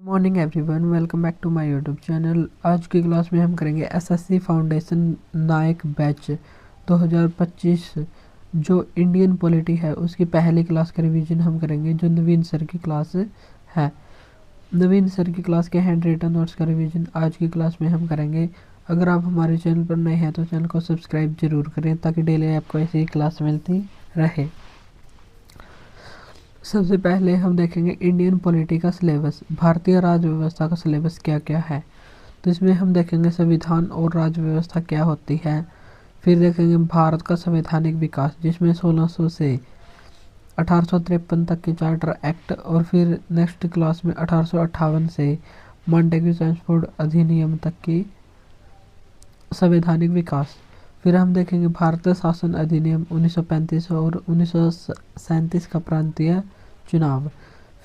Morning everyone, welcome back to my YouTube channel. आज की class में हम करेंगे एसएससी फाउंडेशन नायक बैच 2025 जो इंडियन पॉलिटी है उसकी पहली क्लास का रिवीजन हम करेंगे, जो नवीन सर की क्लास है। नवीन सर की क्लास के हैंड रिटन नोट्स का रिवीजन आज की क्लास में हम करेंगे। अगर आप हमारे चैनल पर नए हैं तो चैनल को सब्सक्राइब जरूर करें ताकि डेली आपको ऐसी ही क्लास मिलती रहे। सबसे पहले हम देखेंगे इंडियन पॉलिटी का सिलेबस, भारतीय राज्य व्यवस्था का सिलेबस क्या क्या है। तो इसमें हम देखेंगे संविधान और राज्य व्यवस्था क्या होती है। फिर देखेंगे भारत का संवैधानिक विकास, जिसमें 1600 से 1853 तक के चार्टर एक्ट, और फिर नेक्स्ट क्लास में 1858 से मॉन्टेग्यू चैम्सफोर्ड अधिनियम तक की संवैधानिक विकास। फिर हम देखेंगे भारतीय शासन अधिनियम 1935 और 1937 का प्रांतीय चुनाव।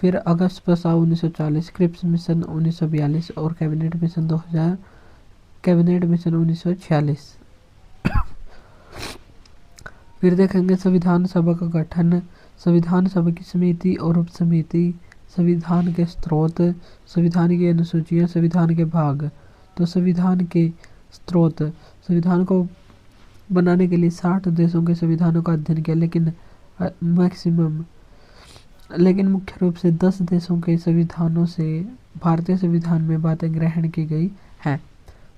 फिर अगस्त प्रस्ताव 1940, क्रिप्स मिशन 1942 और कैबिनेट मिशन 2000, कैबिनेट मिशन 1946। फिर देखेंगे संविधान सभा का गठन, संविधान सभा की समिति और उप समिति, संविधान के स्रोत, संविधान की अनुसूचियाँ, संविधान के भाग। तो संविधान के स्रोत, संविधान को बनाने के लिए 60 देशों के संविधानों का अध्ययन किया, लेकिन मुख्य रूप से 10 देशों के संविधानों से भारतीय संविधान में बातें ग्रहण की गई हैं।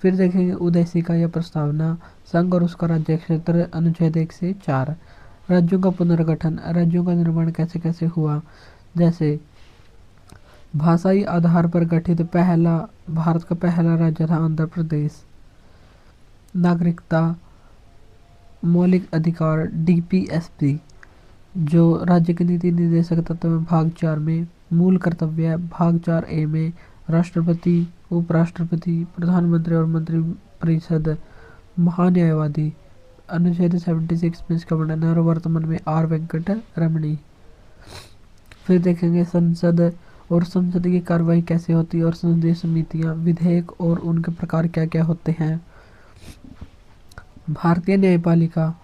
फिर देखेंगे उद्देशिका या प्रस्तावना, संघ और उसका राज्य क्षेत्र, अनुच्छेद 1 से 4। राज्यों का पुनर्गठन, राज्यों का निर्माण कैसे कैसे हुआ, जैसे भाषाई आधार पर गठित भारत का पहला राज्य था आंध्र प्रदेश। नागरिकता, मौलिक अधिकार, डीपीएसपी जो राज्य के नीति निर्देशक तत्व में भाग 4 में, मूल कर्तव्य भाग 4A में, राष्ट्रपति, उपराष्ट्रपति, प्रधानमंत्री और मंत्रिपरिषद, महान्यायवादी, अनुच्छेद 76 में इसका वर्णन है, और वर्तमान में आर वेंकट रमणी। फिर देखेंगे संसद और संसद की कार्रवाई कैसे होती है, और संसदीय समितियां, विधेयक और उनके प्रकार क्या क्या होते हैं। भारतीय न्यायपालिका,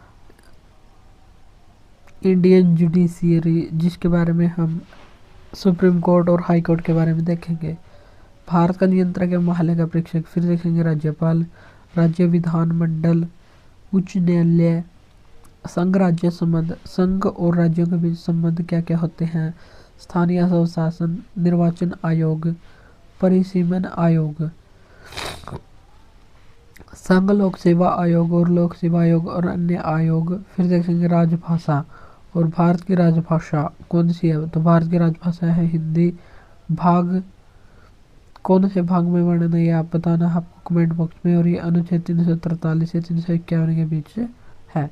इंडियन जुडिशियरी, जिसके बारे में हम सुप्रीम कोर्ट और हाई कोर्ट के बारे में देखेंगे। भारत का नियंत्रक या महालेखा परीक्षक। फिर देखेंगे राज्यपाल, राज्य विधानमंडल, उच्च न्यायालय, संघ राज्य संबंध, संघ और राज्यों के बीच संबंध क्या क्या होते हैं, स्थानीय स्वशासन, निर्वाचन आयोग, परिसीमन आयोग, संघ लोक सेवा आयोग और लोक सेवा आयोग और अन्य आयोग। फिर देखेंगे राजभाषा, और भारत की राजभाषा कौन सी है, तो भारत की राजभाषा है हिंदी। भाग कौन से भाग में वर्णन है ये आप बताना आपको कमेंट बॉक्स में, और ये अनुच्छेद 343 से 351 के बीच है।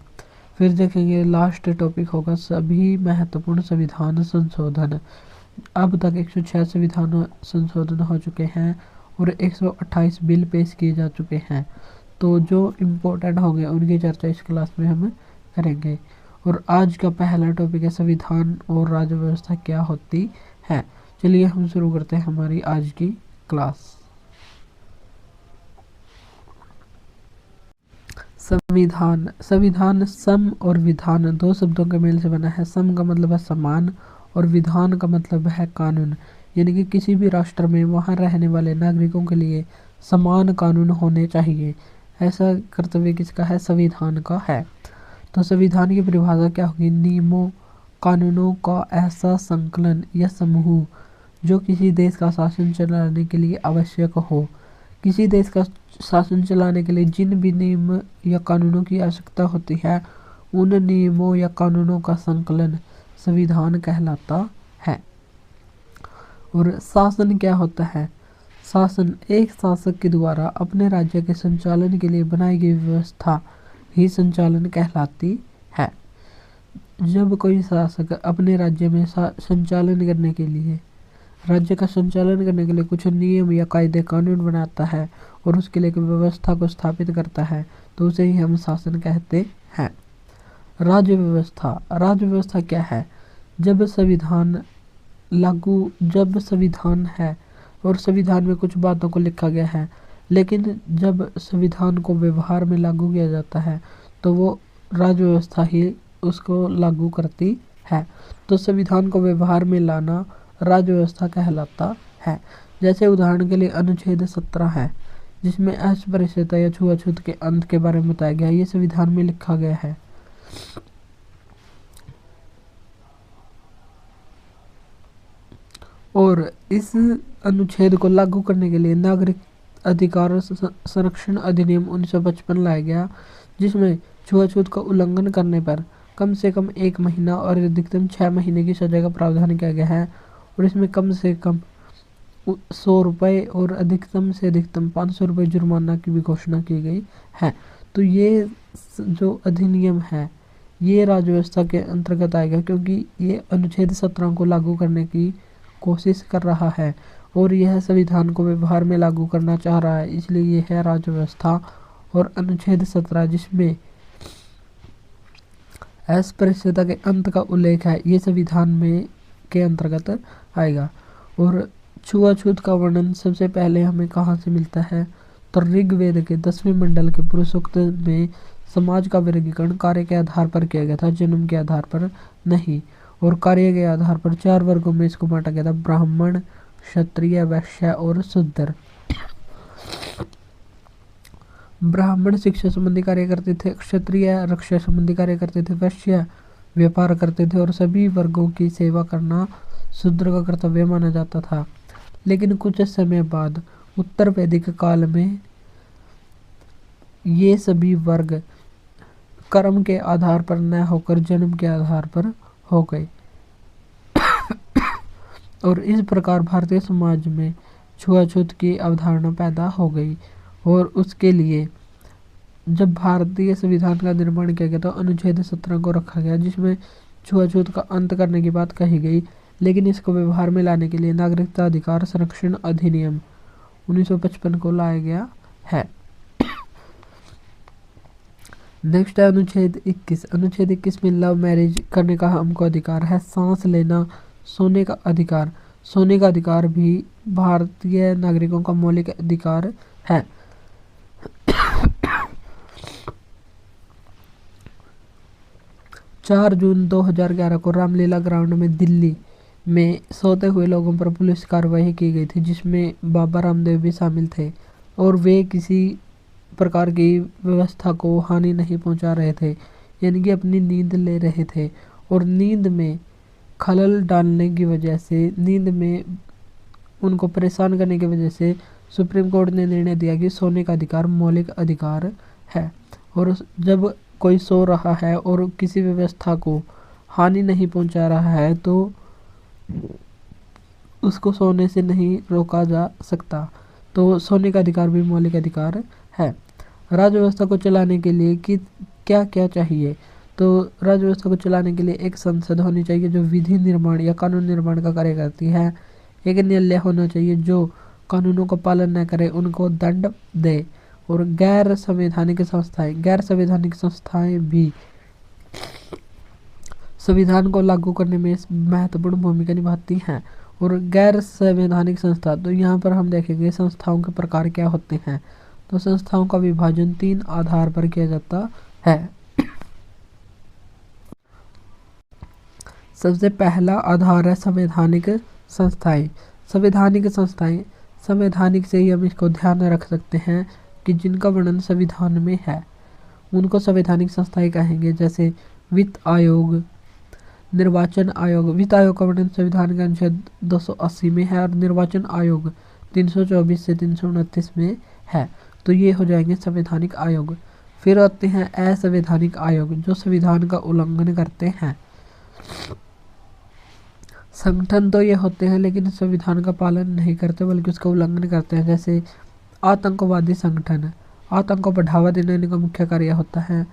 फिर देखेंगे लास्ट टॉपिक होगा सभी महत्वपूर्ण संविधान संशोधन। अब तक 106 संविधान संशोधन हो चुके हैं और 128 बिल पेश किए जा चुके हैं। तो जो इम्पोर्टेंट होंगे उनकी चर्चा इस क्लास में हम करेंगे। और आज का पहला टॉपिक है संविधान और राज्य व्यवस्था क्या होती है। चलिए हम शुरू करते हैं हमारी आज की क्लास। संविधान, संविधान सम और विधान दो शब्दों के मेल से बना है। सम का मतलब है समान और विधान का मतलब है कानून, यानी कि किसी भी राष्ट्र में वहाँ रहने वाले नागरिकों के लिए समान कानून होने चाहिए। ऐसा कर्तव्य किसका है, संविधान का है। तो संविधान की परिभाषा क्या होगी, नियमों कानूनों का ऐसा संकलन या समूह जो किसी देश का शासन चलाने के लिए आवश्यक हो। किसी देश का शासन चलाने के लिए जिन भी नियम या कानूनों की आवश्यकता होती है उन नियमों या कानूनों का संकलन संविधान कहलाता है। और शासन क्या होता है, शासन एक शासक के द्वारा अपने राज्य के संचालन के लिए बनाई गई व्यवस्था ही संचालन कहलाती है। जब कोई शासक अपने राज्य में संचालन करने के लिए, राज्य का संचालन करने के लिए कुछ नियम या कायदे कानून बनाता है और उसके लिए व्यवस्था को स्थापित करता है तो उसे ही हम शासन कहते हैं। राज्य व्यवस्था, राज्य व्यवस्था क्या है, जब संविधान है और संविधान में कुछ बातों को लिखा गया है, लेकिन जब संविधान को व्यवहार में लागू किया जाता है तो वो राज्य व्यवस्था ही उसको लागू करती है। तो संविधान को व्यवहार में लाना राज्य व्यवस्था कहलाता है। जैसे उदाहरण के लिए अनुच्छेद 17 है, जिसमें अस्पृश्यता या छुआछूत के अंत के बारे में बताया गया है। ये संविधान में लिखा गया है। और इस अनुच्छेद को लागू करने के लिए नागरिक अधिकार संरक्षण अधिनियम 1955 लाया गया, जिसमें छुआछूत का उल्लंघन करने पर कम से कम 1 महीना और अधिकतम 6 महीने की सजा का प्रावधान किया गया है। और इसमें कम से कम 100 रुपये और अधिकतम से अधिकतम 500 रुपये जुर्माना की भी घोषणा की गई है। तो ये जो अधिनियम है ये राज्य व्यवस्था के अंतर्गत आएगा, क्योंकि ये अनुच्छेद 17 को लागू करने की कोशिश कर रहा है और यह संविधान को व्यवहार में लागू करना चाह रहा है, इसलिए ये है राज्य व्यवस्था। और अनुच्छेद 17 जिसमें अस्पृश्यता के अंत का उल्लेख है, ये संविधान में के अंतर्गत आएगा। और छुआछूत का वर्णन सबसे पहले हमें कहाँ से मिलता है, तो ऋग्वेद के 10वें मंडल के पुरुषोक्त में समाज का वर्गीकरण कार्य के आधार पर किया गया था, जन्म के आधार पर नहीं। और कार्य के आधार पर 4 वर्गों में इसको बांटा गया था, ब्राह्मण, क्षत्रिय, वैश्य और शूद्र। ब्राह्मण शिक्षा संबंधी कार्य करते थे, क्षत्रिय रक्षा संबंधी कार्य करते थे, वैश्य व्यापार करते थे और सभी वर्गों की सेवा करना शूद्र का कर्तव्य माना जाता था। लेकिन कुछ समय बाद उत्तर वैदिक काल में ये सभी वर्ग कर्म के आधार पर न होकर जन्म के आधार पर हो गए। और इस प्रकार भारतीय समाज में छुआछूत की अवधारणा पैदा हो गई। और उसके लिए जब भारतीय संविधान का निर्माण किया गया तो अनुच्छेद 17 को रखा गया, जिसमें छुआछूत का अंत करने की बात कही गई। लेकिन इसको व्यवहार में लाने के लिए नागरिकता अधिकार संरक्षण अधिनियम 1955 को लाया गया है। नेक्स्ट है अनुच्छेद 21। अनुच्छेद 21 में लव मैरिज करने का हमको अधिकार है। सांस लेना, सोने का अधिकार, सोने का अधिकार भी भारतीय नागरिकों का मौलिक अधिकार है। 4 जून 2011 को रामलीला ग्राउंड में दिल्ली में सोते हुए लोगों पर पुलिस कार्रवाई की गई थी, जिसमें बाबा रामदेव भी शामिल थे और वे किसी प्रकार की व्यवस्था को हानि नहीं पहुंचा रहे थे, यानी कि अपनी नींद ले रहे थे। और नींद में खलल डालने की वजह से, नींद में उनको परेशान करने की वजह से सुप्रीम कोर्ट ने निर्णय दिया कि सोने का अधिकार मौलिक अधिकार है। और जब कोई सो रहा है और किसी व्यवस्था को हानि नहीं पहुंचा रहा है तो उसको सोने से नहीं रोका जा सकता। तो सोने का अधिकार भी मौलिक अधिकार है। राज्य व्यवस्था को चलाने के लिए कि क्या क्या चाहिए, तो राज्य व्यवस्था को चलाने के लिए एक संसद होनी चाहिए जो विधि निर्माण या कानून निर्माण का कार्य करती है। एक न्यायालय होना चाहिए जो कानूनों का पालन न करे उनको दंड दे। और गैर संवैधानिक संस्थाएं भी संविधान को लागू करने में महत्वपूर्ण भूमिका निभाती हैं। और गैर संवैधानिक संस्था, तो यहाँ पर हम देखेंगे संस्थाओं के प्रकार क्या होते हैं। तो संस्थाओं का विभाजन 3 आधार पर किया जाता है। सबसे पहला आधार है संवैधानिक संस्थाएं। संवैधानिक से ही हम इसको ध्यान में रख सकते हैं कि जिनका वर्णन संविधान में है उनको संवैधानिक संस्थाएं कहेंगे। जैसे वित्त आयोग, निर्वाचन आयोग। वित्त आयोग का वर्णन संविधान के अनुच्छेद 280 में है और निर्वाचन आयोग 324 से 329 में है। तो ये हो जाएंगे संवैधानिक आयोग। फिर आते हैं असंवैधानिक आयोग जो संविधान का उल्लंघन करते हैं। संगठन तो ये होते हैं लेकिन संविधान का पालन नहीं करते बल्कि उसका उल्लंघन करते हैं। जैसे आतंकवादी संगठन, आतंक को बढ़ावा देना इनका मुख्य कार्य होता है।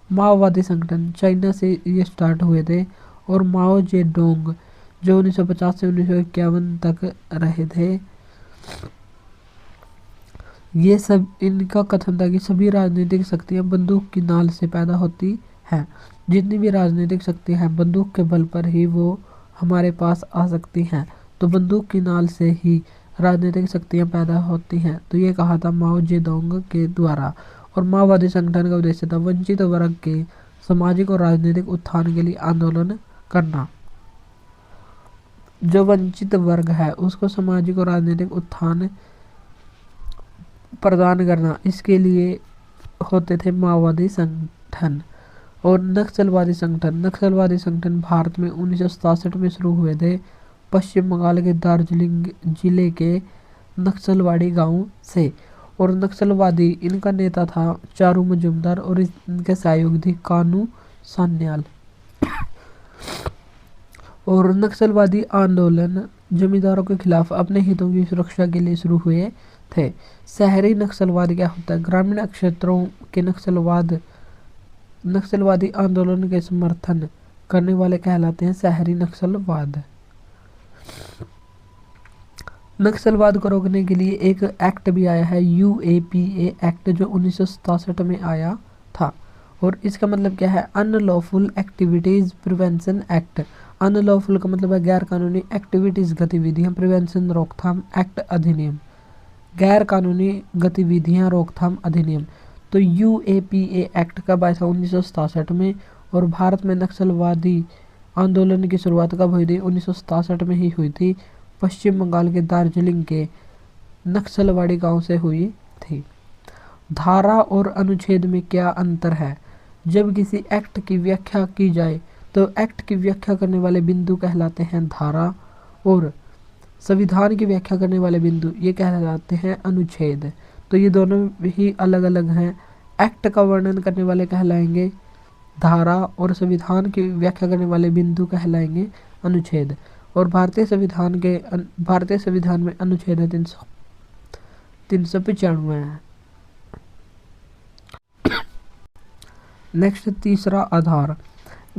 माओवादी संगठन, चाइना से ये स्टार्ट हुए थे। और माओ जेडोंग जो 1950 से 1951 तक रहे थे। ये सब इनका कथन था कि सभी राजनीतिक शक्तियां बंदूक की नाल से पैदा होती हैं। जितनी भी राजनीतिक शक्तियां हैं बंदूक के बल पर ही वो हमारे पास आ सकती हैं। तो बंदूक की नाल से ही राजनीतिक शक्तियां पैदा होती हैं। तो ये कहा था माओ जेडोंग के द्वारा। और माओवादी संगठन का उद्देश्य था वंचित वर्ग के सामाजिक और राजनीतिक उत्थान के लिए आंदोलन करना। जो वंचित वर्ग है उसको सामाजिक और राजनीतिक उत्थान प्रदान करना, इसके लिए होते थे माओवादी संगठन और नक्सलवादी संगठन। नक्सलवादी संगठन भारत में 1967 में शुरू हुए थे पश्चिम बंगाल के दार्जिलिंग जिले के नक्सलवाड़ी गांव से। और नक्सलवादी इनका नेता था चारू मजूमदार और इनके सहयोगी थी कानू सान्याल। और नक्सलवादी आंदोलन जमींदारों के खिलाफ अपने हितों की सुरक्षा के लिए शुरू हुए थे। शहरी नक्सलवाद क्या होता है? ग्रामीण क्षेत्रों के नक्सलवादी आंदोलन के समर्थन करने वाले कहलाते हैं शहरी नक्सलवाद। नक्सलवाद को रोकने के लिए एक एक्ट भी आया है, UAPA एक्ट, जो 1967 में आया था। और इसका मतलब क्या है? Unlawful activities prevention act. Unlawful का मतलब है गैर कानूनी एक्टिविटीज गतिविधियां, प्रिवेंशन रोकथाम एक्ट अधिनियम, गैर कानूनी गतिविधियां रोकथाम अधिनियम। तो UAPA एक्ट कब आया था? 1967 में। और भारत में नक्सलवादी आंदोलन की शुरुआत कब हुई थी? 1967 में ही हुई थी। पश्चिम बंगाल के दार्जिलिंग के नक्सलवाड़ी गांव से हुई थी। धारा और अनुच्छेद में क्या अंतर है? जब किसी एक्ट की व्याख्या की जाए तो एक्ट की व्याख्या करने वाले बिंदु कहलाते हैं धारा, और संविधान की व्याख्या करने वाले बिंदु ये कहलाते हैं अनुच्छेद। तो ये दोनों ही अलग अलग हैं। एक्ट का वर्णन करने वाले कहलाएंगे धारा और संविधान की व्याख्या करने वाले बिंदु कहलाएंगे अनुच्छेद। और भारतीय संविधान में अनुच्छेद 395 है। नेक्स्ट, तीसरा आधार,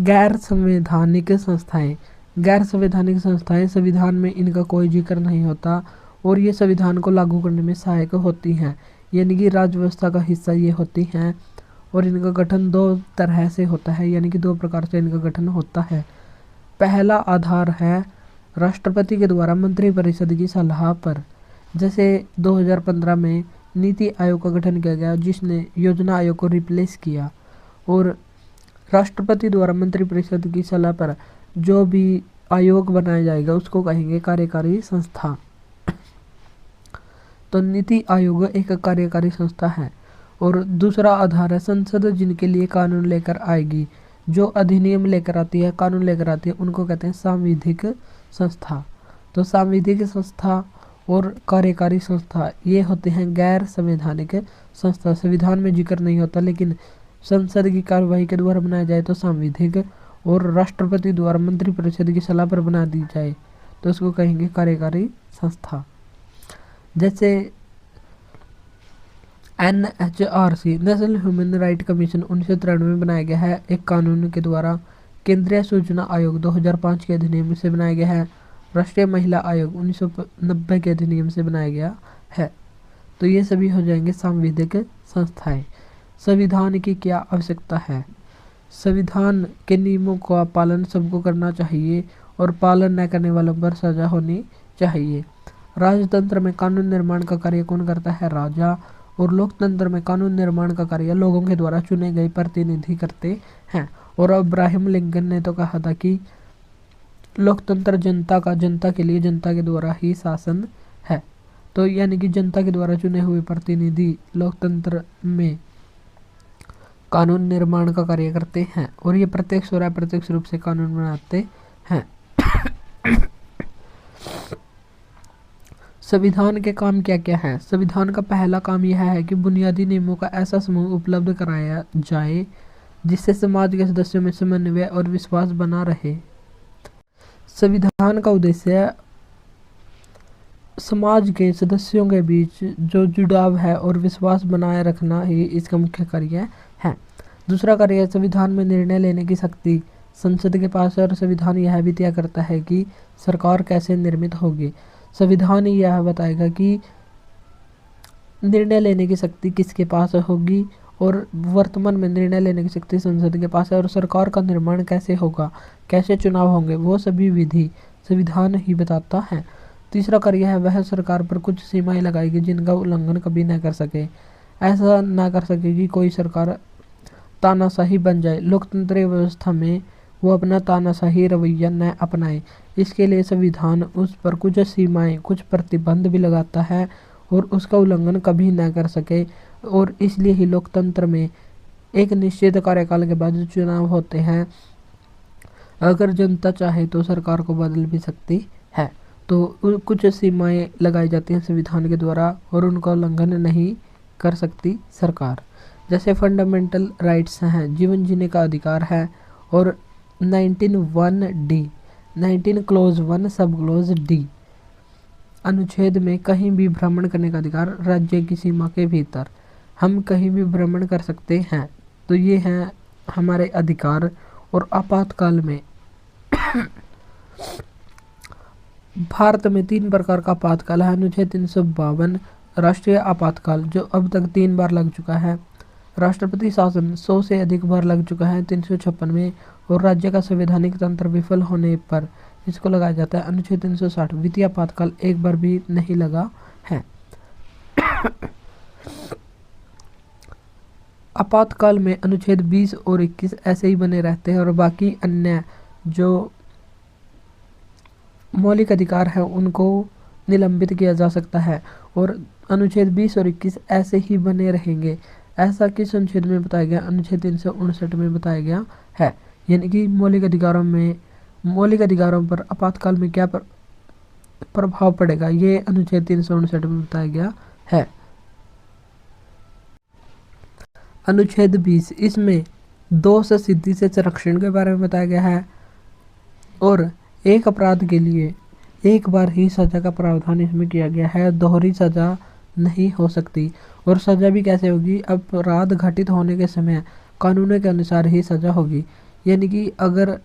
गैर संवैधानिक संस्थाएं। गैर संवैधानिक संस्थाएं, संविधान में इनका कोई जिक्र नहीं होता और ये संविधान को लागू करने में सहायक होती हैं, यानी कि राज्य व्यवस्था का हिस्सा ये होती हैं। और इनका गठन दो तरह से होता है, यानी कि दो प्रकार से इनका गठन होता है। पहला आधार है राष्ट्रपति के द्वारा मंत्रिपरिषद की सलाह पर। जैसे 2015 में नीति आयोग का गठन किया गया, जिसने योजना आयोग को रिप्लेस किया। और राष्ट्रपति द्वारा मंत्रिपरिषद की सलाह पर जो भी आयोग बनाया जाएगा उसको कहेंगे कार्यकारी संस्था। तो नीति आयोग एक कार्यकारी संस्था है। और दूसरा आधार है संसद, जिनके लिए कानून लेकर आएगी, जो अधिनियम लेकर आती है, कानून लेकर आती है, उनको कहते हैं सांविधिक संस्था। तो सांविधिक संस्था और कार्यकारी संस्था ये होते हैं गैर संवैधानिक संस्था। संविधान में जिक्र नहीं होता, लेकिन संसद की कार्यवाही के द्वारा बनाया जाए तो सांविधिक, और राष्ट्रपति द्वारा मंत्रिपरिषद की सलाह पर बना दी जाए तो उसको कहेंगे कार्यकारी संस्था। जैसे NHRC, national human right commission, 1993 में बनाया गया है एक कानून के द्वारा। केंद्रीय सूचना आयोग 2005 के अधिनियम से बनाया गया है। राष्ट्रीय महिला आयोग 1990 के अधिनियम से बनाया गया है। तो ये सभी हो जाएंगे सांविधिक संस्थाएं। संविधान की क्या आवश्यकता है? संविधान के नियमों का पालन सबको करना चाहिए और पालन न करने वालों पर सजा होनी चाहिए। राजतंत्र में कानून निर्माण का कार्य कौन करता है? राजा। और लोकतंत्र में कानून निर्माण का कार्य लोगों के द्वारा चुने गए प्रतिनिधि करते हैं। और अब्राहम लिंकन ने तो कहा था कि लोकतंत्र जनता के लिए, जनता के द्वारा ही शासन है। तो यानी कि जनता के द्वारा चुने हुए प्रतिनिधि लोकतंत्र में कानून निर्माण का कार्य करते हैं और ये प्रत्यक्ष और अप्रत्यक्ष रूप से कानून बनाते हैं। संविधान के काम क्या क्या है? संविधान का पहला काम यह है कि बुनियादी नियमों का ऐसा समूह उपलब्ध कराया जाए जिससे समाज के सदस्यों में समन्वय और विश्वास बना रहे। संविधान का उद्देश्य समाज के सदस्यों के बीच जो जुड़ाव है और विश्वास बनाए रखना ही इसका मुख्य कार्य है। दूसरा कार्य, संविधान में निर्णय लेने की शक्ति संसद के पास है और संविधान यह भी तय करता है कि सरकार कैसे निर्मित होगी। संविधान यह बताएगा कि निर्णय लेने की शक्ति किसके पास होगी और वर्तमान में निर्णय लेने की शक्ति संसद के पास है। और सरकार का निर्माण कैसे होगा, कैसे चुनाव होंगे, वो सभी विधि संविधान ही बताता है। तीसरा कार्य है वह सरकार पर कुछ सीमाएं लगाएगी जिनका उल्लंघन कभी न कर सके। ऐसा ना कर सके कि कोई सरकार तानाशाही बन जाए। लोकतंत्र व्यवस्था में वो अपना तानाशाही रवैया न अपनाए। इसके लिए संविधान उस पर कुछ सीमाएं, कुछ प्रतिबंध भी लगाता है और उसका उल्लंघन कभी न कर सके। और इसलिए ही लोकतंत्र में एक निश्चित कार्यकाल के बाद चुनाव होते हैं। अगर जनता चाहे तो सरकार को बदल भी सकती है। तो कुछ सीमाएं लगाई जाती हैं संविधान के द्वारा और उनका उल्लंघन नहीं कर सकती सरकार। जैसे फंडामेंटल राइट्स हैं, जीवन जीने का अधिकार है, और 19(1)D 19 क्लोज 1 सब क्लोज डी अनुच्छेद में कहीं भी भ्रमण करने का अधिकार, राज्य की सीमा के भीतर हम कहीं भी भ्रमण कर सकते हैं। तो ये हैं हमारे अधिकार। और आपातकाल में भारत में 3 प्रकार का आपातकाल है। अनुच्छेद 352 राष्ट्रीय आपातकाल, जो अब तक 3 बार लग चुका है। राष्ट्रपति शासन 100 से अधिक बार लग चुका है 356 में। और राज्य का संवैधानिक तंत्र विफल होने पर इसको लगाया जाता है अनुच्छेद 360। वित्तीय आपातकाल एक बार भी नहीं लगा है। आपातकाल में अनुच्छेद 20 और 21 ऐसे ही बने रहते हैं और बाकी अन्य जो मौलिक अधिकार है उनको निलंबित किया जा सकता है। और अनुच्छेद 20 और 21 ऐसे ही बने रहेंगे। ऐसा किस अनुच्छेद में बताया गया? अनुच्छेद 359 में बताया गया है। यानी कि मौलिक अधिकारों पर आपातकाल में क्या प्रभाव पड़ेगा, ये अनुच्छेद 359 में बताया गया है। अनुच्छेद 20, इसमें दोष सिद्धि से संरक्षण के बारे में बताया गया है। और एक अपराध के लिए एक बार ही सजा का प्रावधान इसमें किया गया है, दोहरी सजा नहीं हो सकती। और सजा भी कैसे होगी? अपराध घटित होने के समय कानून के अनुसार ही सजा होगी। यानी कि अगर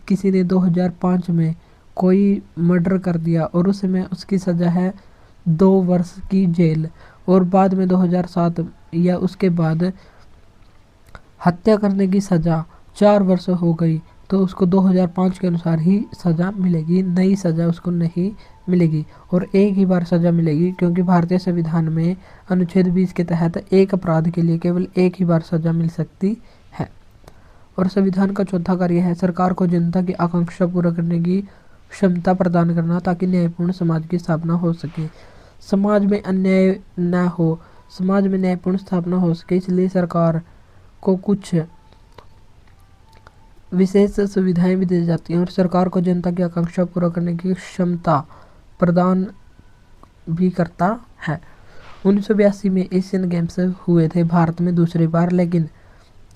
किसी ने 2005 में कोई मर्डर कर दिया और उस समय उसकी सजा है 2 वर्ष की जेल, और बाद में 2007 या उसके बाद हत्या करने की सजा 4 वर्ष हो गई, तो उसको 2005 के अनुसार ही सज़ा मिलेगी, नई सज़ा उसको नहीं मिलेगी। और एक ही बार सज़ा मिलेगी, क्योंकि भारतीय संविधान में अनुच्छेद 20 के तहत एक अपराध के लिए केवल एक ही बार सज़ा मिल सकती है। और संविधान का चौथा कार्य है सरकार को जनता की आकांक्षा पूरा करने की क्षमता प्रदान करना, ताकि न्यायपूर्ण समाज की स्थापना हो सके। समाज में अन्याय न हो, समाज में न्यायपूर्ण स्थापना हो सके, इसलिए सरकार को कुछ विशेष सुविधाएं भी दी जाती हैं और सरकार को जनता की आकांक्षा पूरा करने की क्षमता प्रदान भी करता है। 1982 में एशियन गेम्स हुए थे भारत में दूसरी बार, लेकिन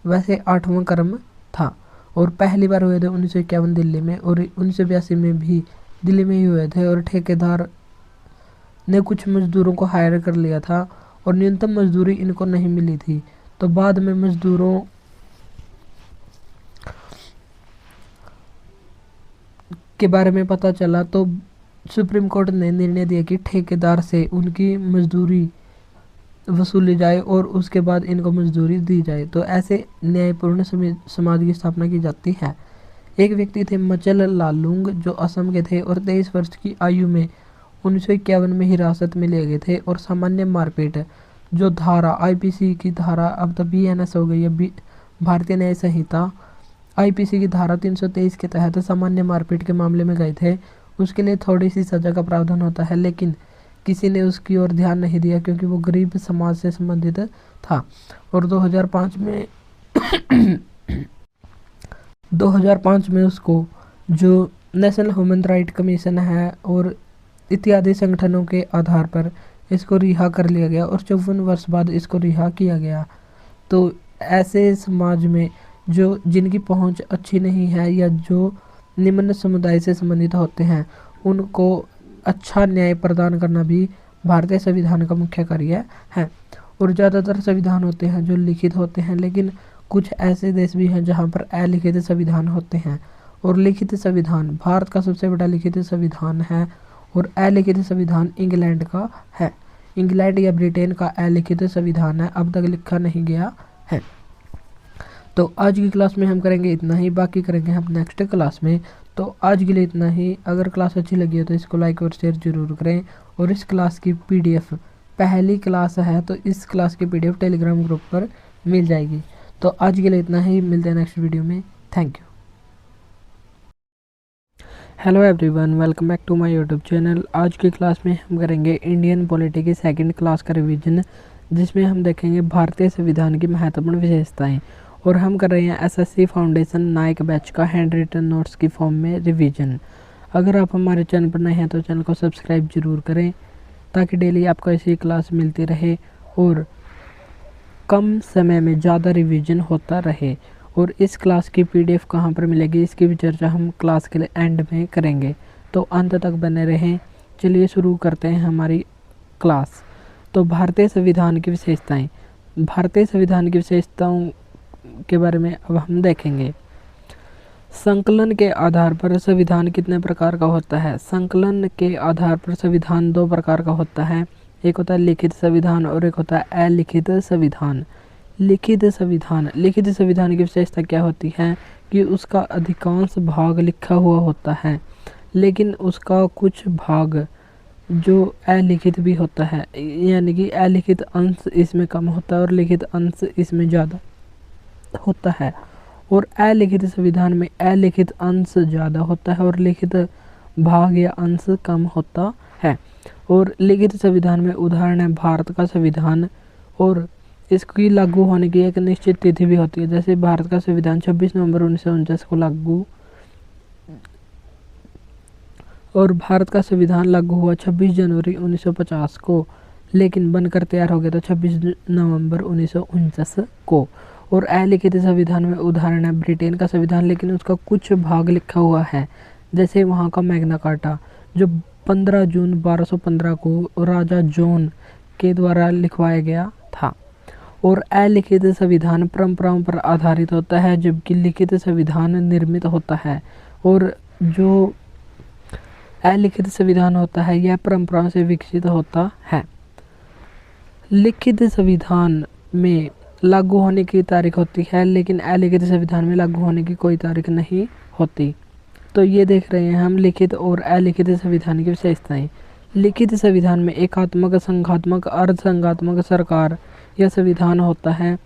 वैसे 8वां क्रम था। और पहली बार हुए थे 1951 दिल्ली में, और 1982 में भी दिल्ली में ही हुए थे। और ठेकेदार ने कुछ मजदूरों को हायर कर लिया था और न्यूनतम मजदूरी इनको नहीं मिली थी। तो बाद में मजदूरों के बारे में पता चला, तो सुप्रीम कोर्ट ने निर्णय दिया कि ठेकेदार से उनकी मजदूरी वसूली जाए और उसके बाद इनको मजदूरी दी जाए। तो ऐसे न्यायपूर्ण समाज की स्थापना की जाती है। एक व्यक्ति थे मचल लालुंग, जो असम के थे और 23 वर्ष की आयु में 1951 में हिरासत में ले गए थे। और सामान्य मारपीट, जो धारा आईपीसी की धारा, अब तो बीएनएस हो गई है, भारतीय न्याय संहिता, आईपीसी की धारा 323 के तहत सामान्य मारपीट के मामले में गए थे। उसके लिए थोड़ी सी सज़ा का प्रावधान होता है, लेकिन किसी ने उसकी ओर ध्यान नहीं दिया, क्योंकि वो गरीब समाज से संबंधित था। और 2005 में उसको, जो नेशनल ह्यूमन राइट कमीशन है और इत्यादि संगठनों के आधार पर इसको रिहा कर लिया गया और 54 वर्ष बाद इसको रिहा किया गया। तो ऐसे समाज में जो जिनकी पहुंच अच्छी नहीं है या जो निम्न समुदाय से संबंधित होते हैं, उनको अच्छा न्याय प्रदान करना भी भारतीय संविधान का मुख्य कार्य है। और ज़्यादातर संविधान होते हैं जो लिखित होते हैं, लेकिन कुछ ऐसे देश भी हैं जहां पर अलिखित संविधान होते हैं। और लिखित संविधान भारत का सबसे बड़ा लिखित संविधान है और अलिखित संविधान इंग्लैंड का है। इंग्लैंड या ब्रिटेन का अलिखित संविधान है, अब तक लिखा नहीं गया है। तो आज की क्लास में हम करेंगे इतना ही, बाकी करेंगे हम नेक्स्ट क्लास में। तो आज के लिए इतना ही। अगर क्लास अच्छी लगी हो तो इसको लाइक और शेयर जरूर करें। और इस क्लास की पीडीएफ, पहली क्लास है तो इस क्लास की पीडीएफ टेलीग्राम ग्रुप पर मिल जाएगी। तो आज के लिए इतना ही, मिलते हैं नेक्स्ट वीडियो में। Thank you. Hello everyone, welcome back to my YouTube channel. आज की क्लास में हम करेंगे इंडियन पॉलिटी की सेकंड क्लास का रिवीजन, जिसमें हम देखेंगे भारतीय संविधान की महत्वपूर्ण विशेषताएं। और हम कर रहे हैं एसएससी फाउंडेशन नाइक बैच का हैंड रिटन नोट्स की फॉर्म में रिवीजन। अगर आप हमारे चैनल पर नए हैं तो चैनल को सब्सक्राइब जरूर करें, ताकि डेली आपको ऐसी क्लास मिलती रहे और कम समय में ज़्यादा रिवीजन होता रहे। और इस क्लास की पीडीएफ कहाँ पर मिलेगी, इसकी भी चर्चा हम क्लास के एंड में करेंगे, तो अंत तक बने रहें। चलिए शुरू करते हैं हमारी क्लास। तो भारतीय संविधान की विशेषताएं। भारतीय संविधान की विशेषताओं के बारे में अब हम देखेंगे। संकलन के आधार पर संविधान कितने प्रकार का होता है? संकलन के आधार पर संविधान दो प्रकार का होता है। एक होता है लिखित संविधान और एक होता है अलिखित संविधान। लिखित संविधान की विशेषता क्या होती है कि उसका अधिकांश भाग लिखा हुआ होता है, लेकिन उसका कुछ भाग जो अलिखित भी होता है, यानी कि अलिखित अंश इसमें कम होता है और लिखित अंश इसमें ज़्यादा होता है। और अलिखित संविधान में अलिखित अंश ज़्यादा होता है और लिखित भाग या अंश कम होता है। और लिखित संविधान में उदाहरण है भारत का संविधान, और इसकी लागू होने की एक निश्चित तिथि भी होती है। जैसे भारत का संविधान 26 नवंबर 1949 को लागू, और भारत का संविधान लागू हुआ 26 जनवरी 1950 को, लेकिन बनकर तैयार हो गया था 26 नवंबर 1949 को। और अलिखित संविधान में उदाहरण है ब्रिटेन का संविधान, लेकिन उसका कुछ भाग लिखा हुआ है। जैसे वहाँ का मैग्ना कार्टा, जो 15 जून 1215 को राजा जॉन के द्वारा लिखवाया गया था। और अलिखित संविधान परंपराओं पर आधारित होता है, जबकि लिखित संविधान निर्मित होता है। और जो अलिखित संविधान होता है यह परंपराओं से विकसित होता है। लिखित संविधान में लागू होने की तारीख होती है, लेकिन अलिखित संविधान में लागू होने की कोई तारीख नहीं होती। तो ये देख रहे हैं हम लिखित और अलिखित संविधान की विशेषताएं। लिखित संविधान में एकात्मक, संघात्मक, अर्धसंघात्मक सरकार या संविधान होता है,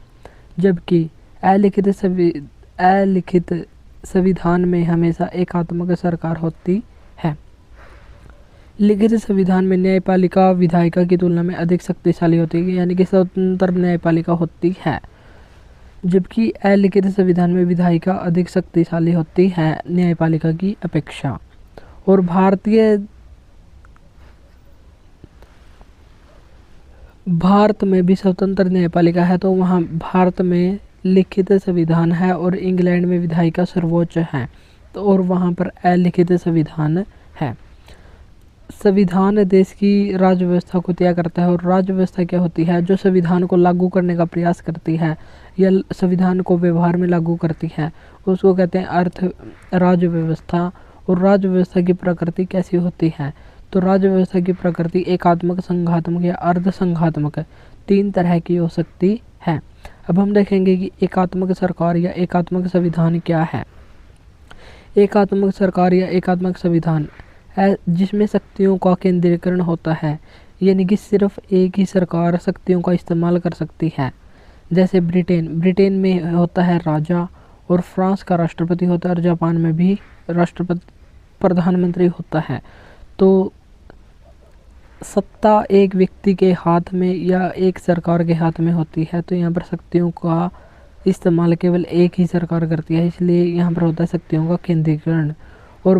जबकि अलिखित संविधान में हमेशा एकात्मक सरकार होती है। लिखित संविधान में न्यायपालिका विधायिका की तुलना में अधिक शक्तिशाली होती है, यानी कि स्वतंत्र न्यायपालिका होती है, जबकि अलिखित संविधान में विधायिका अधिक शक्तिशाली होती है न्यायपालिका की अपेक्षा। और भारत में भी स्वतंत्र न्यायपालिका है, तो वहाँ भारत में लिखित संविधान है और इंग्लैंड में विधायिका सर्वोच्च है, तो और वहाँ पर अलिखित संविधान है। संविधान देश की राज्य व्यवस्था को तय करता है, और राज्य व्यवस्था क्या होती है? जो संविधान को लागू करने का प्रयास करती है या संविधान को व्यवहार में लागू करती है, उसको कहते हैं राज्य व्यवस्था। और राज्य व्यवस्था की प्रकृति कैसी होती है? तो राज्य व्यवस्था की प्रकृति एकात्मक, संघात्मक या अर्धसंघात्मक, तीन तरह की हो सकती है। अब हम देखेंगे कि एकात्मक सरकार या एकात्मक संविधान क्या है। एकात्मक सरकार या एकात्मक संविधान जिसमें शक्तियों का केंद्रीकरण होता है, यानी कि सिर्फ एक ही सरकार शक्तियों का इस्तेमाल कर सकती है। जैसे ब्रिटेन में होता है राजा, और फ्रांस का राष्ट्रपति होता है, और जापान में भी प्रधानमंत्री होता है। तो सत्ता एक व्यक्ति के हाथ में या एक सरकार के हाथ में होती है, तो यहाँ पर शक्तियों का इस्तेमाल केवल एक ही सरकार करती है, इसलिए यहाँ पर होता है शक्तियों का केंद्रीकरण। और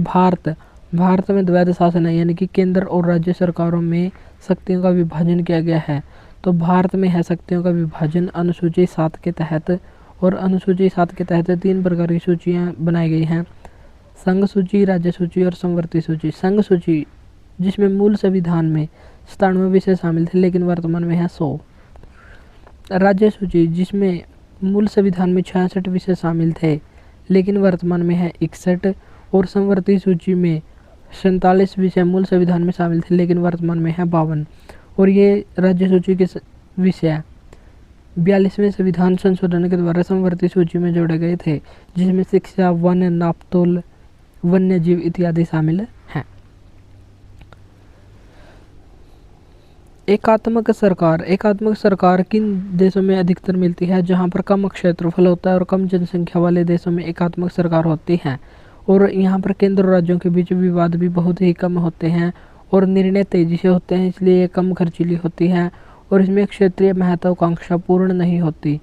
भारत में द्वैध शासन है, यानी कि केंद्र और राज्य सरकारों में शक्तियों का विभाजन किया गया है। तो भारत में है शक्तियों का विभाजन अनुसूची 7 के तहत, और अनुसूची 7 के तहत 3 प्रकार की सूचियाँ बनाई गई हैं: संघ सूची, राज्य सूची और संवर्ती सूची। संघ सूची जिसमें मूल संविधान में 97 विषय शामिल थे, लेकिन वर्तमान में है 100। राज्य सूची जिसमें मूल संविधान में 66 विषय शामिल थे, लेकिन वर्तमान में है 61। और संवर्ती सूची में 47 विषय मूल संविधान में शामिल थे, लेकिन वर्तमान में है 52। और ये राज्य सूची के विषय 42वें संविधान संशोधन के द्वारा संवर्ती सूची में जोड़े गए थे, जिसमें शिक्षा, वन, नापतोल, वन्य जीव इत्यादि शामिल हैं। एकात्मक सरकार किन देशों में अधिकतर मिलती है? जहां पर कम क्षेत्रफल होता है और कम जनसंख्या वाले देशों में एकात्मक सरकार होती है। और यहाँ पर केंद्र और राज्यों के बीच विवाद भी बहुत ही कम होते हैं और निर्णय तेजी से होते हैं, इसलिए ये कम खर्चीली होती है और इसमें क्षेत्रीय महत्वाकांक्षा पूर्ण नहीं होती।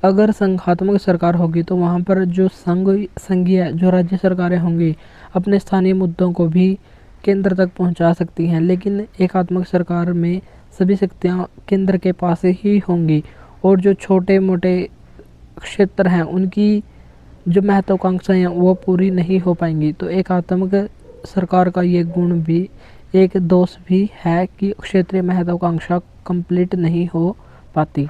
अगर संघात्मक सरकार होगी तो वहाँ पर जो संघीय जो राज्य सरकारें होंगी अपने स्थानीय मुद्दों को भी केंद्र तक पहुँचा सकती हैं, लेकिन एकात्मक सरकार में सभी शक्तियाँ केंद्र के पास ही होंगी और जो छोटे मोटे क्षेत्र हैं उनकी जो महत्वाकांक्षाएं हैं वो पूरी नहीं हो पाएंगी। तो एकात्मक सरकार का ये गुण भी एक दोष भी है कि क्षेत्रीय महत्वाकांक्षा कंप्लीट नहीं हो पाती।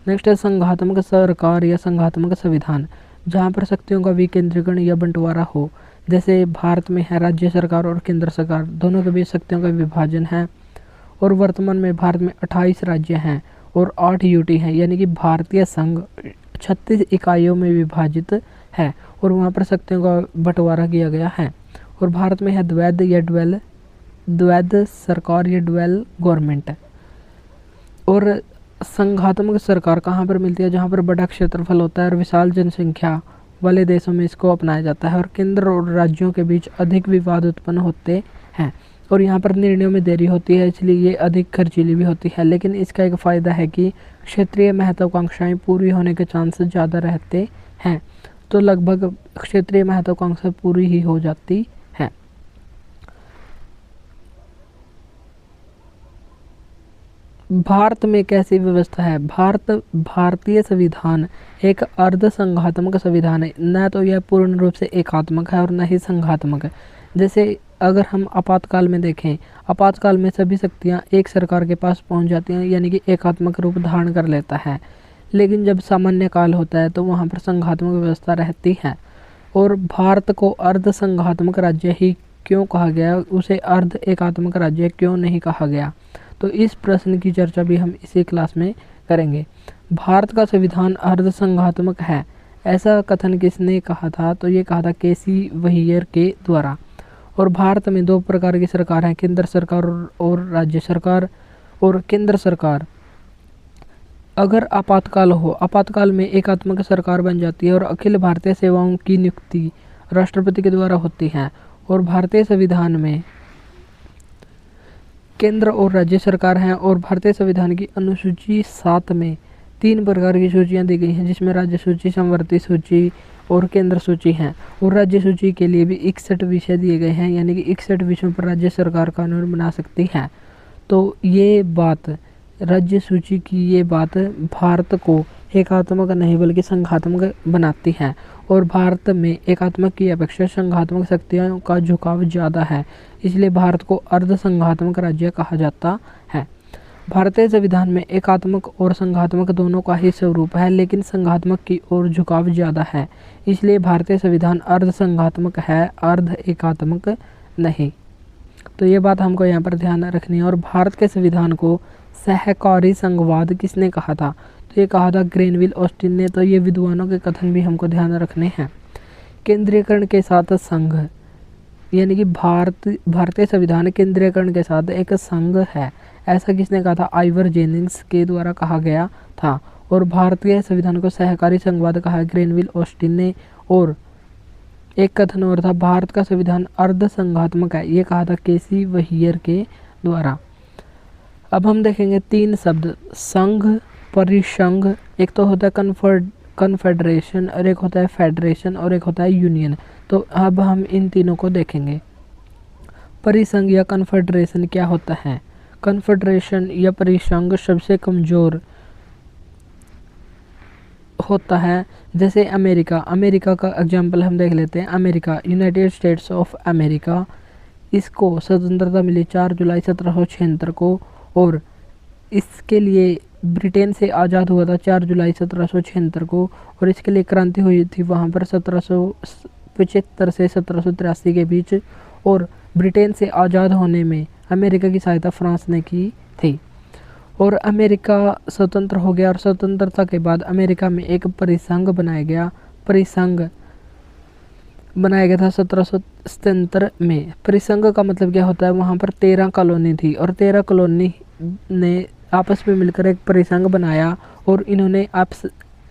नेक्स्ट है संघात्मक सरकार या संघात्मक संविधान, जहाँ पर शक्तियों का विकेंद्रीकरण या बंटवारा हो। जैसे भारत में है राज्य सरकार और केंद्र सरकार, दोनों के बीच शक्तियों का विभाजन है और वर्तमान में भारत में 28 राज्य हैं और 8 यूटी हैं, यानी कि भारतीय संघ 36 इकाइयों में विभाजित है और वहाँ पर शक्तियों का बंटवारा किया गया है। और भारत में है द्वैध सरकार या ड्वेल गवर्नमेंट। और संघात्मक सरकार कहाँ पर मिलती है? जहाँ पर बड़ा क्षेत्रफल होता है और विशाल जनसंख्या वाले देशों में इसको अपनाया जाता है और केंद्र और राज्यों के बीच अधिक विवाद उत्पन्न होते हैं और यहाँ पर निर्णयों में देरी होती है, इसलिए ये अधिक खर्चीली भी होती है। लेकिन इसका एक फ़ायदा है कि क्षेत्रीय महत्वाकांक्षाएं पूरी होने के चांस ज़्यादा रहते हैं, तो लगभग क्षेत्रीय महत्वाकांक्षा पूरी ही हो जाती है। भारत में कैसी व्यवस्था है? भारतीय संविधान एक अर्ध संघात्मक संविधान है, न तो यह पूर्ण रूप से एकात्मक है और न ही संघात्मक है। जैसे अगर हम आपातकाल में देखें, आपातकाल में सभी शक्तियां एक सरकार के पास पहुंच जाती हैं, यानी कि एकात्मक रूप धारण कर लेता है। लेकिन जब सामान्य काल होता है तो वहां पर संघात्मक व्यवस्था रहती है। और भारत को अर्ध संघात्मक राज्य ही क्यों कहा गया, उसे अर्ध एकात्मक राज्य क्यों नहीं कहा गया? तो इस प्रश्न की चर्चा भी हम इसी क्लास में करेंगे। भारत का संविधान अर्ध संघात्मक है, ऐसा कथन किसने कहा था? तो ये कहा था केसी वहीयर के द्वारा। और भारत में 2 प्रकार की सरकार है, केंद्र सरकार और राज्य सरकार। और केंद्र सरकार अगर आपातकाल हो, आपातकाल में एकात्मक सरकार बन जाती है और अखिल भारतीय सेवाओं की नियुक्ति राष्ट्रपति के द्वारा होती है। और भारतीय संविधान में केंद्र और राज्य सरकार हैं और भारतीय संविधान की अनुसूची 7 में 3 प्रकार की सूचियां दी गई हैं, जिसमें राज्य सूची, समवर्ती सूची और केंद्र सूची हैं। और राज्य सूची के लिए भी 61 विषय दिए गए हैं, यानी कि 61 विषयों पर राज्य सरकार कानून बना सकती है। तो ये बात राज्य सूची की ये बात भारत को एकात्मक नहीं बल्कि संघात्मक बनाती है और भारत में एकात्मक की अपेक्षा संघात्मक शक्तियों का झुकाव ज़्यादा है, इसलिए भारत को अर्ध संघात्मक राज्य कहा जाता है। भारतीय संविधान में एकात्मक और संघात्मक दोनों का ही स्वरूप है, लेकिन संघात्मक की ओर झुकाव ज़्यादा है, इसलिए भारतीय संविधान अर्ध संघात्मक है, अर्ध एकात्मक नहीं। तो ये बात हमको यहाँ पर ध्यान रखनी है। और भारत के संविधान को सहकारी संघवाद किसने कहा था? तो ये कहा था ग्रेनविल ऑस्टिन ने। तो ये विद्वानों के कथन भी हमको ध्यान रखने हैं। केंद्रीयकरण के साथ संघ, यानी कि भारतीय संविधान केंद्रीयकरण के साथ एक संघ है, ऐसा किसने कहा था? आइवर जेनिंग्स के द्वारा कहा गया था। और भारतीय संविधान को सहकारी संघवाद कहा है ग्रेनविल ऑस्टिन ने। और एक कथन और था, भारत का संविधान अर्ध संघात्मक है, ये कहा था केसी वहीयर के द्वारा। अब हम देखेंगे 3 शब्द, संघ, परिसंघ, एक तो होता है कन्फेडरेशन और एक होता है फेडरेशन और एक होता है यूनियन। तो अब हम इन तीनों को देखेंगे। परिसंघ या कन्फेडरेशन क्या होता है? कन्फेडरेशन या परिसंघ सबसे कमज़ोर होता है। जैसे अमेरिका का एग्जाम्पल हम देख लेते हैं। America, United states of America, इसको स्वतंत्रता मिली 4 जुलाई 1776 को और इसके लिए ब्रिटेन से आज़ाद हुआ था 4 जुलाई 1776 को। और इसके लिए क्रांति हुई थी वहाँ पर 1775 से 1783 के बीच। और ब्रिटेन से आज़ाद होने में अमेरिका की सहायता फ्रांस ने की थी। और अमेरिका स्वतंत्र हो गया और स्वतंत्रता के बाद अमेरिका में एक परिसंघ बनाया गया। परिसंघ बनाया गया था 1777 में। परिसंघ का मतलब क्या होता है? वहाँ पर 13 कॉलोनी थी और 13 कॉलोनी ने आपस में मिलकर एक परिसंघ बनाया और इन्होंने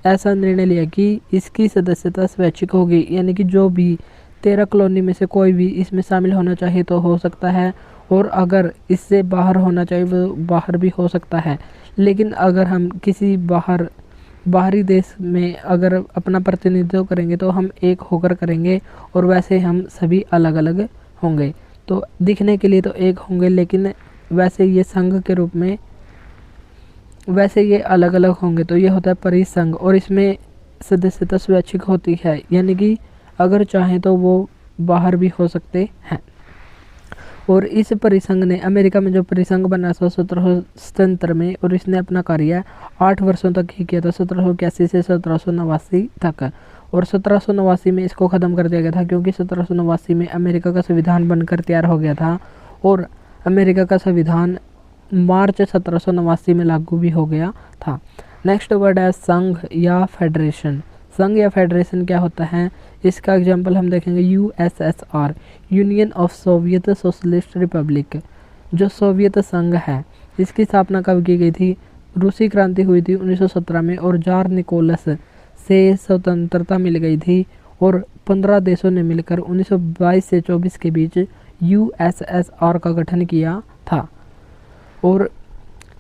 ऐसा निर्णय लिया कि इसकी सदस्यता स्वैच्छिक होगी, यानी कि जो भी 13 कॉलोनी में से कोई भी इसमें शामिल होना चाहिए तो हो सकता है, और अगर इससे बाहर होना चाहिए वो बाहर भी हो सकता है। लेकिन अगर हम किसी बाहरी देश में अगर अपना प्रतिनिधित्व करेंगे तो हम एक होकर करेंगे, और वैसे हम सभी अलग अलग होंगे। तो दिखने के लिए तो एक होंगे, लेकिन वैसे ये संघ के रूप में वैसे ये अलग अलग होंगे। तो ये होता है परिसंघ, और इसमें सदस्यता स्वैच्छिक होती है, यानी कि अगर चाहें तो वो बाहर भी हो सकते हैं। और इस परिसंघ ने अमेरिका में जो परिसंघ बना 1777 में, और इसने अपना कार्य 8 वर्षों तक ही किया था, 1781 से 1789 तक। और 1789 में इसको ख़त्म कर दिया गया था, क्योंकि 1789 में अमेरिका का संविधान बनकर तैयार हो गया था, और अमेरिका का संविधान मार्च 1789 में लागू भी हो गया था। नेक्स्ट वर्ड है संघ या फेडरेशन। संघ या फेडरेशन क्या होता है, इसका एग्जाम्पल हम देखेंगे USSR, union of Soviet socialist Republic. जो सोवियत संघ है इसकी स्थापना कब की गई थी, रूसी क्रांति हुई थी 1917 में, और जार निकोलस से स्वतंत्रता मिल गई थी, और 15 देशों ने मिलकर 1922 से 24 के बीच यूएसएसआर का गठन किया था। और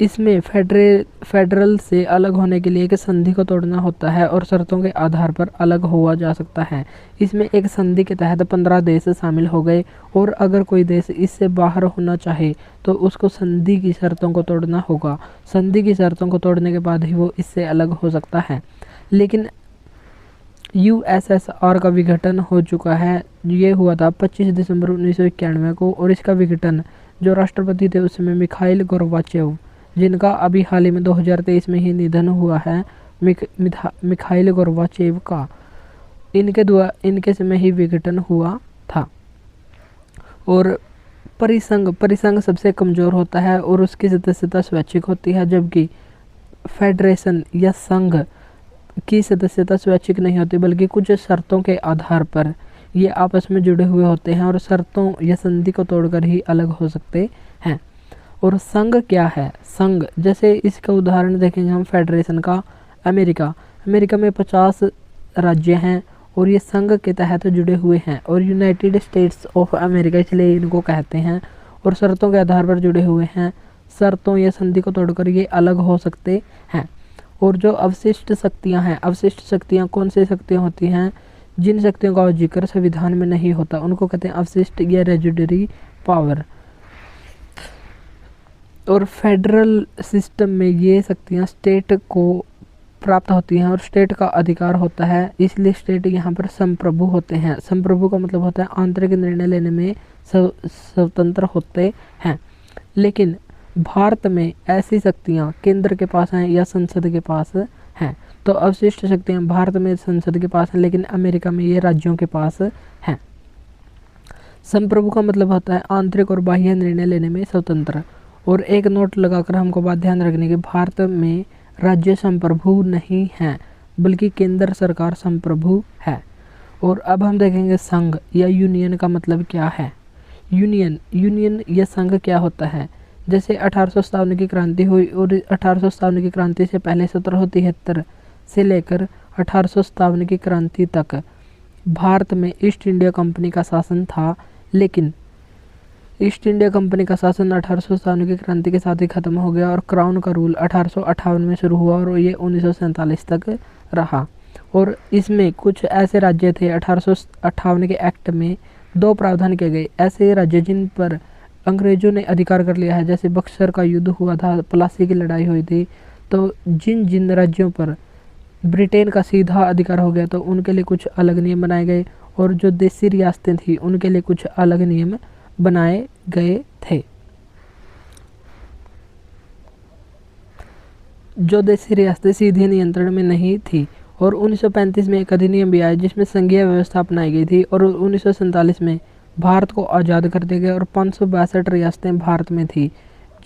इसमें फेडरल से अलग होने के लिए एक संधि को तोड़ना होता है, और शर्तों के आधार पर अलग हुआ जा सकता है। इसमें एक संधि के तहत 15 देश शामिल हो गए, और अगर कोई देश इससे बाहर होना चाहे तो उसको संधि की शर्तों को तोड़ना होगा। संधि की शर्तों को तोड़ने के बाद ही वो इससे अलग हो सकता है। लेकिन यूएसएसआर का विघटन हो चुका है, ये हुआ था 25 दिसंबर 1991 को, और इसका विघटन जो राष्ट्रपति थे उस समय मिखाइल गोर्बाचेव, जिनका अभी हाल ही में 2023 में ही निधन हुआ है, मिखाइल गोर्बाचेव का, इनके समय ही विघटन हुआ था। और परिसंघ सबसे कमज़ोर होता है, और उसकी सदस्यता स्वैच्छिक होती है, जबकि फेडरेशन या संघ की सदस्यता स्वैच्छिक नहीं होती, बल्कि कुछ शर्तों के आधार पर ये आपस में जुड़े हुए होते हैं, और शर्तों या संधि को तोड़कर ही अलग हो सकते हैं। और संघ क्या है, संघ जैसे इसका उदाहरण देखेंगे हम फेडरेशन का, अमेरिका में 50 राज्य हैं, और ये संघ के तहत जुड़े हुए हैं, और यूनाइटेड स्टेट्स ऑफ अमेरिका इसलिए इनको कहते हैं, और शर्तों के आधार पर जुड़े हुए हैं। शर्तों या संधि को तोड़कर ये अलग हो सकते हैं। और जो अवशिष्ट शक्तियां हैं, अवशिष्ट शक्तियां कौन सी शक्तियां होती हैं, जिन शक्तियों का जिक्र संविधान में नहीं होता उनको कहते हैं अवशिष्ट या रेजिडुअरी पावर। और फेडरल सिस्टम में ये शक्तियाँ स्टेट को प्राप्त होती हैं, और स्टेट का अधिकार होता है, इसलिए स्टेट यहाँ पर संप्रभु होते हैं। संप्रभु का मतलब होता है आंतरिक निर्णय लेने में स्वतंत्र होते हैं। लेकिन भारत में ऐसी शक्तियाँ केंद्र के पास हैं या संसद के पास हैं। तो अवशिष्ट शक्तियाँ भारत में संसद के पास हैं, लेकिन अमेरिका में ये राज्यों के पास हैं। संप्रभु का मतलब होता है आंतरिक और बाह्य निर्णय लेने में स्वतंत्र। और एक नोट लगाकर हमको बात ध्यान रखने की, भारत में राज्य संप्रभु नहीं हैं, बल्कि केंद्र सरकार संप्रभु है। और अब हम देखेंगे संघ या यूनियन का मतलब क्या है। यूनियन या संघ क्या होता है। जैसे 1857 की क्रांति हुई, और 1857 की क्रांति से पहले 1773 से लेकर 1857 की क्रांति तक भारत में ईस्ट इंडिया कंपनी का शासन था। लेकिन ईस्ट इंडिया कंपनी का शासन 1857 की क्रांति के साथ ही खत्म हो गया, और क्राउन का रूल 1858 में शुरू हुआ, और ये 1947 तक रहा। और इसमें कुछ ऐसे राज्य थे, 1858 के एक्ट में 2 प्रावधान किए गए, ऐसे राज्य जिन पर अंग्रेजों ने अधिकार कर लिया है, जैसे बक्सर का युद्ध हुआ था, प्लासी की लड़ाई हुई थी। तो जिन जिन राज्यों पर ब्रिटेन का सीधा अधिकार हो गया, तो उनके लिए कुछ अलग नियम बनाए गए, और जो देसी रियासतें थी उनके लिए कुछ अलग नियम बनाए गए थे। जो देसी रियासतें सीधे नियंत्रण में नहीं थी। और 1935 में एक अधिनियम भी आया जिसमें संघीय व्यवस्था अपनाई गई थी, और 1947 में भारत को आज़ाद कर दिया गया, और 562 रियासतें भारत में थी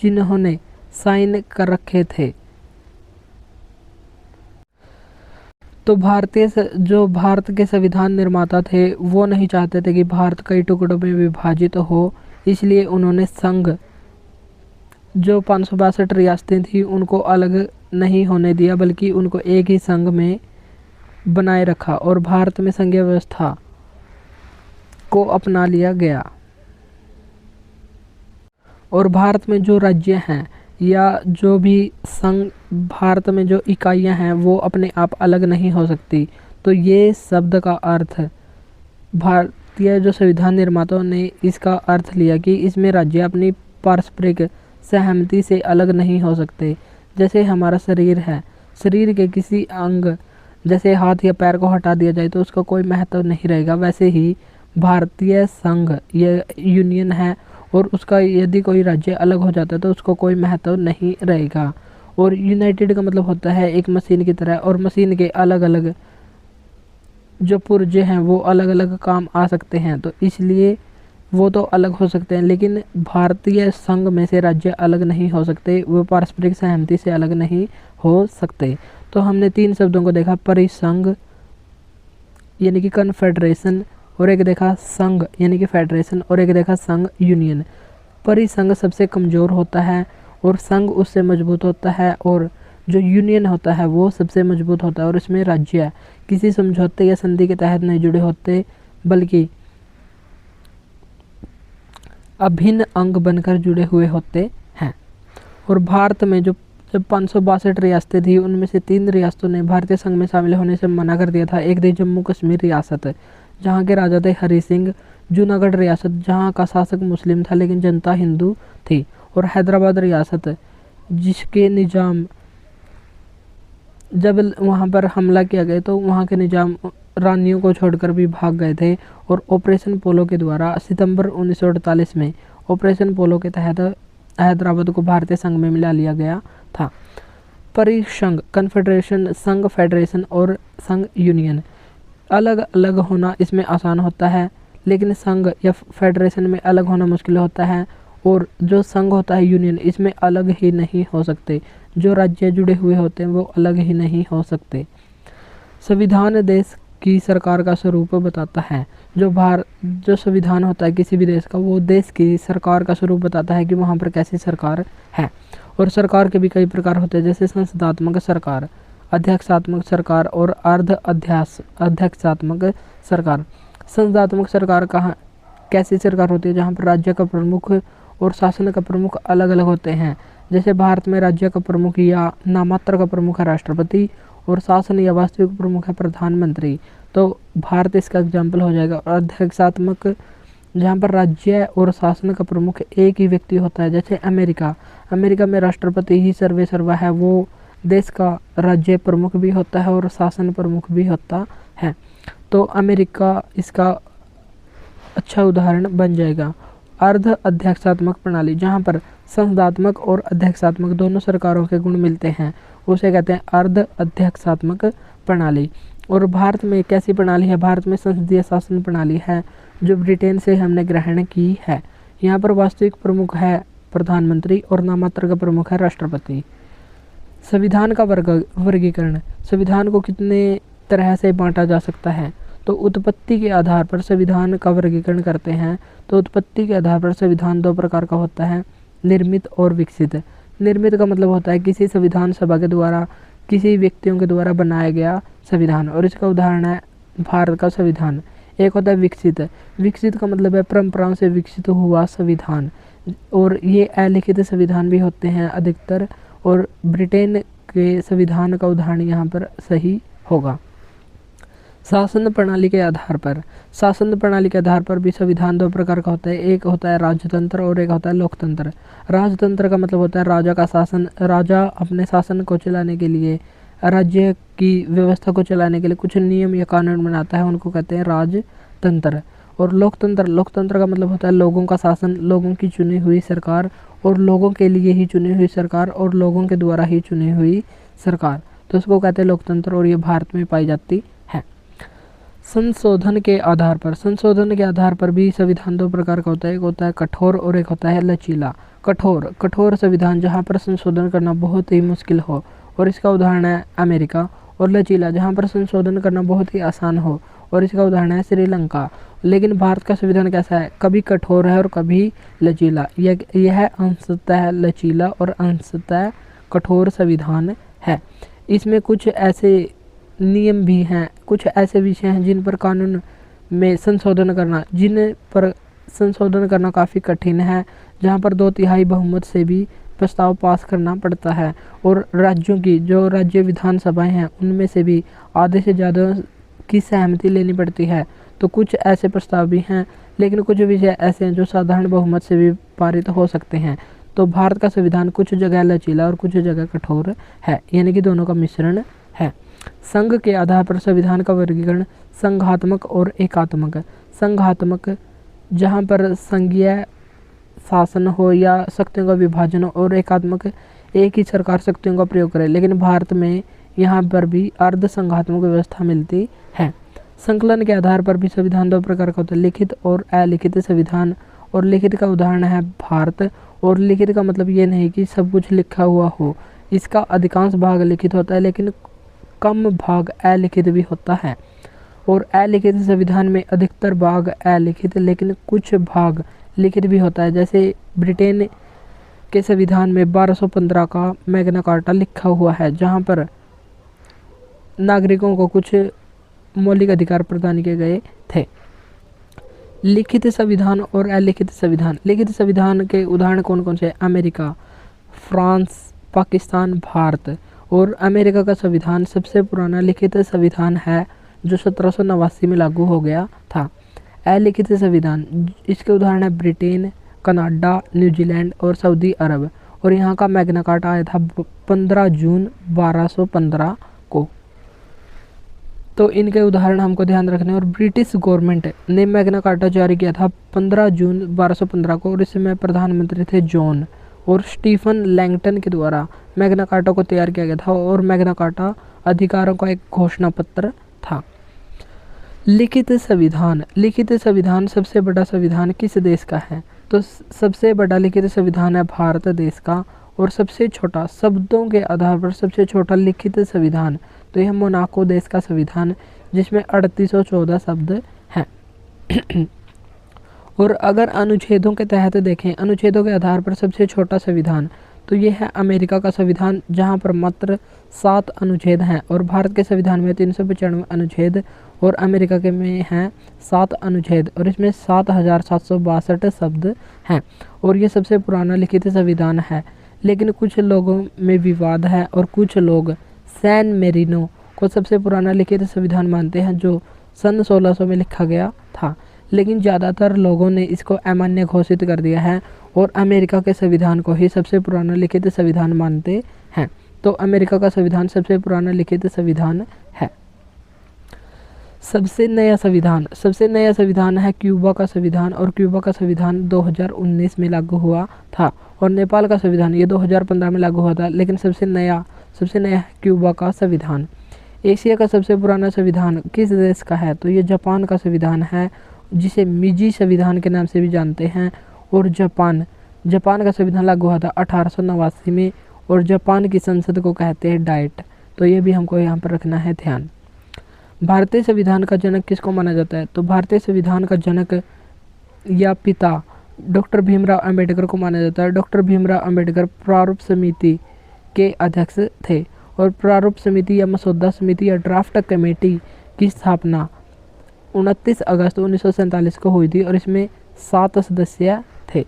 जिन्होंने साइन कर रखे थे। तो जो भारत के संविधान निर्माता थे वो नहीं चाहते थे कि भारत कई टुकड़ों में विभाजित हो, इसलिए उन्होंने संघ, जो 562 रियासतें थी उनको अलग नहीं होने दिया, बल्कि उनको एक ही संघ में बनाए रखा। और भारत में संघीय व्यवस्था को अपना लिया गया। और भारत में जो राज्य हैं या जो भी संघ, भारत में जो इकाइयां हैं वो अपने आप अलग नहीं हो सकती। तो ये शब्द का अर्थ, भारतीय जो संविधान निर्माताओं ने इसका अर्थ लिया कि इसमें राज्य अपनी पारस्परिक सहमति से अलग नहीं हो सकते। जैसे हमारा शरीर है, शरीर के किसी अंग जैसे हाथ या पैर को हटा दिया जाए तो उसका कोई महत्व नहीं रहेगा, वैसे ही भारतीय संघ ये यूनियन है और उसका यदि कोई राज्य अलग हो जाता है तो उसको कोई महत्व नहीं रहेगा। और यूनाइटेड का मतलब होता है एक मशीन की तरह, और मशीन के अलग अलग जो पुर्जे हैं वो अलग अलग काम आ सकते हैं, तो इसलिए वो तो अलग हो सकते हैं, लेकिन भारतीय संघ में से राज्य अलग नहीं हो सकते, वो पारस्परिक सहमति से अलग नहीं हो सकते। तो हमने 3 शब्दों को देखा, परिसंघ यानी कि कन्फेडरेशन, और एक देखा संघ यानी कि फेडरेशन, और एक देखा संघ यूनियन। परिसंघ सबसे कमज़ोर होता है और संघ उससे मजबूत होता है, और जो यूनियन होता है वो सबसे मजबूत होता है। और इसमें राज्य किसी समझौते या संधि के तहत नहीं जुड़े होते, बल्कि अभिन्न अंग बनकर जुड़े हुए होते हैं। और भारत में जब 562 रियासतें थी, उनमें से 3 रियासतों ने भारतीय संघ में शामिल होने से मना कर दिया था। एक थी जम्मू कश्मीर रियासत, जहाँ के राजा थे हरि सिंह। जूनागढ़ रियासत, जहाँ का शासक मुस्लिम था लेकिन जनता हिंदू थी। और हैदराबाद रियासत, जिसके निजाम जब वहाँ पर हमला किया गया तो वहाँ के निजाम रानियों को छोड़कर भी भाग गए थे। और ऑपरेशन पोलो के द्वारा सितंबर 1948 में ऑपरेशन पोलो के तहत हैदराबाद को भारतीय संघ में मिला लिया गया था। परिसंघ, कन्फेडरेशन, संघ, फेडरेशन और संघ यूनियन अलग अलग होना इसमें आसान होता है, लेकिन संघ या फेडरेशन में अलग होना मुश्किल होता है। और जो संघ होता है यूनियन, इसमें अलग ही नहीं हो सकते, जो राज्य जुड़े हुए होते हैं वो अलग ही नहीं हो सकते। संविधान देश की सरकार का स्वरूप बताता है। जो संविधान होता है किसी भी देश का, वो देश की सरकार का स्वरूप बताता है कि वहाँ पर कैसी सरकार है। और सरकार के भी कई प्रकार होते हैं, जैसे संसदात्मक सरकार, अध्यक्षात्मक सरकार और अध्यक्षात्मक सरकार। संसदात्मक सरकार कहाँ कैसी सरकार होती है, जहाँ पर राज्य का प्रमुख और शासन का प्रमुख अलग अलग होते हैं। जैसे भारत में राज्य का प्रमुख या नामात्र का प्रमुख है राष्ट्रपति, और शासन या वास्तविक प्रमुख है प्रधानमंत्री। तो भारत इसका एग्जाम्पल हो जाएगा। और अध्यक्षात्मक, जहाँ पर राज्य और शासन का प्रमुख एक ही व्यक्ति होता है, जैसे अमेरिका में राष्ट्रपति ही सर्वे सर्वा है, वो देश का राज्य प्रमुख भी होता है और शासन प्रमुख भी होता है। तो अमेरिका इसका अच्छा उदाहरण बन जाएगा। अर्ध अध्यक्षात्मक प्रणाली, जहाँ पर संसदात्मक और अध्यक्षात्मक दोनों सरकारों के गुण मिलते हैं, उसे कहते हैं अर्ध अध्यक्षात्मक प्रणाली। और भारत में कैसी प्रणाली है, भारत में संसदीय शासन प्रणाली है, जो ब्रिटेन से हमने ग्रहण की है। यहाँ पर वास्तविक प्रमुख है प्रधानमंत्री और नामात्र का प्रमुख है राष्ट्रपति। संविधान का वर्गीकरण, संविधान को कितने तरह से बांटा जा सकता है, तो उत्पत्ति के आधार पर संविधान का वर्गीकरण करते हैं। तो उत्पत्ति के आधार पर संविधान 2 प्रकार का होता है, निर्मित और विकसित। निर्मित का मतलब होता है किसी संविधान सभा के द्वारा, किसी व्यक्तियों के द्वारा बनाया गया संविधान, और इसका उदाहरण है भारत का संविधान। एक होता है विकसित, विकसित का मतलब है परंपराओं से विकसित हुआ संविधान, और ये अलिखित संविधान भी होते हैं अधिकतर, और ब्रिटेन के संविधान का उदाहरण यहाँ पर सही होगा। शासन प्रणाली के आधार पर, शासन प्रणाली के आधार पर भी संविधान 2 प्रकार का होता है, एक होता है राजतंत्र और एक होता है लोकतंत्र। राजतंत्र का मतलब होता है राजा का शासन, राजा अपने शासन को चलाने के लिए, राज्य की व्यवस्था को चलाने के लिए कुछ नियम या कानून बनाता है, उनको कहते हैं राजतंत्र। और लोकतंत्र, लोकतंत्र का मतलब होता है लोगों का शासन, लोगों की चुनी हुई सरकार, और लोगों के लिए ही चुनी हुई सरकार, और लोगों के द्वारा ही चुनी हुई सरकार, तो उसको कहते हैं लोकतंत्र, और ये भारत में पाई जाती है। संशोधन के आधार पर, संशोधन के आधार पर भी संविधान 2 प्रकार का होता है, एक होता है कठोर और एक होता है लचीला। कठोर संविधान, जहाँ पर संशोधन करना बहुत ही मुश्किल हो, और इसका उदाहरण है अमेरिका। और लचीला, जहाँ पर संशोधन करना बहुत ही आसान हो, और इसका उदाहरण है श्रीलंका। लेकिन भारत का संविधान कैसा है, कभी कठोर है और कभी लचीला। यह अंशतः लचीला और अंशतः कठोर संविधान है। इसमें कुछ ऐसे नियम भी हैं, कुछ ऐसे विषय हैं जिन पर कानून में संशोधन करना, जिन पर संशोधन करना काफ़ी कठिन है, जहाँ पर 2/3 बहुमत से भी प्रस्ताव पास करना पड़ता है, और राज्यों की जो राज्य विधानसभाएं हैं उनमें से भी आधे से ज़्यादा की सहमति लेनी पड़ती है। तो कुछ ऐसे प्रस्ताव भी हैं, लेकिन कुछ विषय ऐसे हैं जो साधारण बहुमत से भी पारित हो सकते हैं। तो भारत का संविधान कुछ जगह लचीला और कुछ जगह कठोर है, यानी कि दोनों का मिश्रण है। संघ के आधार पर संविधान का वर्गीकरण संघात्मक और एकात्मक। संघात्मक जहाँ पर संघीय शासन हो या शक्तियों का विभाजन हो, और एकात्मक एक ही सरकार शक्तियों का प्रयोग करे। लेकिन भारत में यहाँ पर भी अर्ध संघात्मक व्यवस्था मिलती है। संकलन के आधार पर भी संविधान 2 प्रकार का होता है, लिखित और अलिखित संविधान। और लिखित का उदाहरण है भारत। और लिखित का मतलब ये नहीं कि सब कुछ लिखा हुआ हो, इसका अधिकांश भाग लिखित होता है, लेकिन कम भाग अलिखित भी होता है। और अलिखित संविधान में अधिकतर भाग अलिखित, लेकिन कुछ भाग लिखित भी होता है। जैसे ब्रिटेन के संविधान में 1215 का मैग्ना कार्टा लिखा हुआ है, जहाँ पर नागरिकों को कुछ मौलिक अधिकार प्रदान किए गए थे। लिखित संविधान और अलिखित संविधान। लिखित संविधान के उदाहरण कौन कौन से? America, France, Pakistan, Bharat. और अमेरिका का संविधान सबसे पुराना लिखित संविधान है, जो 1789 में लागू हो गया था। अलिखित संविधान, इसके उदाहरण है ब्रिटेन, कनाडा, न्यूजीलैंड और सऊदी अरब। और यहाँ का मैग्ना कार्टा आया था 15 जून 1215 को। तो इनके उदाहरण हमको ध्यान रखने। और ब्रिटिश गवर्नमेंट ने मैग्ना कार्टा जारी किया था 15 जून 1215 को, और इसमें प्रधानमंत्री थे जॉन। और स्टीफन लैंगटन के द्वारा मैग्ना कार्टा को तैयार किया गया था, और मैग्ना कार्टा अधिकारों का एक घोषणा पत्र था। लिखित संविधान। लिखित संविधान सबसे बड़ा संविधान किस देश का है? तो सबसे बड़ा लिखित संविधान है भारत देश का। और सबसे छोटा, शब्दों के आधार पर सबसे छोटा लिखित संविधान, तो यह मोनाको देश का संविधान, जिसमें 3814 शब्द हैं। और अगर अनुच्छेदों के तहत देखें, अनुच्छेदों के आधार पर सबसे छोटा संविधान, तो यह है अमेरिका का संविधान, जहां पर मात्र 7 अनुच्छेद हैं। और भारत के संविधान में 395 अनुच्छेद, और अमेरिका के में हैं 7 अनुच्छेद, और इसमें 7762 शब्द हैं। और ये सबसे पुराना लिखित संविधान है। लेकिन कुछ लोगों में विवाद है, और कुछ लोग सैन मेरिनो को सबसे पुराना लिखित संविधान मानते हैं, जो सन 1600 में लिखा गया था। लेकिन ज़्यादातर लोगों ने इसको अमान्य घोषित कर दिया है, और अमेरिका के संविधान को ही सबसे पुराना लिखित संविधान मानते हैं। तो अमेरिका का संविधान सबसे पुराना लिखित संविधान है। सबसे नया संविधान। सबसे नया संविधान है क्यूबा का संविधान, और क्यूबा का संविधान 2019 में लागू हुआ था। और नेपाल का संविधान ये 2015 में लागू हुआ था, लेकिन सबसे नया है क्यूबा का संविधान। एशिया का सबसे पुराना संविधान किस देश का है? तो ये जापान का संविधान है, जिसे मिजी संविधान के नाम से भी जानते हैं। और जापान का संविधान लागू हुआ था 1889 में, और जापान की संसद को कहते हैं डाइट। तो ये भी हमको यहाँ पर रखना है ध्यान। भारतीय संविधान का जनक किसको माना जाता है? तो भारतीय संविधान का जनक या पिता डॉक्टर भीमराव अंबेडकर को माना जाता है। डॉक्टर भीमराव अंबेडकर प्रारूप समिति के अध्यक्ष थे, और प्रारूप समिति या मसौदा समिति या ड्राफ्ट कमेटी की स्थापना 29 अगस्त 1947 को हुई थी, और इसमें 7 सदस्य थे।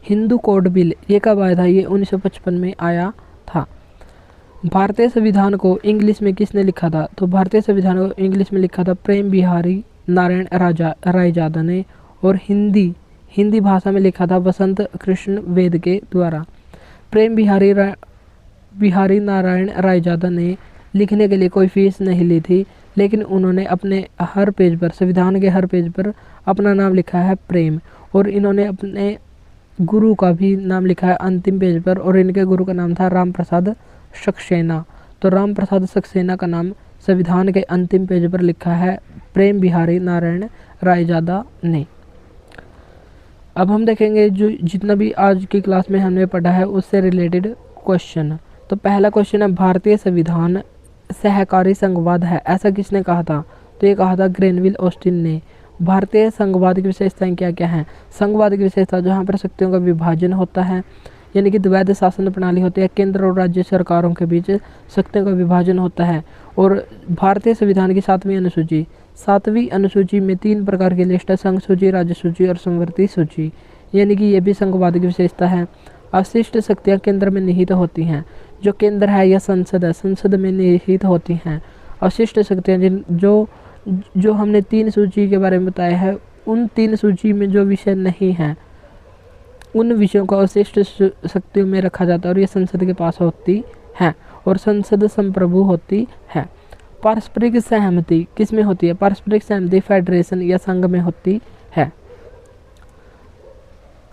हिंदू कोड बिल ये कब आया था? ये 1955 में आया था। भारतीय संविधान को इंग्लिश में किसने लिखा था? तो भारतीय संविधान को इंग्लिश में लिखा था प्रेम बिहारी नारायण रायजादा ने, और हिंदी भाषा में लिखा था वसंत कृष्ण वेद के द्वारा। प्रेम बिहारी नारायण रायजादा ने लिखने के लिए कोई फीस नहीं ली थी, लेकिन उन्होंने अपने हर पेज पर, संविधान के हर पेज पर अपना नाम लिखा है प्रेम। और इन्होंने अपने गुरु का भी नाम लिखा है अंतिम पेज पर, और इनके गुरु का नाम था राम प्रसाद सक्सेना। तो राम प्रसाद सक्सेना का नाम संविधान के अंतिम पेज पर लिखा है प्रेम बिहारी नारायण रायजादा ने। अब हम देखेंगे जो जितना भी आज की क्लास में हमने पढ़ा है उससे रिलेटेड क्वेश्चन। तो पहला क्वेश्चन है, भारतीय संविधान सहकारी संघवाद है, ऐसा किसने कहा था? तो ये कहा था ग्रेनविल ऑस्टिन ने। भारतीय संघवाद की विशेषताएं क्या क्या हैं? संघवाद की विशेषता जहाँ पर शक्तियों का विभाजन होता है, यानी कि द्वैध शासन प्रणाली होती है, केंद्र और राज्य सरकारों के बीच शक्तियों का विभाजन होता है। और भारतीय संविधान की 7वीं अनुसूची 7वीं अनुसूची में 3 प्रकार की लिस्ट है, संघ सूची, राज्य सूची और समवर्ती सूची, यानी कि ये भी संघवाद की विशेषता है। अवशिष्ट शक्तियाँ केंद्र में निहित होती हैं। जो केंद्र है यह संसद है, संसद में निहित होती हैं। अवशिष्ट शक्तियाँ जो हमने 3 सूची के बारे में बताया है, उन 3 सूची में जो विषय नहीं हैं उन विषयों को अवशिष्ट शक्तियों में रखा जाता है और ये संसद के पास होती हैं और संसद संप्रभु होती है। पारस्परिक सहमति किस में होती है? पारस्परिक सहमति फेडरेशन या संघ में होती है।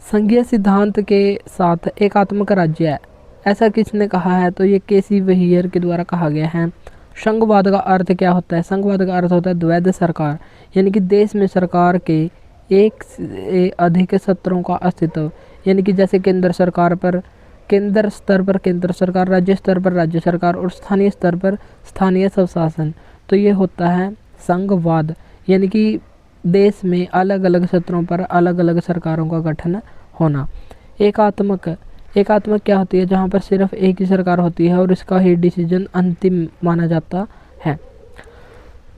संघीय सिद्धांत के साथ एकात्मक राज्य है, ऐसा किसने कहा है? तो ये केसी वहीयर के द्वारा कहा गया है। संघवाद का अर्थ क्या होता है? संघवाद का अर्थ होता है द्वैध सरकार, यानी कि देश में सरकार के एक से अधिक सत्रों का अस्तित्व, यानी कि जैसे केंद्र स्तर पर केंद्र सरकार, राज्य स्तर पर राज्य सरकार और स्थानीय स्तर पर स्थानीय स्वशासन। तो ये होता है संघवाद, यानी कि देश में अलग अलग सत्रों पर अलग अलग सरकारों का गठन होना। एकात्मक क्या होती है? जहाँ पर सिर्फ एक ही सरकार होती है और इसका ही डिसीजन अंतिम माना जाता है।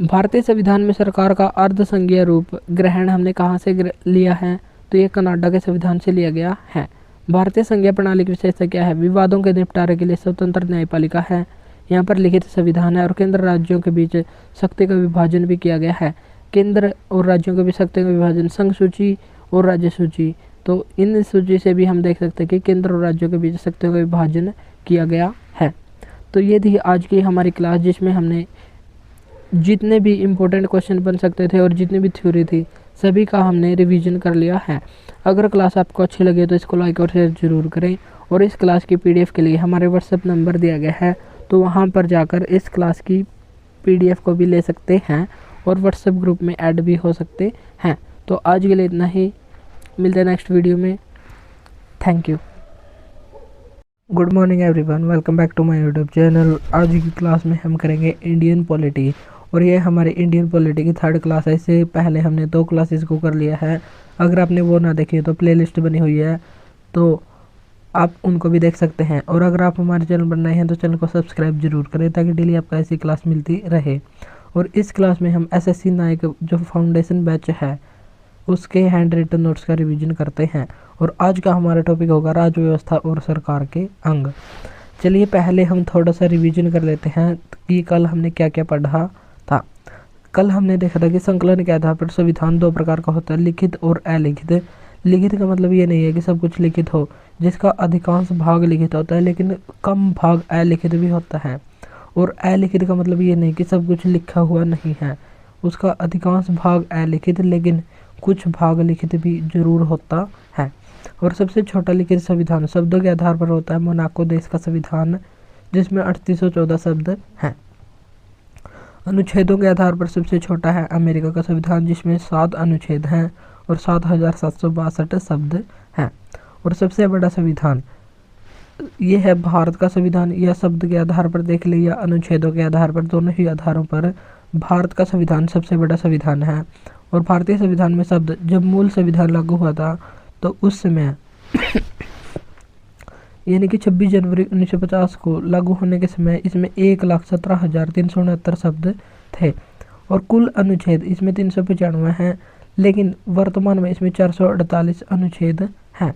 भारतीय संविधान में सरकार का अर्ध संघीय रूप ग्रहण हमने कहाँ से लिया है? तो ये कनाडा के संविधान से लिया गया है। भारतीय संघीय प्रणाली की विशेषता क्या है? विवादों के निपटारे के लिए स्वतंत्र न्यायपालिका है, यहाँ पर लिखित संविधान है और केंद्र राज्यों के बीच शक्ति का विभाजन भी किया गया है। केंद्र और राज्यों के बीच शक्ति का विभाजन, संघ सूची और राज्य सूची। तो इन सूची से भी हम देख सकते हैं कि केंद्र और राज्यों के बीच शक्तियों का विभाजन किया गया है। तो ये थी आज की हमारी क्लास, जिसमें हमने जितने भी इम्पोर्टेंट क्वेश्चन बन सकते थे और जितनी भी थ्योरी थी सभी का हमने रिवीजन कर लिया है। अगर क्लास आपको अच्छी लगे तो इसको लाइक और शेयर जरूर करें और इस क्लास की पीडीएफ के लिए हमारे व्हाट्सएप नंबर दिया गया है, तो वहाँ पर जाकर इस क्लास की पीडीएफ को भी ले सकते हैं और व्हाट्सएप ग्रुप में ऐड भी हो सकते हैं। तो आज के लिए इतना ही, मिलते हैं नेक्स्ट वीडियो में। Thank you. Good morning everyone, welcome back to my YouTube channel. आज की क्लास में हम करेंगे इंडियन पॉलिटी और ये हमारी इंडियन पॉलिटी की 3rd क्लास है। इससे पहले हमने 2 क्लासेस को कर लिया है। अगर आपने वो ना देखी तो प्लेलिस्ट बनी हुई है, तो आप उनको भी देख सकते हैं। और अगर आप हमारे चैनल पर नए हैं तो चैनल को सब्सक्राइब जरूर करें ताकि डेली आपको ऐसी क्लास मिलती रहे। और इस क्लास में हम SSC नायक जो फाउंडेशन बैच है उसके हैंड रिटन नोट्स का रिवीजन करते हैं। और आज का हमारा टॉपिक होगा राज्य व्यवस्था और सरकार के अंग। चलिए पहले हम थोड़ा सा रिवीजन कर लेते हैं कि कल हमने क्या क्या पढ़ा था। कल हमने देखा था कि संकलन के आधार पर संविधान 2 प्रकार का होता है, लिखित और अलिखित। लिखित का मतलब ये नहीं है कि सब कुछ लिखित हो, जिसका अधिकांश भाग लिखित होता है लेकिन कम भाग अलिखित भी होता है। और अलिखित का मतलब ये नहीं कि सब कुछ लिखा हुआ नहीं है, उसका अधिकांश भाग अलिखित लेकिन कुछ भाग लिखित भी जरूर होता है। और सबसे छोटा लिखित संविधान शब्दों के आधार पर होता है मोनाको देश का संविधान, जिसमें 3814 शब्द हैं। अनुच्छेदों के आधार पर सबसे छोटा है अमेरिका का संविधान, जिसमें 7 अनुच्छेद हैं और 7762 शब्द हैं। और सबसे बड़ा संविधान ये है भारत का संविधान। यह शब्द के आधार पर देख लिया, अनुच्छेदों के आधार पर, दोनों ही आधारों पर भारत का संविधान सबसे बड़ा संविधान है। और भारतीय संविधान में शब्द जब मूल संविधान लागू हुआ था तो उस समय यानी कि 26 जनवरी 1950 को लागू होने के समय इसमें 1,17,369 शब्द थे और कुल अनुच्छेद इसमें 395 हैं, लेकिन वर्तमान में इसमें 448 अनुच्छेद हैं।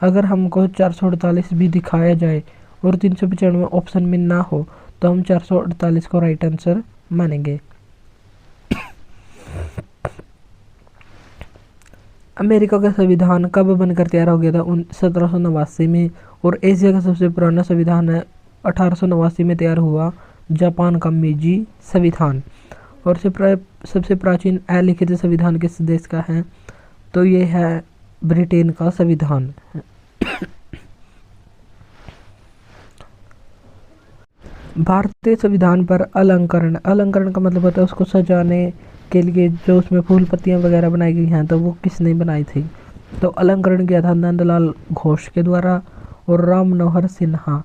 अगर हमको 448 भी दिखाया जाए और 395 ऑप्शन में ना हो तो हम 448 को राइट आंसर मानेंगे। अमेरिका का संविधान कब बनकर तैयार हो गया था? 1789 में। और एशिया का सबसे पुराना संविधान है 1889 में तैयार हुआ, जापान का मीजी संविधान। और सबसे प्राचीन अलिखित संविधान किस देश का है? तो ये है ब्रिटेन का संविधान। भारतीय संविधान पर अलंकरण का मतलब होता है उसको सजाने के लिए जो उसमें फूल पत्तियां वगैरह बनाई गई हैं, तो वो किसने बनाई थी? तो अलंकरण किया था नंदलाल घोष के द्वारा और राम मनोहर सिन्हा।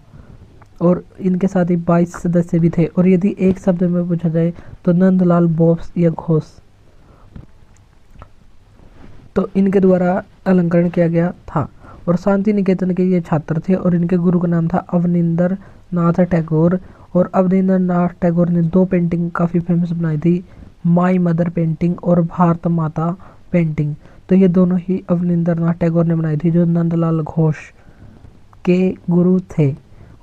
और इनके साथ ही 22 सदस्य भी थे। और यदि एक शब्द में पूछा जाए तो नंदलाल बोस या घोष, तो इनके द्वारा अलंकरण किया गया था। और शांति निकेतन के ये छात्र थे और इनके गुरु का नाम था अवनींद्र नाथ टैगोर। और अवनींद्र नाथ टैगोर ने 2 पेंटिंग काफ़ी फेमस बनाई थी, माई मदर पेंटिंग और भारत माता पेंटिंग। तो ये दोनों ही अवनींद्रनाथ टैगोर ने बनाई थी, जो नंदलाल घोष के गुरु थे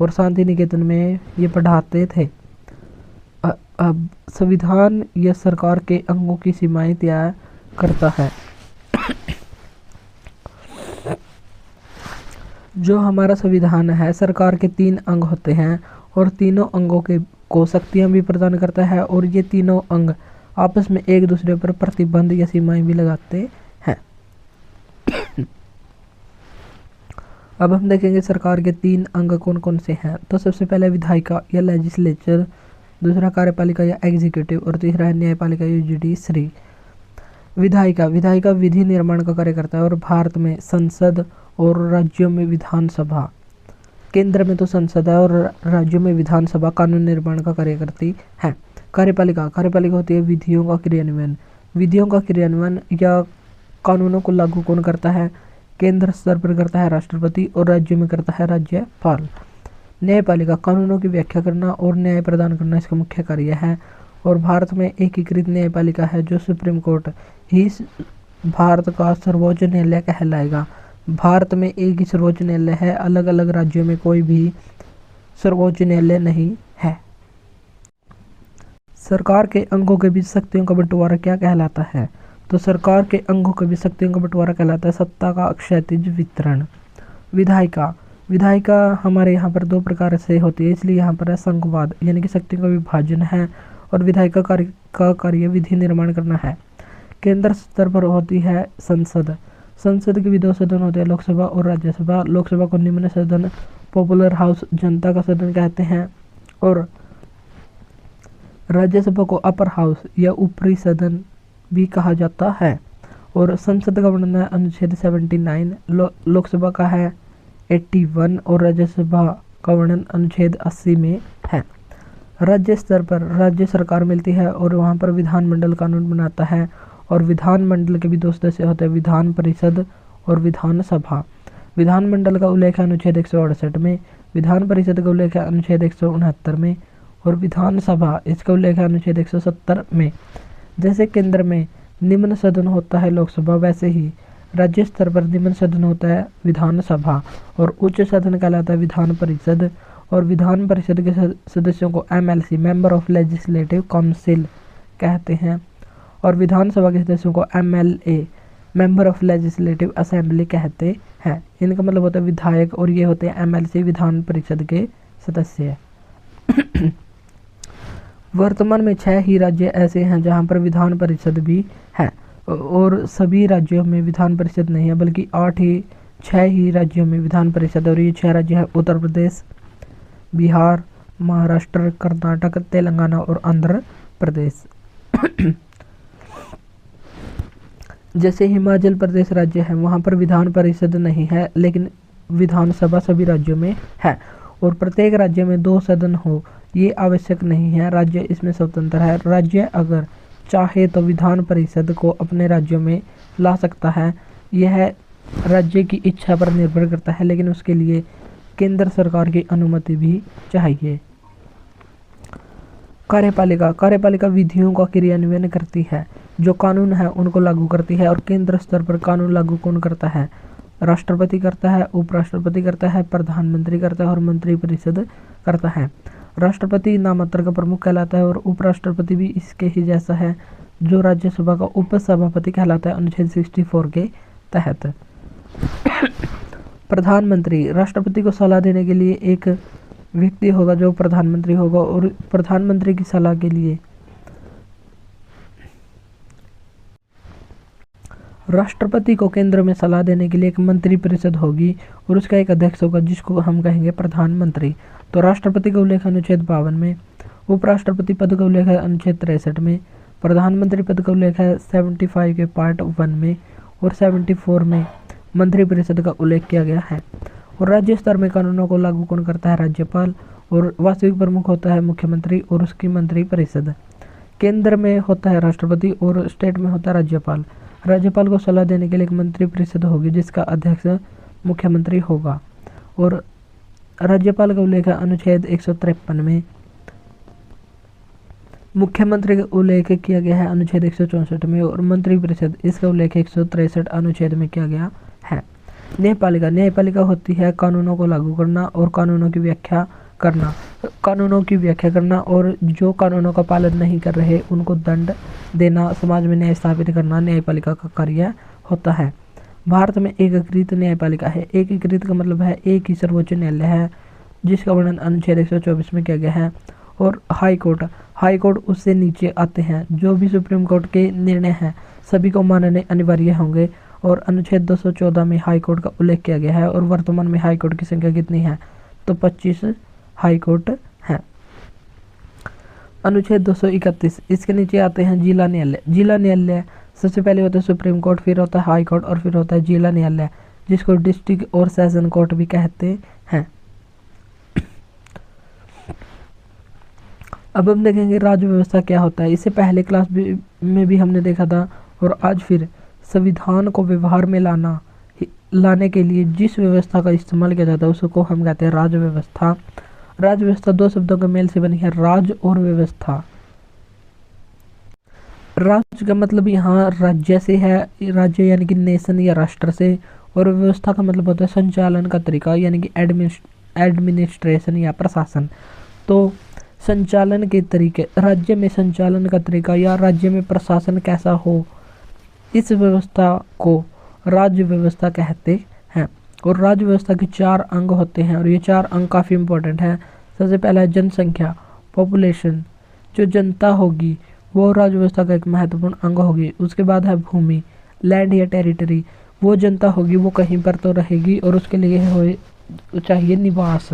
और शांति निकेतन में ये पढ़ाते थे। अब संविधान या सरकार के अंगों की सीमाएं तय करता है। जो हमारा संविधान है, सरकार के 3 अंग होते हैं और तीनों अंगों के को शक्तियां भी प्रदान करता है और ये तीनों अंग आपस में एक दूसरे पर प्रतिबंध या सीमाएं भी लगाते हैं। अब हम देखेंगे सरकार के 3 अंग कौन कौन से हैं। तो सबसे पहले विधायिका या लेजिस्लेचर, दूसरा कार्यपालिका या एग्जीक्यूटिव और तीसरा है न्यायपालिका या जुडिशरी। विधायिका विधि निर्माण का कार्य करता है और भारत में संसद और राज्यों में विधानसभा, केंद्र में तो संसद है और राज्यों में विधानसभा कानून निर्माण का कार्य करती है। कार्यपालिका होती है विधियों का क्रियान्वयन या कानूनों को लागू कौन करता है? केंद्र स्तर पर करता है राष्ट्रपति और राज्य में करता है राज्यपाल। न्यायपालिका कानूनों की व्याख्या करना और न्याय प्रदान करना इसका मुख्य कार्य है और भारत में एकीकृत न्यायपालिका है जो सुप्रीम कोर्ट ही भारत का सर्वोच्च न्यायालय कहलाएगा। भारत में एक ही सर्वोच्च न्यायालय है, अलग अलग राज्यों में कोई भी सर्वोच्च न्यायालय नहीं है। सरकार के अंगों के बीच शक्तियों का बंटवारा क्या कहलाता है? तो सरकार के अंगों के बीच शक्तियों का बंटवारा कहलाता है सत्ता का क्षैतिज वितरण। विधायिका हमारे यहाँ पर 2 प्रकार से होती है, इसलिए यहाँ पर है संघवाद, यानी कि शक्तियों का विभाजन है और विधायिका का कार्य विधि निर्माण करना है। केंद्र स्तर पर होती है संसद के भी 2 सदन होते हैं, लोकसभा और राज्यसभा। लोकसभा को निम्न सदन, पॉपुलर हाउस, जनता का सदन कहते हैं और राज्यसभा को अपर हाउस या ऊपरी सदन भी कहा जाता है। और संसद का वर्णन है अनुच्छेद 79, लोकसभा का है 81 और राज्यसभा का वर्णन अनुच्छेद 80 में है। राज्य स्तर पर राज्य सरकार मिलती है और वहाँ पर विधानमंडल कानून बनाता है और विधानमंडल के भी 2 सदस्य होते हैं, विधान परिषद और विधानसभा। विधानमंडल का उल्लेख है अनुच्छेद 168 में, विधान परिषद का उल्लेख है अनुच्छेद 169 में और विधानसभा इसका उल्लेख है अनुच्छेद 170 में। जैसे केंद्र में निम्न सदन होता है लोकसभा, वैसे ही राज्य स्तर पर निम्न सदन होता है विधानसभा और उच्च सदन कहलाता है विधान परिषद और विधान परिषद के सदस्यों को MLC member of legislative council कहते हैं और विधानसभा के सदस्यों को MLA member of legislative assembly कहते हैं। इनका मतलब होता है विधायक और ये होते हैं MLC विधान परिषद के सदस्य। वर्तमान में 6 ही राज्य ऐसे हैं जहां पर विधान परिषद भी है और सभी राज्यों में विधान परिषद नहीं है, बल्कि 6 ही राज्यों में विधान परिषद और ये 6 राज्य हैं उत्तर प्रदेश, बिहार, महाराष्ट्र, कर्नाटक, तेलंगाना और आंध्र प्रदेश। जैसे हिमाचल प्रदेश राज्य है, वहाँ पर विधान परिषद नहीं है लेकिन विधानसभा सभी राज्यों में है और प्रत्येक राज्य में 2 सदन हो ये आवश्यक नहीं है, राज्य इसमें स्वतंत्र है। राज्य अगर चाहे तो विधान परिषद को अपने राज्यों में ला सकता है, यह राज्य की इच्छा पर निर्भर करता है, लेकिन उसके लिए केंद्र सरकार की अनुमति भी चाहिए। कार्यपालिका विधियों का क्रियान्वयन करती है, जो कानून है उनको लागू करती है और केंद्र स्तर पर कानून लागू कौन करता है? राष्ट्रपति करता है, उपराष्ट्रपति करता है, प्रधानमंत्री करता है और मंत्रिपरिषद करता है। राष्ट्रपति नामात्र का प्रमुख कहलाता है और उपराष्ट्रपति भी इसके ही जैसा है, जो राज्यसभा का उपसभापति कहलाता है अनुच्छेद 64 के तहत। प्रधानमंत्री राष्ट्रपति को सलाह देने के लिए एक व्यक्ति होगा जो प्रधानमंत्री होगा और प्रधानमंत्री की सलाह के लिए राष्ट्रपति को केंद्र में सलाह देने के लिए एक मंत्रिपरिषद होगी और उसका एक अध्यक्ष होगा जिसको हम कहेंगे प्रधानमंत्री। तो राष्ट्रपति का उल्लेख अनुच्छेद 52 में, उपराष्ट्रपति पद का उल्लेख है अनुच्छेद 63 में, प्रधानमंत्री पद का उल्लेख है 75 के पार्ट 1 में और 74 में मंत्रिपरिषद का उल्लेख किया गया है। और राज्य स्तर में कानूनों को लागू कौन करता है? राज्यपाल और वास्तविक प्रमुख होता है मुख्यमंत्री और उसकी मंत्रिपरिषद। केंद्र में होता है राष्ट्रपति और स्टेट में होता है राज्यपाल। राज्यपाल को सलाह देने के लिए एक मंत्रिपरिषद होगी जिसका अध्यक्ष मुख्यमंत्री होगा और राज्यपाल का उल्लेख है अनुच्छेद 153 में। मुख्यमंत्री का उल्लेख किया गया है अनुच्छेद 164 में और मंत्रिपरिषद इसका उल्लेख 163 अनुच्छेद में किया गया है। न्यायपालिका न्यायपालिका होती है कानूनों को लागू करना और कानूनों की व्याख्या करना और जो कानूनों का पालन नहीं कर रहे उनको दंड देना, समाज में न्याय स्थापित करना न्यायपालिका का कार्य होता है। भारत में एकीकृत न्यायपालिका है। एकीकृत का मतलब है एक ही सर्वोच्च न्यायालय है, जिसका वर्णन अनुच्छेद 124 में किया गया है। और हाई कोर्ट उससे नीचे आते हैं। जो भी सुप्रीम कोर्ट के निर्णय हैं सभी को मानने अनिवार्य होंगे और अनुच्छेद 214 में हाई कोर्ट का उल्लेख किया गया है। और वर्तमान में हाई कोर्ट की संख्या कितनी है, तो 25 हाई कोर्ट है। अनुच्छेद 231 इसके नीचे आते हैं जिला न्यायालय। जिला न्यायालय सबसे पहले होता है सुप्रीम कोर्ट, फिर होता है हाई कोर्ट और फिर होता है जिला न्यायालय, जिसको डिस्ट्रिक्ट और सेशन कोर्ट भी कहते हैं। अब हम देखेंगे राज्य व्यवस्था क्या होता है। इससे पहले क्लास में भी हमने देखा था और आज फिर संविधान को व्यवहार में लाने के लिए जिस व्यवस्था का इस्तेमाल किया जाता है उसको हम कहते हैं राज्य व्यवस्था। राज्य व्यवस्था दो शब्दों के मेल से बनी है, राज और व्यवस्था। राज्य का मतलब यहाँ राज्य से है, राज्य यानी कि नेशन या राष्ट्र से, और व्यवस्था का मतलब होता है संचालन का तरीका यानी कि एडमिनिस्ट्रेशन या प्रशासन। तो संचालन के तरीके, राज्य में संचालन का तरीका या राज्य में प्रशासन कैसा हो, इस व्यवस्था को राज्य व्यवस्था कहते हैं। और राज्य व्यवस्था के 4 अंग होते हैं और ये 4 अंग काफ़ी इंपॉर्टेंट हैं। सबसे पहला है जनसंख्या, पॉपुलेशन। जो जनता होगी वो राज्य व्यवस्था का एक महत्वपूर्ण अंग होगी। उसके बाद है भूमि, लैंड या टेरिटरी। वो जनता होगी वो कहीं पर तो रहेगी और उसके लिए चाहिए निवास,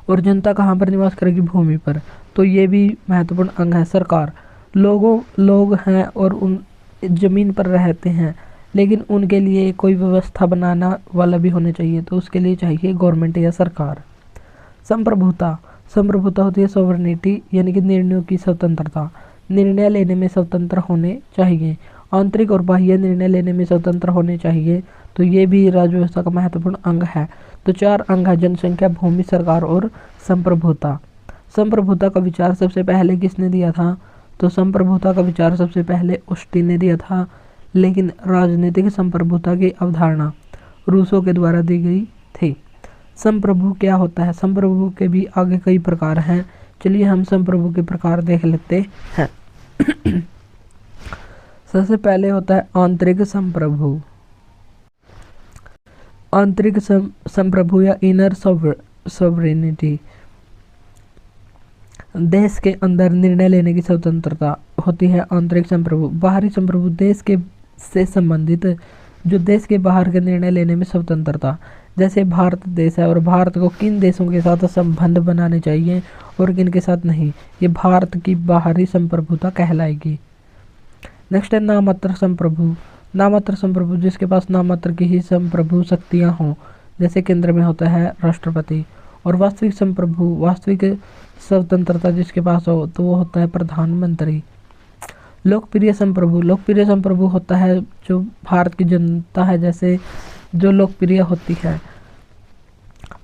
और जनता कहाँ पर निवास करेगी, भूमि पर। तो ये भी महत्वपूर्ण अंग है। सरकार, लोग हैं और उन जमीन पर रहते हैं, लेकिन उनके लिए कोई व्यवस्था बनाना वाला भी होना चाहिए, तो उसके लिए चाहिए गवर्नमेंट या सरकार। संप्रभुता होती है सोवरेनिटी यानी कि निर्णयों की स्वतंत्रता। निर्णय लेने में स्वतंत्र होने चाहिए, आंतरिक और बाह्य निर्णय लेने में स्वतंत्र होने चाहिए। तो ये भी राज्य व्यवस्था का महत्वपूर्ण अंग है। तो 4 अंग है, जनसंख्या, भूमि, सरकार और संप्रभुता। संप्रभुता का विचार सबसे पहले किसने दिया था, तो संप्रभुता का विचार सबसे पहले ऑस्टिन ने दिया था, लेकिन राजनीतिक संप्रभुता की अवधारणा रूसो के द्वारा दी गई थी। संप्रभु क्या होता है, संप्रभु के भी आगे कई प्रकार हैं। चलिए हम संप्रभु के प्रकार देख लेते हैं। सबसे पहले होता है आंतरिक संप्रभु। आंतरिक संप्रभु या इनर सॉवरेनिटी, देश के अंदर निर्णय लेने की स्वतंत्रता होती है आंतरिक संप्रभु। बाहरी संप्रभु, देश के से संबंधित, जो देश के बाहर के निर्णय लेने में स्वतंत्रता। जैसे भारत देश है और भारत को किन देशों के साथ संबंध बनाने चाहिए और किन के साथ नहीं, ये भारत की बाहरी संप्रभुता कहलाएगी। नेक्स्ट है नाममात्र संप्रभु। नाममात्र संप्रभु जिसके पास नाममात्र की ही संप्रभु शक्तियाँ हों, जैसे केंद्र में होता है राष्ट्रपति। और वास्तविक संप्रभु, वास्तविक स्वतंत्रता जिसके पास हो तो वो होता है प्रधानमंत्री। लोकप्रिय संप्रभु होता है जो भारत की जनता है, जैसे जो लोकप्रिय होती है,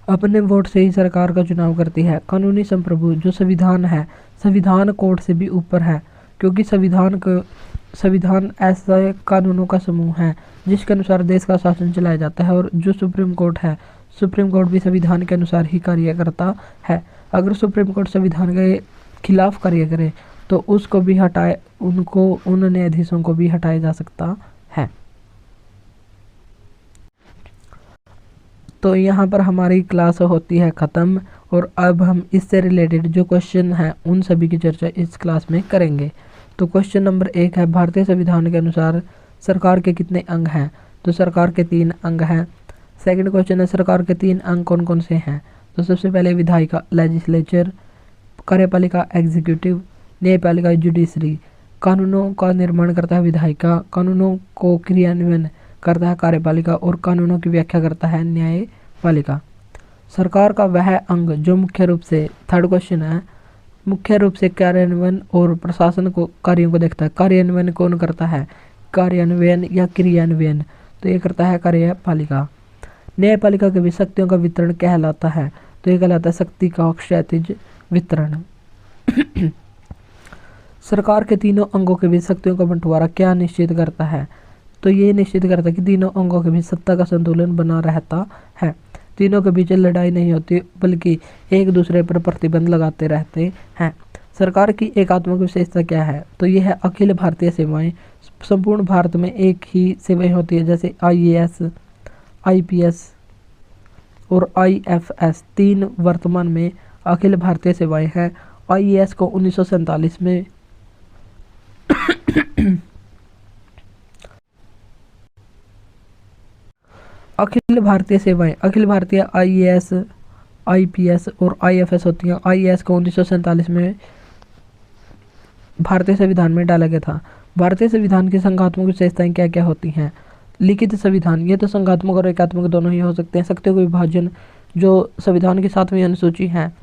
अपने वोट से ही सरकार का चुनाव करती है। कानूनी संप्रभु, जो संविधान है, संविधान कोर्ट से भी ऊपर है, क्योंकि संविधान ऐसा कानूनों का समूह है जिसके अनुसार देश का शासन चलाया जाता है। और जो सुप्रीम कोर्ट है, सुप्रीम कोर्ट भी संविधान के अनुसार ही कार्य करता है। अगर सुप्रीम कोर्ट संविधान के खिलाफ कार्य करे तो उसको भी हटाए, उन न्यायाधीशों को भी हटाया जा सकता है। तो यहाँ पर हमारी क्लास होती है ख़त्म और अब हम इससे रिलेटेड जो क्वेश्चन हैं उन सभी की चर्चा इस क्लास में करेंगे। तो क्वेश्चन नंबर 1 है, भारतीय संविधान के अनुसार सरकार के कितने अंग हैं, तो सरकार के 3 अंग हैं। सेकंड क्वेश्चन है, सरकार के 3 अंग कौन कौन से हैं, तो सबसे पहले विधायिका लेजिस्लेचर, कार्यपालिका एग्जीक्यूटिव, न्यायपालिका जुडिशरी। कानूनों का निर्माण करता है विधायिका, कानूनों को क्रियान्वयन करता है कार्यपालिका और कानूनों की व्याख्या करता है न्यायपालिका। सरकार का वह अंग जो मुख्य रूप से, थर्ड क्वेश्चन है, मुख्य रूप से कार्यान्वयन और प्रशासन को कार्यों को देखता है। कार्यान्वयन कौन करता है, कार्यान्वयन या क्रियान्वयन, तो ये करता है कार्यपालिका। न्यायपालिका के भी शक्तियों का वितरण कहलाता है, तो ये कहलाता है शक्ति का क्षैतिज वितरण। सरकार के तीनों अंगों के बीच शक्तियों का बंटवारा क्या निश्चित करता है? तो ये निश्चित करता है कि तीनों अंगों के बीच सत्ता का संतुलन बना रहता है। तीनों के बीच लड़ाई नहीं होती, बल्कि एक दूसरे पर प्रतिबंध लगाते रहते हैं। सरकार की एकात्मक विशेषता क्या है? तो यह है अखिल भारतीय सेवाएं। संपूर्ण भारत में एक ही सेवाएं होती है, जैसे IAS, IPS और IFS। 3 वर्तमान में अखिल भारतीय सेवाएं हैं। IAS को 1947 में अखिल भारतीय सेवाएं, अखिल भारतीय IAS, IPS और IFS होती हैं। IAS को 1947 में भारतीय संविधान में डाला गया था। भारतीय संविधान की संघात्मक विशेषताएं क्या क्या होती हैं? लिखित संविधान, ये तो संघात्मक और एकात्मक दोनों ही हो सकते हैं। शक्तियों का विभाजन, जो संविधान की 7वीं अनुसूची है,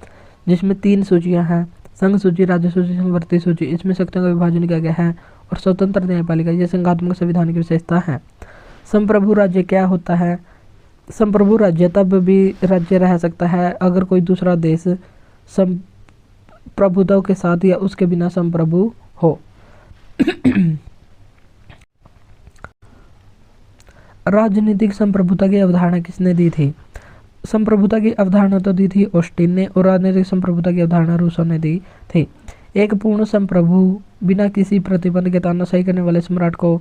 जिसमें 3 सूचियां हैं, संघ सूची, राज्य सूची, संवर्ती सूची, इसमें शक्तियों का विभाजन किया गया है। और स्वतंत्र न्यायपालिका, ये संघात्मक संविधान की विशेषता है। संप्रभु राज्य क्या होता है? संप्रभु राज्य तब भी राज्य रह सकता है अगर कोई दूसरा देश प्रभुत्व के साथ या उसके बिना संप्रभु हो। राजनीतिक संप्रभुता की अवधारणा किसने दी थी? संप्रभुता की अवधारणा तो दी थी ऑस्टिन ने, और राजनीतिक संप्रभुता की अवधारणा रूसो ने दी थी। एक पूर्ण संप्रभु बिना किसी प्रतिबंध के तानाशाही करने वाले सम्राट को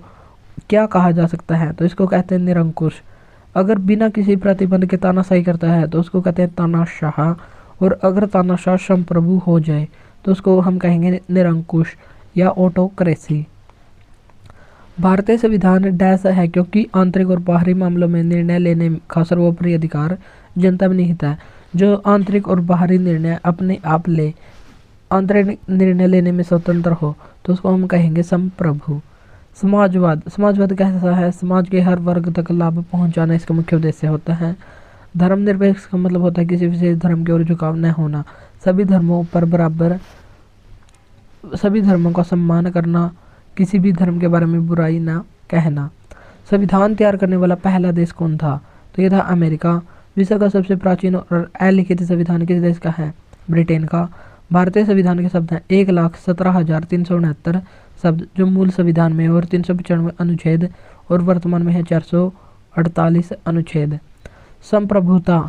क्या कहा जा सकता है? तो इसको कहते हैं निरंकुश। अगर बिना किसी प्रतिबंध के तानाशाही करता है तो उसको कहते हैं तानाशाह। और अगर तानाशाह संप्रभु हो जाए तो उसको हम कहेंगे निरंकुश या ऑटोक्रेसी। भारतीय संविधान डैश है क्योंकि आंतरिक और बाहरी मामलों में निर्णय लेने का सर्वोपरि अधिकार जनता में निहित है। जो आंतरिक और बाहरी निर्णय अपने आप ले, आंतरिक निर्णय लेने में स्वतंत्र हो, तो उसको हम कहेंगे संप्रभु। समाजवाद, समाजवाद कैसा है? समाज के हर वर्ग तक लाभ पहुंचाना इसका मुख्य उद्देश्य होता है। धर्मनिरपेक्ष का मतलब होता है किसी विशेष धर्म की ओर झुकाव न होना, सभी धर्मों पर बराबर, सभी धर्मों का सम्मान करना, किसी भी धर्म के बारे में बुराई ना कहना। संविधान तैयार करने वाला पहला देश कौन था? तो ये था अमेरिका। विश्व का सबसे प्राचीन और अलिखित संविधान किस देश का है? ब्रिटेन का। भारतीय संविधान के शब्द हैं 1,17,369 शब्द, जो मूल संविधान में और 395 अनुच्छेद और वर्तमान में है 448 अनुच्छेद। संप्रभुता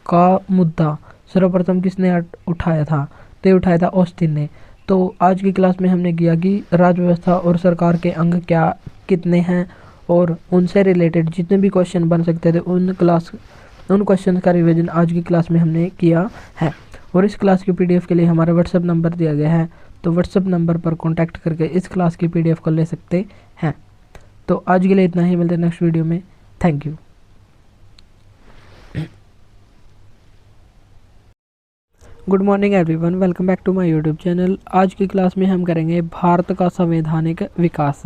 का मुद्दा सर्वप्रथम किसने उठाया था? तो उठाया था ऑस्टिन ने। तो आज की क्लास में हमने किया कि राज्य व्यवस्था और सरकार के अंग क्या कितने हैं, और उनसे रिलेटेड जितने भी क्वेश्चन बन सकते थे उन क्वेश्चन का रिवीजन आज की क्लास में हमने किया है। और इस क्लास की PDF के लिए हमारा व्हाट्सएप नंबर दिया गया है, तो व्हाट्सएप नंबर पर कॉन्टैक्ट करके इस क्लास की PDF को ले सकते हैं। तो आज के लिए इतना ही, मिलते हैं नेक्स्ट वीडियो में। Thank you. Good morning everyone, welcome back to my YouTube channel. आज की क्लास में हम करेंगे भारत का संवैधानिक विकास।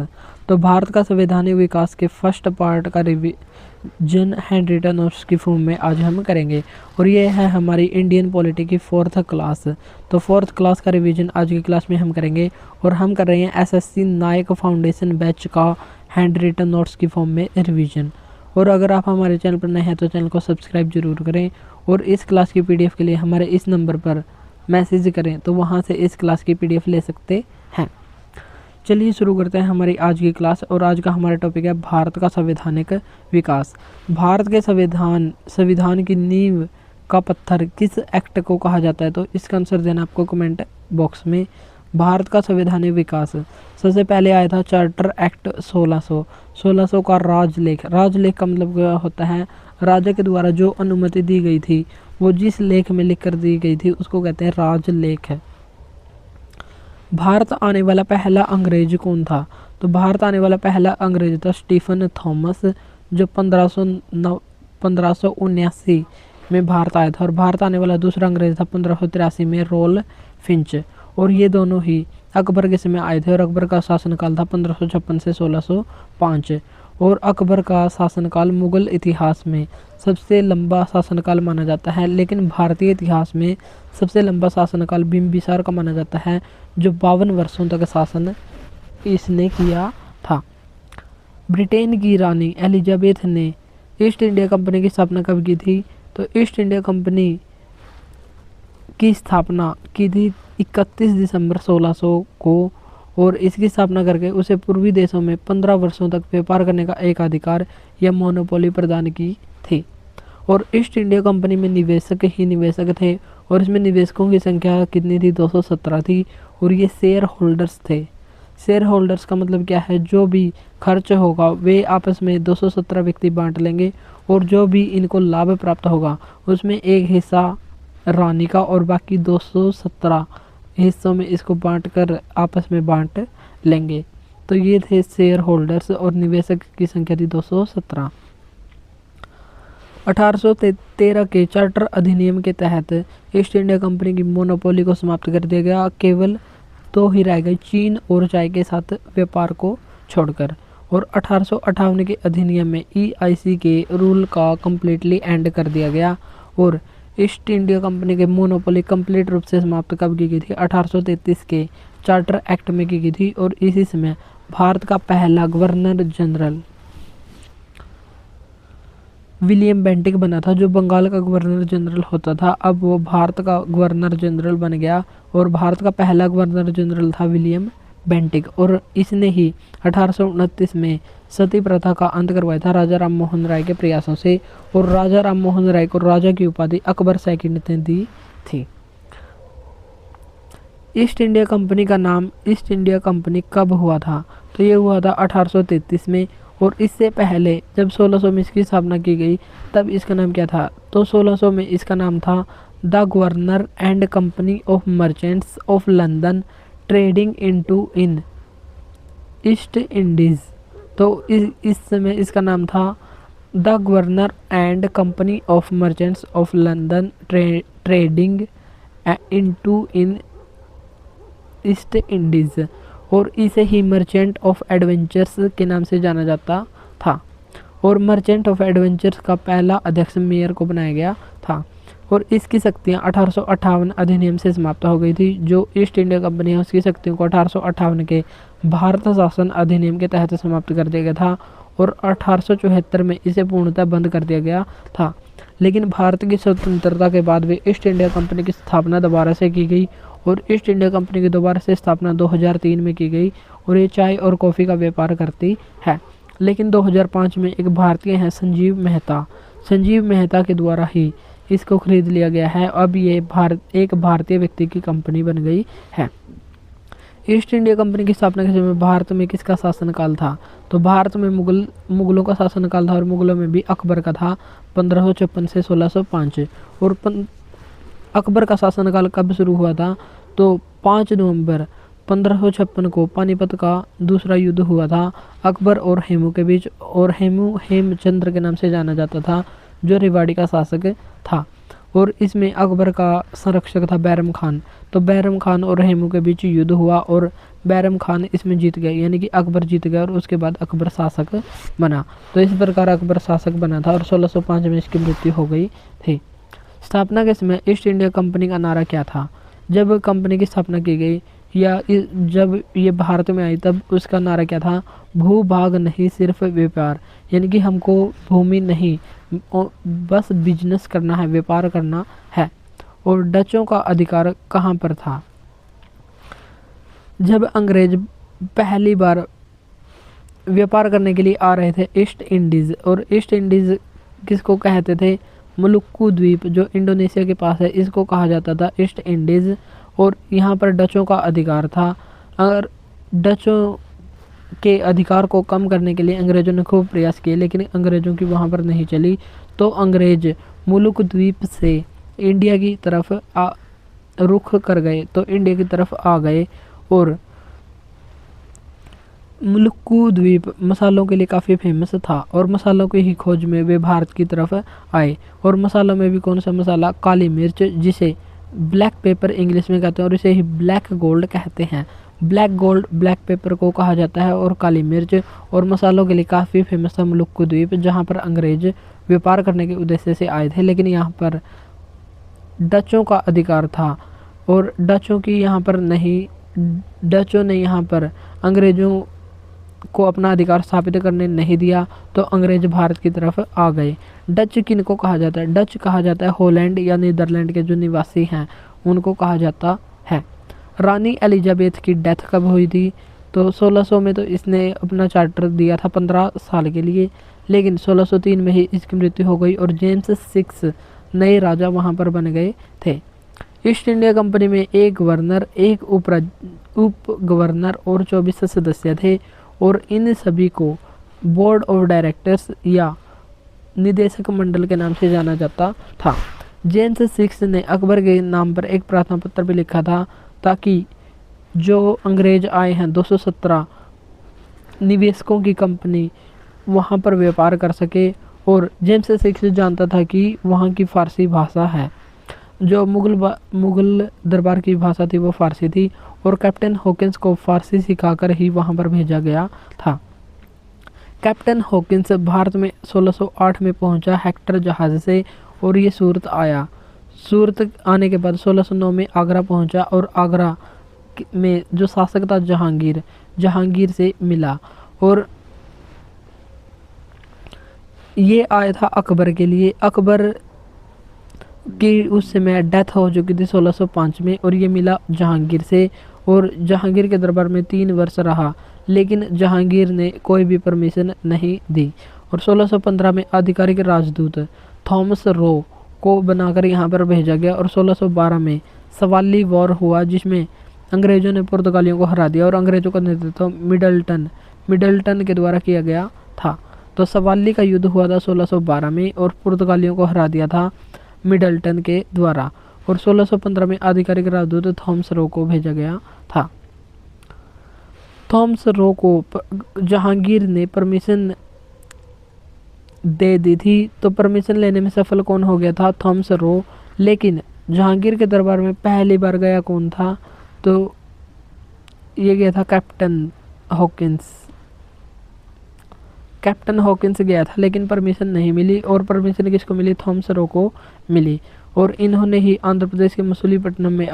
तो भारत का संवैधानिक विकास के फर्स्ट पार्ट का रिवीजन हैंड रिटन नोट्स की फॉर्म में आज हम करेंगे, और ये है हमारी इंडियन पॉलिटी की 4th क्लास। तो 4th क्लास का रिवीजन आज की क्लास में हम करेंगे, और हम कर रहे हैं SSC नायक फाउंडेशन बैच का हैंड रिटन नोट्स की फॉर्म में रिवीजन। और अगर आप हमारे चैनल पर नए हैं तो चैनल को सब्सक्राइब जरूर करें, और इस क्लास की PDF के लिए हमारे इस नंबर पर मैसेज करें, तो वहां से इस क्लास की PDF ले सकते हैं। चलिए शुरू करते हैं हमारी आज की क्लास, और आज का हमारा टॉपिक है भारत का संवैधानिक विकास। भारत के संविधान की नींव का पत्थर किस एक्ट को कहा जाता है? तो इसका आंसर देना आपको कमेंट बॉक्स में। भारत का संवैधानिक विकास सबसे पहले आया था चार्टर एक्ट 1600 का राजलेख। राजलेख का मतलब क्या होता है? राजा के द्वारा जो अनुमति दी गई थी वो जिस लेख में लिख कर दी गई थी उसको कहते हैं राजलेख। भारत आने वाला पहला अंग्रेज कौन था? तो भारत आने वाला पहला अंग्रेज था स्टीफन थॉमस, जो 1579 में भारत आया था। और भारत आने वाला दूसरा अंग्रेज था 1583 में रॉल फिंच, और ये दोनों ही अकबर के समय आए थे। और अकबर का शासनकाल था 1556 से 1605, और अकबर का शासनकाल मुगल इतिहास में सबसे लंबा शासनकाल माना जाता है। लेकिन भारतीय इतिहास में सबसे लंबा शासनकाल बिंबिसार का माना जाता है, जो 52 वर्षों तक शासन इसने किया था। ब्रिटेन की रानी एलिजाबेथ ने ईस्ट इंडिया कंपनी की स्थापना कब की थी? तो ईस्ट इंडिया कंपनी की स्थापना की थी 31 दिसंबर 1600 को, और इसकी स्थापना करके उसे पूर्वी देशों में 15 वर्षों तक व्यापार करने का एक अधिकार या मोनोपोली प्रदान की थी। और ईस्ट इंडिया कंपनी में निवेशक ही निवेशक थे और इसमें निवेशकों की संख्या कितनी थी, 217 थी। और ये शेयर होल्डर्स थे। शेयर होल्डर्स का मतलब क्या है, जो भी खर्च होगा वे आपस में 217 व्यक्ति बांट लेंगे और जो भी इनको लाभ प्राप्त होगा उसमें एक हिस्सा रानी का और बाकी 217 हिस्सों में इसको बांटकर आपस में बांट लेंगे। तो ये थे शेयर होल्डर्स और निवेशक की संख्या थी 217। 1813 के चार्टर अधिनियम के तहत ईस्ट इंडिया कंपनी की मोनोपोली को समाप्त कर दिया गया। केवल 2 ही रह गए, चीन और चाय के साथ व्यापार को छोड़कर। और 1858 के अधिनियम में EIC के रूल का कम्प्लीटली एंड कर दिया गया और ईस्ट इंडिया कंपनी के मोनोपोली कंप्लीट रूप से समाप्त कब की गई थी, 1833 के चार्टर एक्ट में की गई थी। और इसी समय भारत का पहला गवर्नर जनरल विलियम बेंटिक बना था, जो बंगाल का गवर्नर जनरल होता था, अब वो भारत का गवर्नर जनरल बन गया। और भारत का पहला गवर्नर जनरल था विलियम बेंटिक। और इसने ही 1829 में सती प्रथा का अंत करवाया था राजा राम मोहन राय के प्रयासों से। और राजा राम मोहन राय को राजा की उपाधि अकबर सेकंड ने दी थी। ईस्ट इंडिया कंपनी का नाम ईस्ट इंडिया कंपनी कब हुआ था, तो ये हुआ था 1833 में। और इससे पहले जब 1600 में इसकी स्थापना की गई तब इसका नाम क्या था, तो 1600 में इसका नाम था the governor and company of merchants of London trading into in east Indies. तो इस समय इसका नाम था the governor and company of merchants of London trading into in east Indies. और इसे ही मर्चेंट ऑफ एडवेंचर्स के नाम से जाना जाता था। और मर्चेंट ऑफ एडवेंचर्स का पहला अध्यक्ष मेयर को बनाया गया था। और इसकी शक्तियाँ 1858 अधिनियम से समाप्त हो गई थी। जो ईस्ट इंडिया कंपनी है उसकी शक्तियों को 1858 के भारत शासन अधिनियम के तहत समाप्त कर दिया गया था। और 1874 में इसे पूर्णतः बंद कर दिया गया था। लेकिन भारत की स्वतंत्रता के बाद भी ईस्ट इंडिया कंपनी की स्थापना दोबारा से की गई। और ईस्ट इंडिया कंपनी की दोबारा से स्थापना 2003 में की गई। और ये चाय और कॉफ़ी का व्यापार करती है। लेकिन 2005 में एक भारतीय हैं संजीव मेहता के द्वारा ही इसको खरीद लिया गया है। अब ये एक भारतीय व्यक्ति की कंपनी बन गई है। ईस्ट इंडिया कंपनी की स्थापना के समय भारत में किसका शासनकाल था, तो भारत में मुगलों का शासनकाल था। और मुगलों में भी अकबर का था 1556 से 1605। और अकबर का शासनकाल कब शुरू हुआ था, तो 5 नवंबर 1556 को पानीपत का दूसरा युद्ध हुआ था अकबर और हेमू के बीच। और हेमू हेमचंद्र के नाम से जाना जाता था, जो रेवाड़ी का शासक था। और इसमें अकबर का संरक्षक था बैरम खान। तो बैरम खान और हेमू के बीच युद्ध हुआ और बैरम खान इसमें जीत गया, यानी कि अकबर जीत गया और उसके बाद अकबर शासक बना। तो इस प्रकार अकबर शासक बना था और 1605 में इसकी मृत्यु हो गई थी। स्थापना के समय ईस्ट इंडिया कंपनी का नारा क्या था, जब कंपनी की स्थापना की गई या जब ये भारत में आई तब उसका नारा क्या था, भूभाग नहीं सिर्फ व्यापार, यानी कि हमको भूमि नहीं बस बिजनेस करना है, व्यापार करना है। और डचों का अधिकार कहाँ पर था, जब अंग्रेज पहली बार व्यापार करने के लिए आ रहे थे ईस्ट इंडीज़। और ईस्ट इंडीज़ किसको कहते थे, मलुक्कू द्वीप जो इंडोनेशिया के पास है इसको कहा जाता था ईस्ट इंडीज़। और यहाँ पर डचों का अधिकार था। अगर डचों के अधिकार को कम करने के लिए अंग्रेज़ों ने खूब प्रयास किए, लेकिन अंग्रेज़ों की वहाँ पर नहीं चली। तो अंग्रेज मुलुक द्वीप से इंडिया की तरफ रुख कर गए, तो इंडिया की तरफ आ गए। और मलुक्कू द्वीप मसालों के लिए काफ़ी फेमस था और मसालों की ही खोज में वे भारत की तरफ आए। और मसालों में भी कौन सा मसाला, काली मिर्च, जिसे ब्लैक पेपर इंग्लिश में कहते हैं और इसे ही ब्लैक गोल्ड कहते हैं। ब्लैक गोल्ड ब्लैक पेपर को कहा जाता है और काली मिर्च और मसालों के लिए काफ़ी फेमस था मलुक्कू द्वीप, जहाँ पर अंग्रेज व्यापार करने के उद्देश्य से आए थे। लेकिन यहाँ पर डचों का अधिकार था और डचों ने यहाँ पर अंग्रेज़ों को अपना अधिकार स्थापित करने नहीं दिया, तो अंग्रेज भारत की तरफ आ गए। डच किनको कहा जाता है, डच कहा जाता है हॉलैंड या नीदरलैंड के जो निवासी हैं उनको कहा जाता है। रानी एलिजाबेथ की डेथ कब हुई थी? तो 1600 में तो इसने अपना चार्टर दिया था 15 साल के लिए, लेकिन 1603 में ही इसकी मृत्यु हो गई और जेम्स 6 नए राजा वहाँ पर बन गए थे। ईस्ट इंडिया कंपनी में एक गवर्नर, एक उप गवर्नर और 24 सदस्य थे और इन सभी को बोर्ड ऑफ डायरेक्टर्स या निदेशक मंडल के नाम से जाना जाता था। जेम्स 6 ने अकबर के नाम पर एक प्रार्थना पत्र भी लिखा था ताकि जो अंग्रेज आए हैं 217 निवेशकों की कंपनी वहाँ पर व्यापार कर सके। और जेम्स 6 जानता था कि वहाँ की फ़ारसी भाषा है, जो मुगल दरबार की भाषा थी वो फ़ारसी थी और कैप्टन हॉकिंस को फ़ारसी सिखाकर ही वहाँ पर भेजा गया था। कैप्टन हॉकिंस भारत में 1608 में पहुंचा हेक्टर जहाज़ से और ये सूरत आया। सूरत आने के बाद 1609 में आगरा पहुंचा और आगरा में जो शासक था जहांगीर से मिला और ये आया था अकबर के लिए। अकबर की उस समय डेथ हो चुकी थी 1605 में और ये मिला जहांगीर से और जहांगीर के दरबार में 3 वर्ष रहा, लेकिन जहांगीर ने कोई भी परमिशन नहीं दी और 1615 में आधिकारिक राजदूत थॉमस रो को बनाकर यहाँ पर भेजा गया और 1612 में सवाली वॉर हुआ जिसमें अंग्रेजों ने पुर्तगालियों को हरा दिया और अंग्रेजों का नेतृत्व मिडल्टन के द्वारा किया गया था। तो सवाली का युद्ध हुआ था 1612 में और पुर्तगालियों को हरा दिया था मिडल्टन के द्वारा और 1615 में आधिकारिक राजदूत थॉमस रो को भेजा गया था। थॉमस रो को जहांगीर ने परमिशन दे दी थी, तो परमिशन लेने में सफल कौन हो गया था? Thomas Roe. लेकिन जहांगीर के दरबार में पहली बार गया कौन था? तो ये गया था कैप्टन हॉकिंस गया था, लेकिन परमिशन नहीं मिली और परमिशन किसको मिली? थॉमस रो को मिली और इन्होंने ही आंध्र प्रदेश के मसूलीपट्टनम में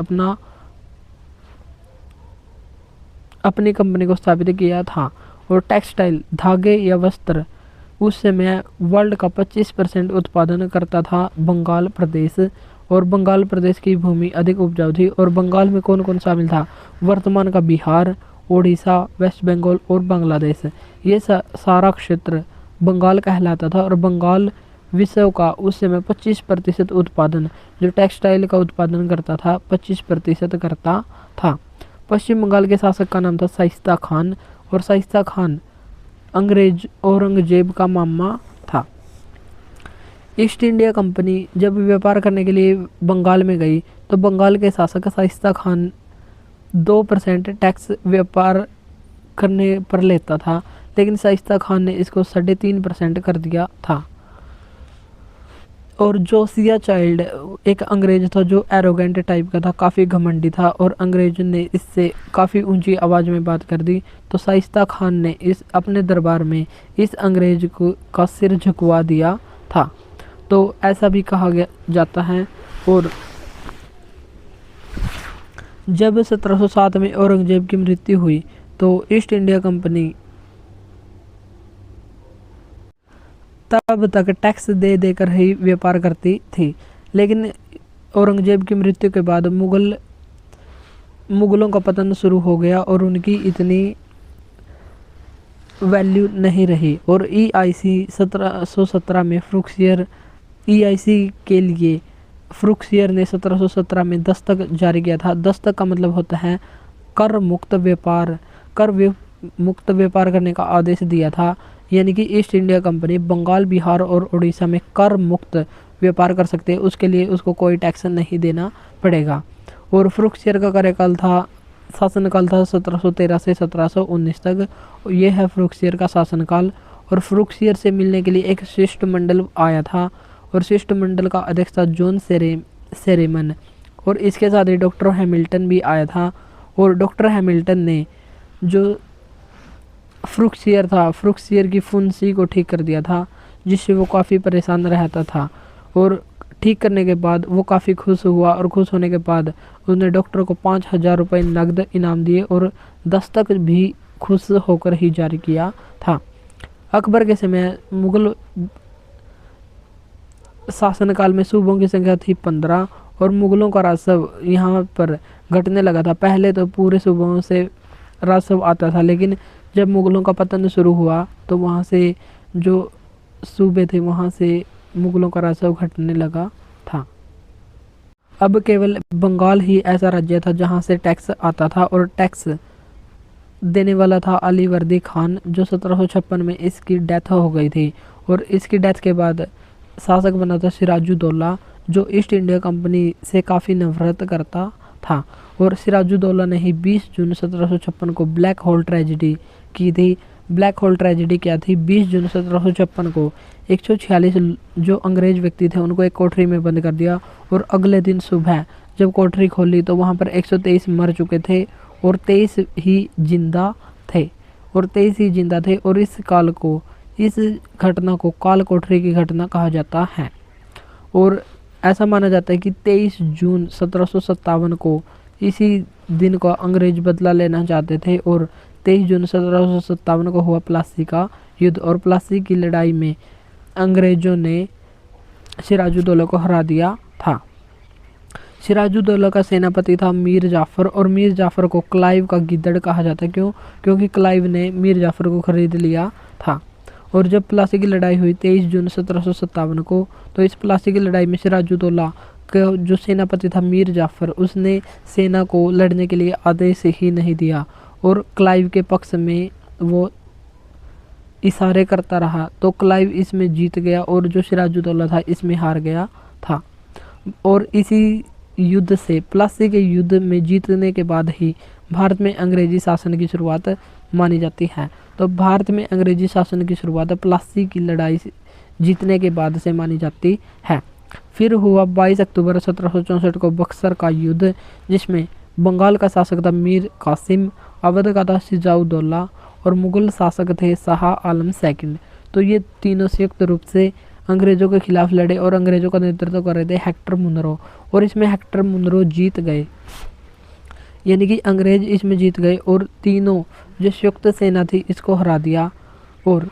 अपनी कंपनी को स्थापित किया था। और टेक्सटाइल धागे या वस्त्र उस समय वर्ल्ड का 25% उत्पादन करता था बंगाल प्रदेश और बंगाल प्रदेश की भूमि अधिक उपजाऊ थी और बंगाल में कौन कौन शामिल था? वर्तमान का बिहार, ओडिशा, वेस्ट बंगाल और बांग्लादेश, ये सारा क्षेत्र बंगाल कहलाता था और बंगाल विश्व का उस समय 25% उत्पादन जो टेक्सटाइल का उत्पादन करता था 25% करता था। पश्चिम बंगाल के शासक का नाम था शाइस्ता खान और शाइस्ता खान अंग्रेज औरंगजेब का मामा था। ईस्ट इंडिया कंपनी जब व्यापार करने के लिए बंगाल में गई तो बंगाल के शासक शाइस्ता खान 2% टैक्स व्यापार करने पर लेता था, लेकिन शाइस्ता खान ने इसको 3.5% कर दिया था। और जोसिया चाइल्ड एक अंग्रेज था जो एरोगेंट टाइप का था, काफ़ी घमंडी था और अंग्रेज ने इससे काफ़ी ऊंची आवाज़ में बात कर दी, तो शाइस्ता खान ने इस अपने दरबार में इस अंग्रेज का सिर झुकवा दिया था। तो ऐसा भी कहा जाता है। और जब 1707 में औरंगजेब की मृत्यु हुई तो ईस्ट इंडिया कंपनी तब तक टैक्स दे देकर ही व्यापार करती थी, लेकिन औरंगजेब की मृत्यु के बाद मुगलों का पतन शुरू हो गया और उनकी इतनी वैल्यू नहीं रही और EIC 1717 में EIC के लिए फ्रुक्सियर ने 1717 में दस्तक जारी किया था। दस्तक का मतलब होता है कर मुक्त व्यापार करने का आदेश दिया था, यानी कि East India Company Bengal, Bihar और उड़ीसा में कर मुक्त व्यापार कर सकते हैं, उसके लिए उसको कोई टैक्स नहीं देना पड़ेगा। और फ्रुक्सियर का शासनकाल था 1713 से 1719 तक। ये है फ्रुक्सियर का शासनकाल। और फ्रुक्सियर से मिलने के लिए एक शिष्टमंडल आया था और शिष्टमंडल का अध्यक्ष था जॉन सेरेमन और इसके साथ ही डॉक्टर हैमिल्टन भी आया था। और डॉक्टर हैमिल्टन ने जो फ्रुक्सियर की फुंसी को ठीक कर दिया था, जिससे वो काफ़ी परेशान रहता था और ठीक करने के बाद वो काफ़ी खुश हुआ और खुश होने के बाद उसने डॉक्टर को 5000 रुपये नकद इनाम दिए और दस्तक भी खुश होकर ही जारी किया था। अकबर के समय मुगल शासनकाल में सूबों की संख्या थी 15 और मुगलों का राजस्व यहाँ पर घटने लगा था। पहले तो पूरे सूबों से राजस्व आता था, लेकिन जब मुगलों का पतन शुरू हुआ तो वहाँ से जो सूबे थे वहाँ से मुगलों का राजस्व घटने लगा था। अब केवल बंगाल ही ऐसा राज्य था जहाँ से टैक्स आता था, और टैक्स देने वाला था अलीवर्दी खान, जो 1756 में इसकी डेथ हो गई थी। और इसकी डेथ के बाद शासक बना था सिराजुद्दौला, जो ईस्ट इंडिया कंपनी से काफ़ी नफरत करता था। और सिराजुद्दौला ने ही 20 जून 1756 को ब्लैक होल ट्रेजिडी की थी। ब्लैक होल ट्रेजिडी क्या थी? 20 जून 1756 को 146 जो अंग्रेज व्यक्ति थे उनको एक कोठरी में बंद कर दिया, और अगले दिन सुबह जब कोठरी खोली तो वहाँ पर 123 मर चुके थे और 23 ही जिंदा थे। और इस घटना को काल कोठरी की घटना कहा जाता है। और ऐसा माना जाता है कि 23 जून 1757 को इसी दिन को अंग्रेज बदला लेना चाहते थे, और 23 जून 1757 को हुआ प्लासी का युद्ध। और प्लासी की लड़ाई में अंग्रेजों ने सिराजुद्दौला को हरा दिया था। सिराजुद्दौला का सेनापति था मीर जाफ़र, और मीर जाफ़र को क्लाइव का गिद्दड़ कहा जाता है। क्यों? क्योंकि क्लाइव ने मीर जाफ़र को खरीद लिया था। और जब प्लासी की लड़ाई हुई 23 जून 1757 को, तो इस प्लासी की लड़ाई में सिराजुद्दौला का जो सेनापति था मीर जाफ़र, उसने सेना को लड़ने के लिए आदेश ही नहीं दिया, और क्लाइव के पक्ष में वो इशारे करता रहा। तो क्लाइव इसमें जीत गया, और जो सिराजुद्दौला था इसमें हार गया था। और इसी युद्ध से, प्लासी के युद्ध में जीतने के बाद ही भारत में अंग्रेजी शासन की शुरुआत मानी जाती है। तो भारत में अंग्रेजी शासन की शुरुआत प्लासी की लड़ाई जीतने के बाद से मानी जाती है। फिर हुआ 22 अक्टूबर 1764 को बक्सर का युद्ध, जिसमें बंगाल का शासक था मीर कासिम, अवध का था सिराजुद्दौला, और मुगल शासक थे शाह आलम सेकंड। तो ये तीनों संयुक्त रूप से अंग्रेजों के खिलाफ लड़े, और अंग्रेजों का नेतृत्व कर रहे थे हेक्टर मुनरो, और इसमें हेक्टर मुनरो जीत गए, यानी कि अंग्रेज इसमें जीत गए, और तीनों जो संयुक्त सेना थी इसको हरा दिया। और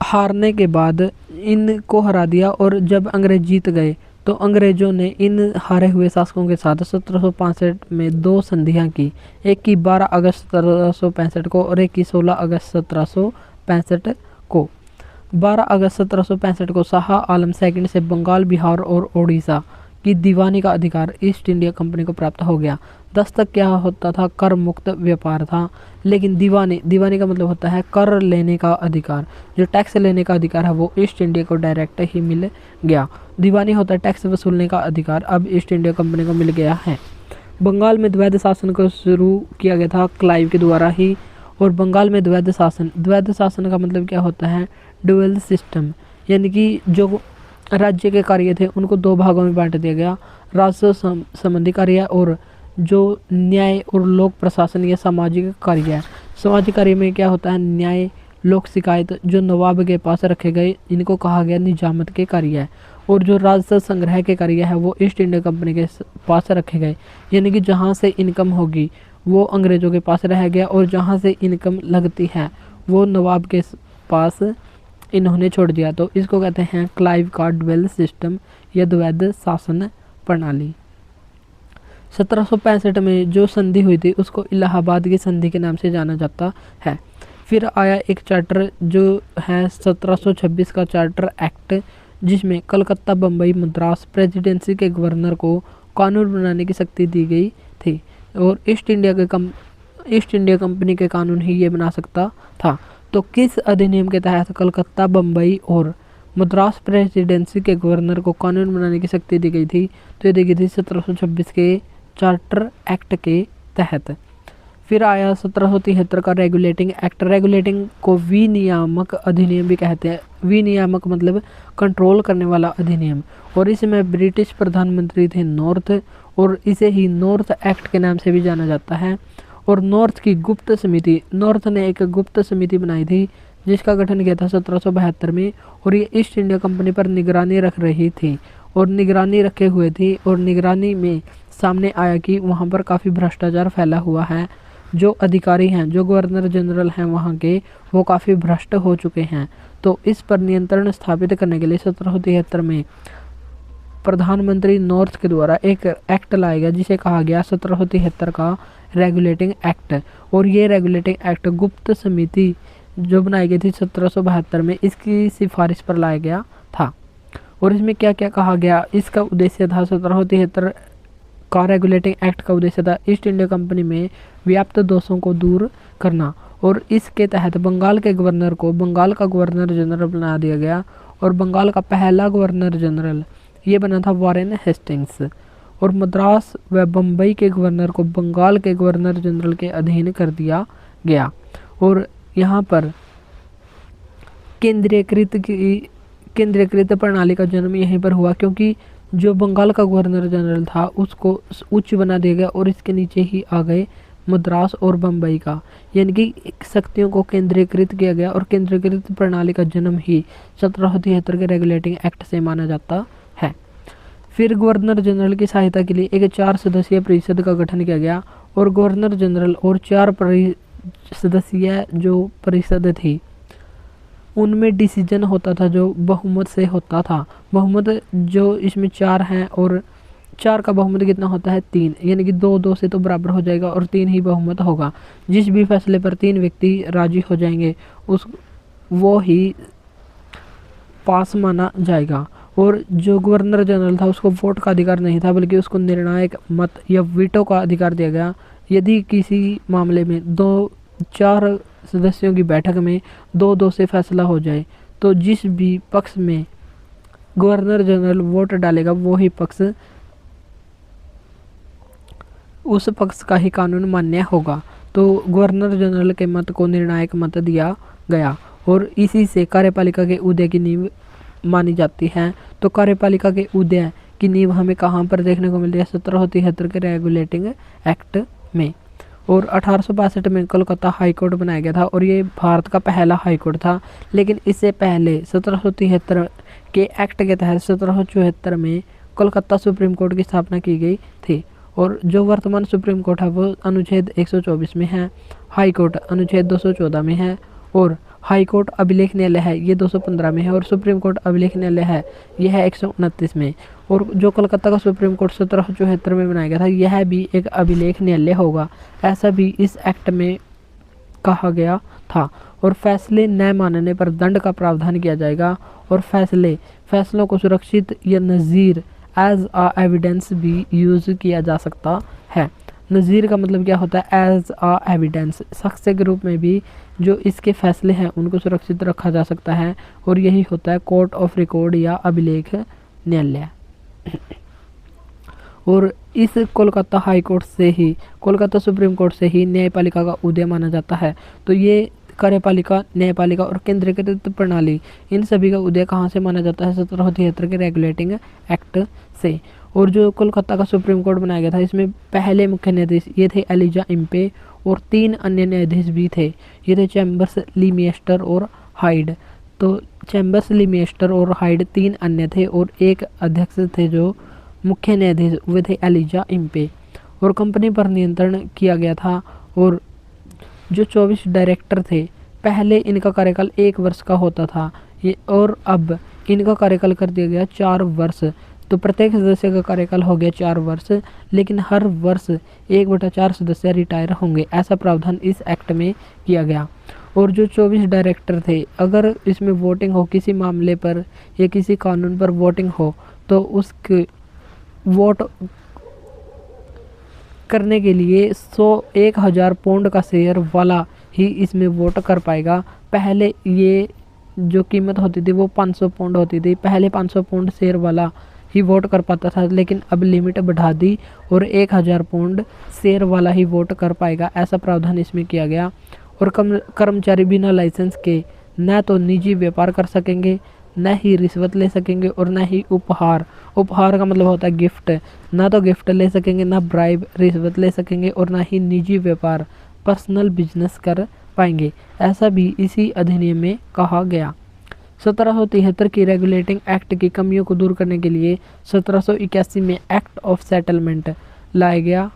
हारने के बाद इनको हरा दिया, और जब अंग्रेज जीत गए तो अंग्रेजों ने इन हारे हुए शासकों के साथ 1765 में 2 संधियां की। एक की 12 अगस्त 1765 को, और एक की 16 अगस्त 1765 को। 12 अगस्त 1765 को शाह आलम सेकंड से बंगाल, बिहार और उड़ीसा की दीवानी का अधिकार ईस्ट इंडिया कंपनी को प्राप्त हो गया। 10 तक क्या होता था? कर मुक्त व्यापार था। लेकिन दीवानी का मतलब होता है कर लेने का अधिकार, जो टैक्स लेने का अधिकार है वो ईस्ट इंडिया को डायरेक्ट ही मिल गया। दीवानी होता है टैक्स वसूलने का अधिकार, अब ईस्ट इंडिया कंपनी को मिल गया है। बंगाल में द्वैध शासन को शुरू किया गया था क्लाइव के द्वारा ही। और बंगाल में द्वैध शासन का मतलब क्या होता है? ड्यूअल सिस्टम, यानी कि जो राज्य के कार्य थे उनको 2 भागों में बांट दिया गया, राजस्व संबंधी कार्य और जो न्याय और लोक प्रशासन या सामाजिक कार्य है। सामाजिक कार्य में क्या होता है? न्याय, लोक शिकायत जो नवाब के पास रखे गए, इनको कहा गया निजामत के कार्य है। और जो राजस्व संग्रह के कार्य है वो ईस्ट इंडिया कंपनी के पास रखे गए, यानी कि जहाँ से इनकम होगी वो अंग्रेजों के पास रह गया, और जहाँ से इनकम लगती है वो नवाब के पास इन्होंने छोड़ दिया। तो इसको कहते हैं क्लाइव का ड्यूअल सिस्टम या द्वैध शासन प्रणाली। 1765 में जो संधि हुई थी उसको इलाहाबाद की संधि के नाम से जाना जाता है। फिर आया एक चार्टर जो है 1726 का चार्टर एक्ट, जिसमें कलकत्ता, बम्बई, मद्रास प्रेसिडेंसी के गवर्नर को कानून बनाने की शक्ति दी गई थी, और ईस्ट इंडिया कंपनी के कानून ही ये बना सकता था। तो किस अधिनियम के तहत कलकत्ता, बम्बई और मद्रास प्रेसिडेंसी के गवर्नर को कानून बनाने की शक्ति दी गई थी? तो ये दी गई थी 1726 के चार्टर एक्ट के तहत। फिर आया 1773 का रेगुलेटिंग एक्ट। रेगुलेटिंग को विनियामक अधिनियम भी कहते हैं। विनियामक मतलब कंट्रोल करने वाला अधिनियम, और इसमें ब्रिटिश प्रधानमंत्री थे नॉर्थ, और इसे ही नॉर्थ एक्ट के नाम से भी जाना जाता है। और नॉर्थ ने एक गुप्त समिति बनाई थी जिसका गठन किया था 1772 में, और ये ईस्ट इंडिया कंपनी पर निगरानी रख रही थी और निगरानी रखे हुए थी, और निगरानी में सामने आया कि वहाँ पर काफ़ी भ्रष्टाचार फैला हुआ है। जो अधिकारी हैं, जो गवर्नर जनरल हैं वहाँ के, वो काफ़ी भ्रष्ट हो चुके हैं। तो इस पर नियंत्रण स्थापित करने के लिए 1773 में प्रधानमंत्री नॉर्थ के द्वारा एक एक्ट लाया गया जिसे कहा गया 1773 का रेगुलेटिंग एक्ट। और ये रेगुलेटिंग एक्ट गुप्त समिति जो बनाई गई थी 1772 में, इसकी सिफारिश पर लाया गया था। और इसमें क्या क्या कहा गया, इसका उद्देश्य था 1773 का रेगुलेटिंग एक्ट का उद्देश्य था ईस्ट इंडिया कंपनी में व्याप्त दोषों को दूर करना। और इसके तहत बंगाल के गवर्नर को बंगाल का गवर्नर जनरल बना दिया गया। और बंगाल का पहला गवर्नर जनरल ये बना था वॉरेन हेस्टिंग्स। और मद्रास व बम्बई के गवर्नर को बंगाल के गवर्नर जनरल के अधीन कर दिया गया। और यहाँ पर केंद्रीकृत प्रणाली का जन्म यहीं पर हुआ, क्योंकि जो बंगाल का गवर्नर जनरल था उसको उच्च बना दिया गया और इसके नीचे ही आ गए मद्रास और बम्बई का, यानी कि शक्तियों को केंद्रीकृत किया गया। और केंद्रीकृत प्रणाली का जन्म ही 1773 के रेगुलेटिंग एक्ट से माना जाता है। फिर गवर्नर जनरल की सहायता के लिए एक 4 सदस्यीय परिषद का गठन किया गया। और गवर्नर जनरल और 4 सदस्यीय जो परिषद थी उनमें डिसीजन होता था जो बहुमत से होता था। बहुमत जो इसमें 4 हैं और 4 का बहुमत कितना होता है 3, यानी कि 2-2 से तो बराबर हो जाएगा और 3 ही बहुमत होगा। जिस भी फैसले पर 3 व्यक्ति राजी हो जाएंगे वो ही पास माना जाएगा। और जो गवर्नर जनरल था उसको वोट का अधिकार नहीं था, बल्कि उसको निर्णायक मत या वीटो का अधिकार दिया गया। यदि किसी मामले में 4 सदस्यों की बैठक में 2-2 से फैसला हो जाए तो जिस भी पक्ष में गवर्नर जनरल वोट डालेगा वो ही पक्ष उस पक्ष का ही कानून मान्य होगा। तो गवर्नर जनरल के मत को निर्णायक मत दिया गया और इसी से कार्यपालिका के उदय की नींव मानी जाती है। तो कार्यपालिका के उदय की नींव हमें कहाँ पर देखने को मिलती है, 1773 के रेगुलेटिंग एक्ट में। और 1862 में कोलकाता हाई कोर्ट बनाया गया था और ये भारत का पहला हाई कोर्ट था। लेकिन इससे पहले 1773 के एक्ट के तहत 1774 में कोलकाता सुप्रीम कोर्ट की स्थापना की गई थी। और जो वर्तमान सुप्रीम कोर्ट है वो अनुच्छेद 124 में है, हाई कोर्ट अनुच्छेद 214 में है और हाई कोर्ट अभिलेख न्यायालय है ये 215 में है और सुप्रीम कोर्ट अभिलेख न्यायालय है यह है 129 में। और जो कोलकाता का सुप्रीम कोर्ट 1774 में बनाया गया था यह भी एक अभिलेख न्यायालय होगा, ऐसा भी इस एक्ट में कहा गया था। और फैसले न मानने पर दंड का प्रावधान किया जाएगा और फैसलों को सुरक्षित या नज़ीर एज आ एविडेंस भी यूज़ किया जा सकता है। नज़ीर का मतलब क्या होता है, एज आ एविडेंस, साक्ष्य के रूप में भी जो इसके फैसले हैं उनको सुरक्षित रखा जा सकता है और यही होता है कोर्ट ऑफ रिकॉर्ड या अभिलेख न्यायालय। और इस कोलकाता हाई कोर्ट से ही, कोलकाता सुप्रीम कोर्ट से ही न्यायपालिका का उदय माना जाता है। तो ये कार्यपालिका, न्यायपालिका और केंद्रीकृत प्रणाली इन सभी का उदय कहाँ से माना जाता है, 1773 के रेगुलेटिंग एक्ट से। और जो कोलकाता का सुप्रीम कोर्ट बनाया गया था इसमें पहले मुख्य न्यायाधीश ये थे एलिजा इम्पे और 3 अन्य न्यायाधीश भी थे, ये थे चैम्बर्स, लीमिएस्टर और हाइड। तो चैम्बर्स, लीमिएस्टर और हाइड 3 अन्य थे और एक अध्यक्ष थे जो मुख्य न्यायाधीश वे थे एलिजा इम्पे। और कंपनी पर नियंत्रण किया गया था और जो 24 डायरेक्टर थे पहले इनका कार्यकाल 1 वर्ष का होता था ये, और अब इनका कार्यकाल कर दिया गया 4 वर्ष। तो प्रत्येक सदस्य का कार्यकाल हो गया 4 वर्ष, लेकिन हर वर्ष 1/4 सदस्य रिटायर होंगे, ऐसा प्रावधान इस एक्ट में किया गया। और जो 24 डायरेक्टर थे अगर इसमें वोटिंग हो किसी मामले पर या किसी कानून पर वोटिंग हो तो उसके वोट करने के लिए 1000 पाउंड का शेयर वाला ही इसमें वोट कर पाएगा। पहले ये जो कीमत होती थी वो 500 पाउंड होती थी, पहले 500 पाउंड शेयर वाला ही वोट कर पाता था, लेकिन अब लिमिट बढ़ा दी और 1000 पाउंड शेयर वाला ही वोट कर पाएगा, ऐसा प्रावधान इसमें किया गया। और कर्मचारी बिना लाइसेंस के न तो निजी व्यापार कर सकेंगे, न ही रिश्वत ले सकेंगे और न ही उपहार का मतलब होता है गिफ्ट, ना तो गिफ्ट ले सकेंगे, ना ब्राइब रिश्वत ले सकेंगे और ना ही निजी व्यापार पर्सनल बिजनेस कर पाएंगे, ऐसा भी इसी अधिनियम में कहा गया। 1773 की रेगुलेटिंग एक्ट की कमियों को दूर करने के लिए 1781 में एक्ट ऑफ सेटलमेंट लाया गया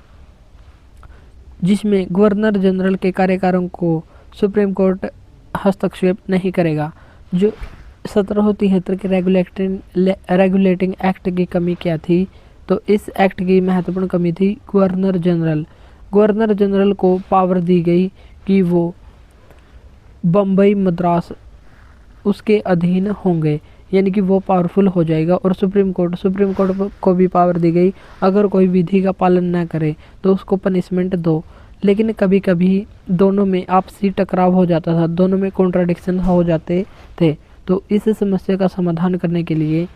जिसमें गवर्नर जनरल के कार्यकारों को सुप्रीम कोर्ट हस्तक्षेप नहीं करेगा। जो 1773 के रेगुलेटिंग एक्ट की कमी क्या थी? तो इस एक्ट की महत्वपूर्ण कमी थी गवर्नर जनरल को पावर दी गई कि वो बम्बई मद्रास उसके अधीन होंगे, यानी कि वो पावरफुल हो जाएगा। और सुप्रीम कोर्ट को भी पावर दी गई, अगर कोई विधि का पालन ना करे तो उसको पनिशमेंट दो। लेकिन कभी कभी दोनों में आपसी टकराव हो जाता था, दोनों में कॉन्ट्राडिक्शन हो जाते थे। तो इस समस्या का समाधान करने के लिए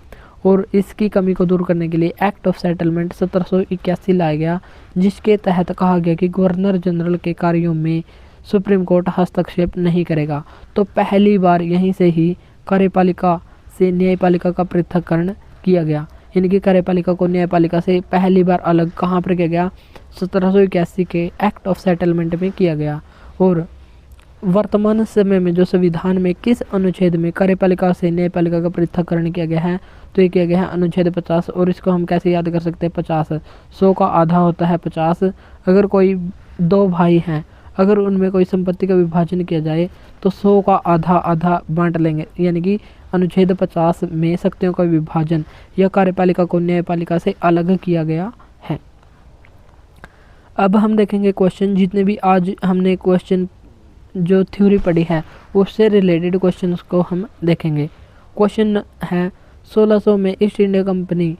और इसकी कमी को दूर करने के लिए एक्ट ऑफ सेटलमेंट 1781 लाया गया, जिसके तहत कहा गया कि गवर्नर जनरल के कार्यों में सुप्रीम कोर्ट हस्तक्षेप नहीं करेगा। तो पहली बार यहीं से ही कार्यपालिका से न्यायपालिका का पृथक्करण किया गया, यानी कि कार्यपालिका को न्यायपालिका से पहली बार अलग कहाँ पर किया गया? 1781 के एक्ट ऑफ सेटलमेंट में किया गया। और वर्तमान समय में जो संविधान में किस अनुच्छेद में कार्यपालिका से न्यायपालिका का पृथक्करण किया गया है? तो ये किया गया है अनुच्छेद 50। और इसको हम कैसे याद कर सकते हैं? 50 100 का आधा होता है 50। अगर कोई दो भाई हैं, अगर उनमें कोई संपत्ति का विभाजन किया जाए तो 100 का आधा आधा बांट लेंगे, यानी कि अनुच्छेद 50 में शक्तियों का विभाजन या कार्यपालिका को न्यायपालिका से अलग किया गया है। अब हम देखेंगे क्वेश्चन, जितने भी आज हमने क्वेश्चन जो थ्योरी पढ़ी है उससे रिलेटेड क्वेश्चन को हम देखेंगे। क्वेश्चन है 1600 में ईस्ट इंडिया कंपनी।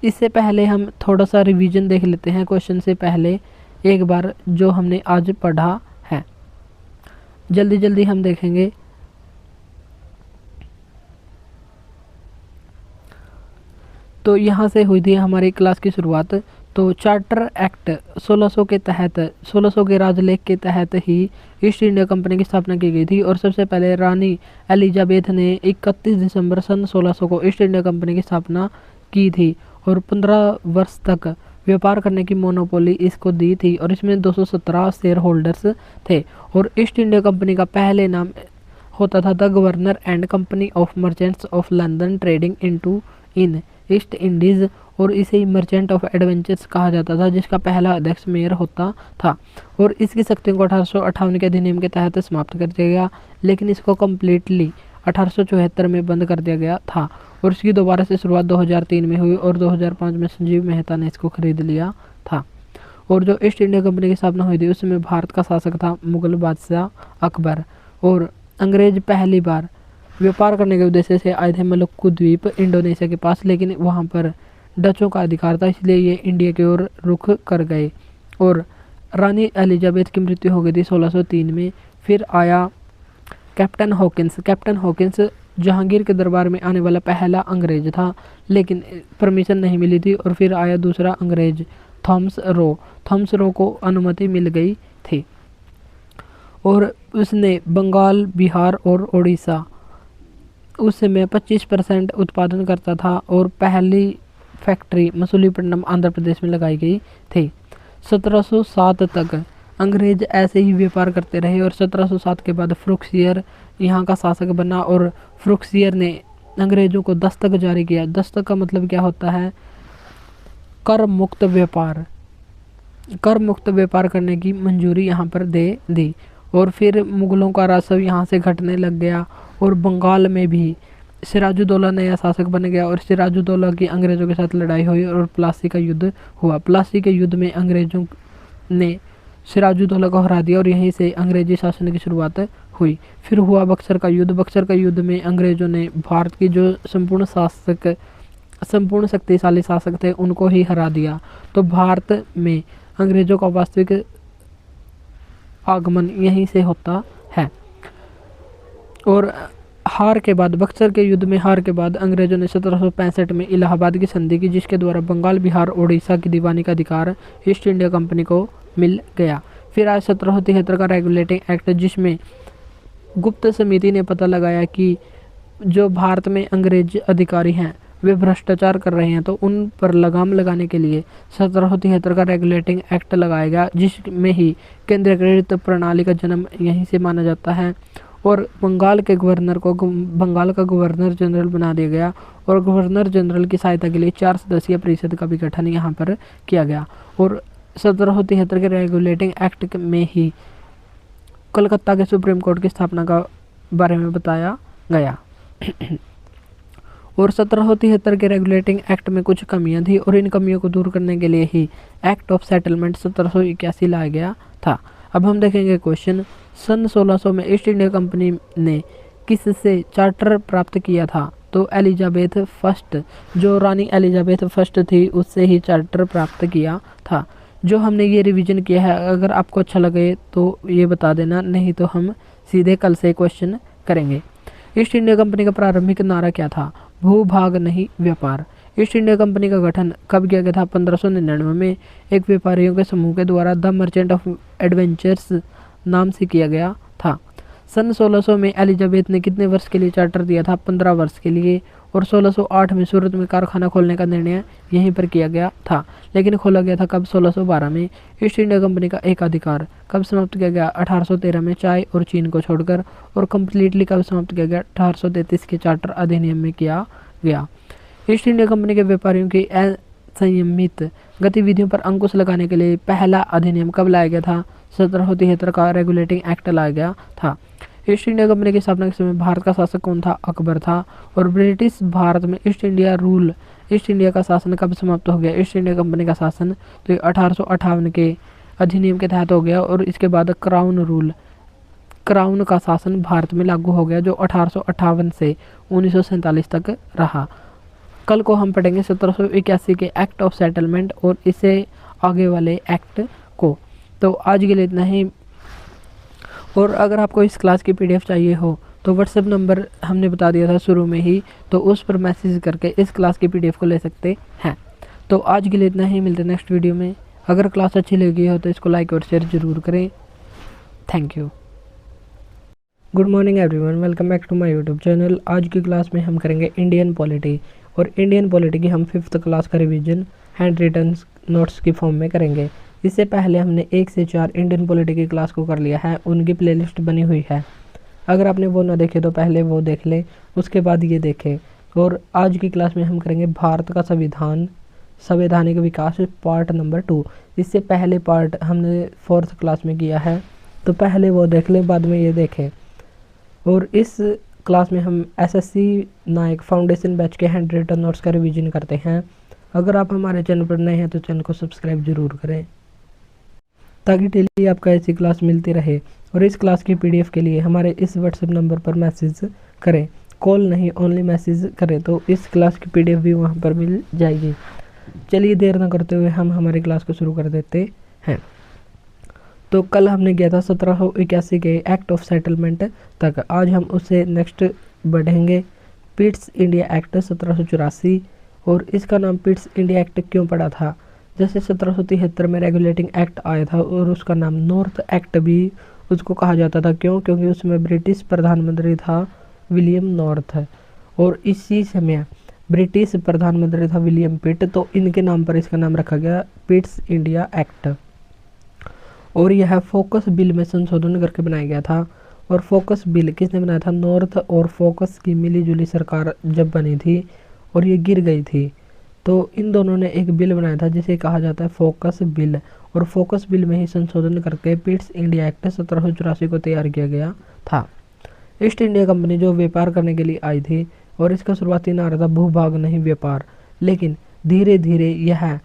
इससे पहले हम थोड़ा सा रिवीजन देख लेते हैं क्वेश्चन से पहले एक बार जो हमने आज पढ़ा है, जल्दी जल्दी हम देखेंगे। तो यहाँ से हुई थी हमारी क्लास की शुरुआत। तो चार्टर एक्ट 1600 के तहत 1600 के राजलेख के तहत ही ईस्ट इंडिया कंपनी की स्थापना की गई थी। और सबसे पहले रानी एलिजाबेथ ने 31 दिसंबर सन 1600 को ईस्ट इंडिया कंपनी की स्थापना की थी और 15 वर्ष तक व्यापार करने की मोनोपोली इसको दी थी। और इसमें 217 शेयर होल्डर्स थे। और ईस्ट इंडिया कंपनी का पहले नाम होता था the governor and company of merchants of London trading in east Indies. और इसे मर्चेंट ऑफ एडवेंचर्स कहा जाता था, जिसका पहला अध्यक्ष मेयर होता था। और इसकी शक्तियों को 1858 के अधिनियम के तहत समाप्त कर दिया गया, लेकिन इसको कम्प्लीटली 1874 में बंद कर दिया गया था। और इसकी दोबारा से शुरुआत 2003 में हुई और 2005 में संजीव मेहता ने इसको खरीद लिया था। और जो ईस्ट इंडिया कंपनी की स्थापना हुई थी उसमें भारत का शासक था मुगल बादशाह अकबर। और अंग्रेज पहली बार व्यापार करने के उद्देश्य से आए थे मलक्कू द्वीप इंडोनेशिया के पास, लेकिन वहाँ पर डचों का अधिकार था, इसलिए ये इंडिया की ओर रुख कर गए। और रानी एलिजाबेथ की मृत्यु हो गई थी 1603 में। फिर आया कैप्टन हॉकिंस जहांगीर के दरबार में आने वाला पहला अंग्रेज था, लेकिन परमिशन नहीं मिली थी। और फिर आया दूसरा अंग्रेज थॉमस रो को अनुमति मिल गई थी और उसने बंगाल, बिहार और उड़ीसा उस समय 25% उत्पादन करता था। और पहली फैक्ट्री मसूलीपट्टनम आंध्र प्रदेश में लगाई गई थी। 1707 तक अंग्रेज ऐसे ही व्यापार करते रहे और 1707 के बाद फ्रुक्सियर यहाँ का शासक बना। और फ्रुक्सियर ने अंग्रेजों को दस्तक जारी किया। दस्तक का मतलब क्या होता है? कर मुक्त व्यापार करने की मंजूरी यहाँ पर दे दी। और फिर मुगलों का राजस्व यहाँ से घटने लग गया और बंगाल में भी सिराजुद्दौला नया शासक बन गया। और सिराजुद्दौला की अंग्रेज़ों के साथ लड़ाई हुई और प्लासी का युद्ध हुआ। प्लासी के युद्ध में अंग्रेज़ों ने सिराजुद्दौला को हरा दिया और यहीं से अंग्रेजी शासन की शुरुआत हुई। फिर हुआ बक्सर का युद्ध में अंग्रेज़ों ने भारत की जो संपूर्ण शक्तिशाली शासक थे उनको ही हरा दिया। तो भारत में अंग्रेज़ों का वास्तविक आगमन यहीं से होता है। और बक्सर के युद्ध में हार के बाद अंग्रेजों ने 1765 में इलाहाबाद की संधि की, जिसके द्वारा बंगाल, बिहार और उड़ीसा की दीवानी का अधिकार ईस्ट इंडिया कंपनी को मिल गया। फिर आज 1773 का रेगुलेटिंग एक्ट, जिसमें गुप्त समिति ने पता लगाया कि जो भारत में अंग्रेज अधिकारी हैं वे भ्रष्टाचार कर रहे हैं, तो उन पर लगाम लगाने के लिए 1773 का रेगुलेटिंग एक्ट लगाया गया, जिसमें ही केंद्रीकृत प्रणाली का जन्म यहीं से माना जाता है। और बंगाल के गवर्नर को बंगाल का गवर्नर जनरल बना दिया गया और गवर्नर जनरल की सहायता के लिए 4 सदस्यीय परिषद का भी गठन यहाँ पर किया गया। और 1773 के रेगुलेटिंग एक्ट में ही कलकत्ता के सुप्रीम कोर्ट की स्थापना का बारे में बताया गया। और 1773 के रेगुलेटिंग एक्ट में कुछ कमियां थी और इन कमियों को दूर करने के लिए ही एक्ट ऑफ सेटलमेंट 1781 लाया गया था। अब हम देखेंगे क्वेश्चन, सन 1600 में ईस्ट इंडिया कंपनी ने किससे चार्टर प्राप्त किया था? तो एलिजाबेथ फर्स्ट, जो रानी एलिजाबेथ फर्स्ट थी, उससे ही चार्टर प्राप्त किया था। जो हमने ये रिवीजन किया है, अगर आपको अच्छा लगे तो ये बता देना, नहीं तो हम सीधे कल से क्वेश्चन करेंगे। ईस्ट इंडिया कंपनी का प्रारंभिक नारा क्या था? भूभाग नहीं व्यापार। ईस्ट इंडिया कंपनी का गठन कब किया गया था? 1599 में एक व्यापारियों के समूह के द्वारा द मर्चेंट ऑफ एडवेंचर्स नाम से किया गया था। सन 1600 में एलिजाबेथ ने कितने वर्ष के लिए चार्टर दिया था? 15 वर्ष के लिए। और 1608 में सूरत में कारखाना खोलने का निर्णय यहीं पर किया गया था, लेकिन खोला गया था कब? 1612 में। ईस्ट इंडिया कंपनी का एकाधिकार कब समाप्त किया गया? 1813 में, चाय और चीन को छोड़कर। और कम्प्लीटली कब समाप्त किया गया? 1833 के चार्टर अधिनियम में किया गया। ईस्ट इंडिया कंपनी के व्यापारियों की असंयमित गतिविधियों पर अंकुश लगाने के लिए पहला अधिनियम कब लाया गया था? 1773 का रेगुलेटिंग एक्ट लाया गया था। ईस्ट इंडिया कंपनी की स्थापना के समय भारत का शासक कौन था? अकबर था। और ब्रिटिश भारत में ईस्ट इंडिया का शासन कब समाप्त हो गया? ईस्ट इंडिया कंपनी का शासन तो 1858 के अधिनियम के तहत हो गया। और इसके बाद क्राउन का शासन भारत में लागू हो गया, जो 1858 से 1947 तक रहा। कल को हम पढ़ेंगे 1781 के एक्ट ऑफ सेटलमेंट और इससे आगे वाले एक्ट को। तो आज के लिए इतना ही। और अगर आपको इस क्लास की पीडीएफ चाहिए हो तो व्हाट्सएप नंबर हमने बता दिया था शुरू में ही, तो उस पर मैसेज करके इस क्लास की पीडीएफ को ले सकते हैं। तो आज के लिए इतना ही, मिलते हैं नेक्स्ट वीडियो में। अगर क्लास अच्छी लगी हो तो इसको लाइक और शेयर ज़रूर करें। Thank you. Good morning everyone, welcome back to my YouTube channel. आज की क्लास में हम करेंगे इंडियन पॉलिटी। और इंडियन पॉलिटी की हम 5th क्लास का रिवीजन हैंड रिटन नोट्स की फॉर्म में करेंगे। इससे पहले हमने 1 से 4 इंडियन पॉलिटी की क्लास को कर लिया है, उनकी प्लेलिस्ट बनी हुई है। अगर आपने वो ना देखे तो पहले वो देख लें, उसके बाद ये देखें। और आज की क्लास में हम करेंगे भारत का संवैधानिक विकास पार्ट नंबर 2। इससे पहले पार्ट हमने 4th क्लास में किया है, तो पहले वो देख लें, बाद में ये देखें। और इस क्लास में हम एसएससी नायक फाउंडेशन बैच के हैंड रिटन नोट्स का रिवीजन करते हैं। अगर आप हमारे चैनल पर नए हैं तो चैनल को सब्सक्राइब जरूर करें, ताकि डेली आपको ऐसी क्लास मिलती रहे। और इस क्लास की पीडीएफ के लिए हमारे इस व्हाट्सएप नंबर पर मैसेज करें, कॉल नहीं, ओनली मैसेज करें, तो इस क्लास की पीडीएफ भी वहां पर मिल जाएगी। चलिए देर न करते हुए हम हमारी क्लास को शुरू कर देते हैं। तो कल हमने किया था 1781 के एक्ट ऑफ सेटलमेंट तक। आज हम उससे नेक्स्ट बढ़ेंगे, पिट्स इंडिया एक्ट 1784। और इसका नाम पिट्स इंडिया एक्ट क्यों पड़ा था? जैसे 1773 में रेगुलेटिंग एक्ट आया था और उसका नाम नॉर्थ एक्ट भी उसको कहा जाता था। क्यों? क्योंकि उसमें ब्रिटिश प्रधानमंत्री था विलियम नॉर्थ, और इसी समय ब्रिटिश प्रधानमंत्री था विलियम पिट, तो इनके नाम पर इसका नाम रखा गया पिट्स इंडिया एक्ट। और यह फोकस बिल में संशोधन करके बनाया गया था। और फोकस बिल किसने बनाया था? नॉर्थ और फोकस की मिलीजुली सरकार जब बनी थी और ये गिर गई थी, तो इन दोनों ने एक बिल बनाया था जिसे कहा जाता है फोकस बिल। और फोकस बिल में ही संशोधन करके पिट्स इंडिया एक्ट 1784 को तैयार किया गया था। ईस्ट इंडिया कंपनी जो व्यापार करने के लिए आई थी, और इसका शुरुआती नारा था भूभाग नहीं व्यापार। लेकिन धीरे धीरे यह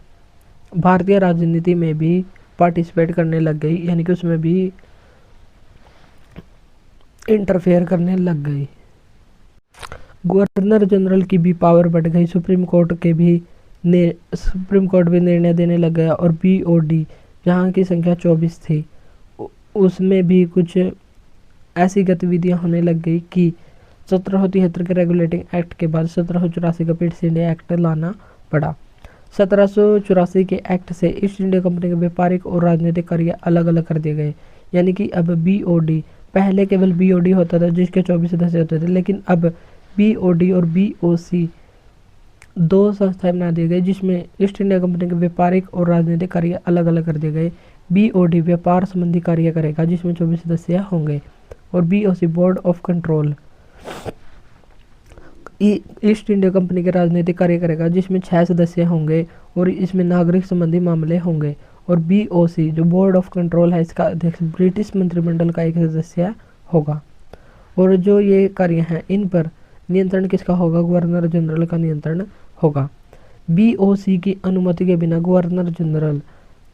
भारतीय राजनीति में भी पार्टिसिपेट करने लग गई, यानी कि उसमें भी इंटरफेयर करने लग गई। गवर्नर जनरल की भी पावर बढ़ गई, सुप्रीम कोर्ट भी निर्णय देने लग गया। और बीओडी जहाँ की संख्या 24 थी, उसमें भी कुछ ऐसी गतिविधियां होने लग गई कि 1773 के रेगुलेटिंग एक्ट के बाद 1784 का पिट्स इंडिया एक्ट लाना पड़ा। 1784 के एक्ट से ईस्ट इंडिया कंपनी के व्यापारिक और राजनीतिक कार्य अलग अलग कर दिए गए। यानी कि अब बीओडी, पहले केवल बीओडी होता था जिसके 24 सदस्य होते थे, लेकिन अब बीओडी और बीओसी 2 संस्थाएं बना दिए गए, जिसमें ईस्ट इंडिया कंपनी के व्यापारिक और राजनीतिक कार्य अलग अलग कर दिए गए। बीओडी व्यापार संबंधी कार्य करेगा जिसमें 24 सदस्य होंगे। और BOC board of control east India company के राजनीतिक कार्य करेगा जिसमें 6 सदस्य होंगे और इसमें नागरिक संबंधी मामले होंगे। और BOC जो बोर्ड ऑफ कंट्रोल है, इसका अध्यक्ष ब्रिटिश मंत्रिमंडल का एक सदस्य होगा। और जो ये कार्य हैं इन पर नियंत्रण किसका होगा? गवर्नर जनरल का नियंत्रण होगा। BOC की अनुमति के बिना गवर्नर जनरल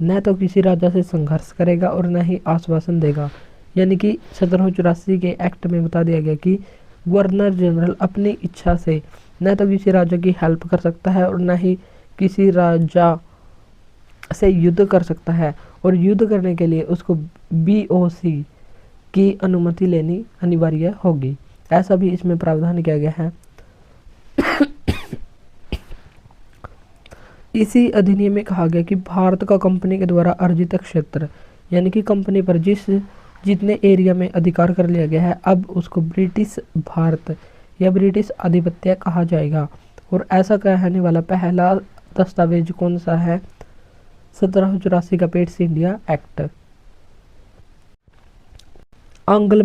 न तो किसी राजा से संघर्ष करेगा और न ही आश्वासन देगा। यानी कि 1784 के एक्ट में बता दिया गया कि गवर्नर जनरल अपनी इच्छा से न तो किसी राजा की हेल्प कर सकता है और न ही किसी राजा से युद्ध कर सकता है, और युद्ध करने के लिए उसको BOC की अनुमति लेनी अनिवार्य होगी। ऐसा भी इसमें प्रावधान किया गया है। इसी अधिनियम में कहा गया कि भारत का कंपनी के द्वारा अर्जित क्षेत्र, यानी कि कंपनी पर जितने एरिया में अधिकार कर लिया गया है, अब उसको ब्रिटिश भारत या ब्रिटिश आधिपत्य कहा जाएगा। और ऐसा कहने वाला पहला दस्तावेज कौन सा है? 1784 का पेट्स इंडिया एक्ट। आंग्ल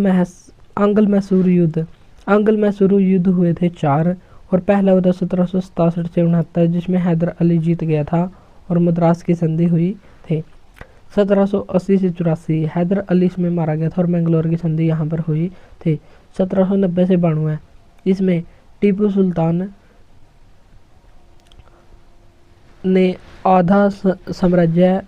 मैसूर युद्ध। आंग्ल मैसूर युद्ध हुए थे 4, और पहला हुआ था 1767 से 69, जिसमें हैदर अली जीत गया था और मद्रास की संधि हुई थी। 1780 से 84 हैदर अली इसमें मारा गया था और मैंगलोर की संधि यहाँ पर हुई थी। 1790 से 92 इसमें टीपू सुल्तान ने आधा साम्राज्य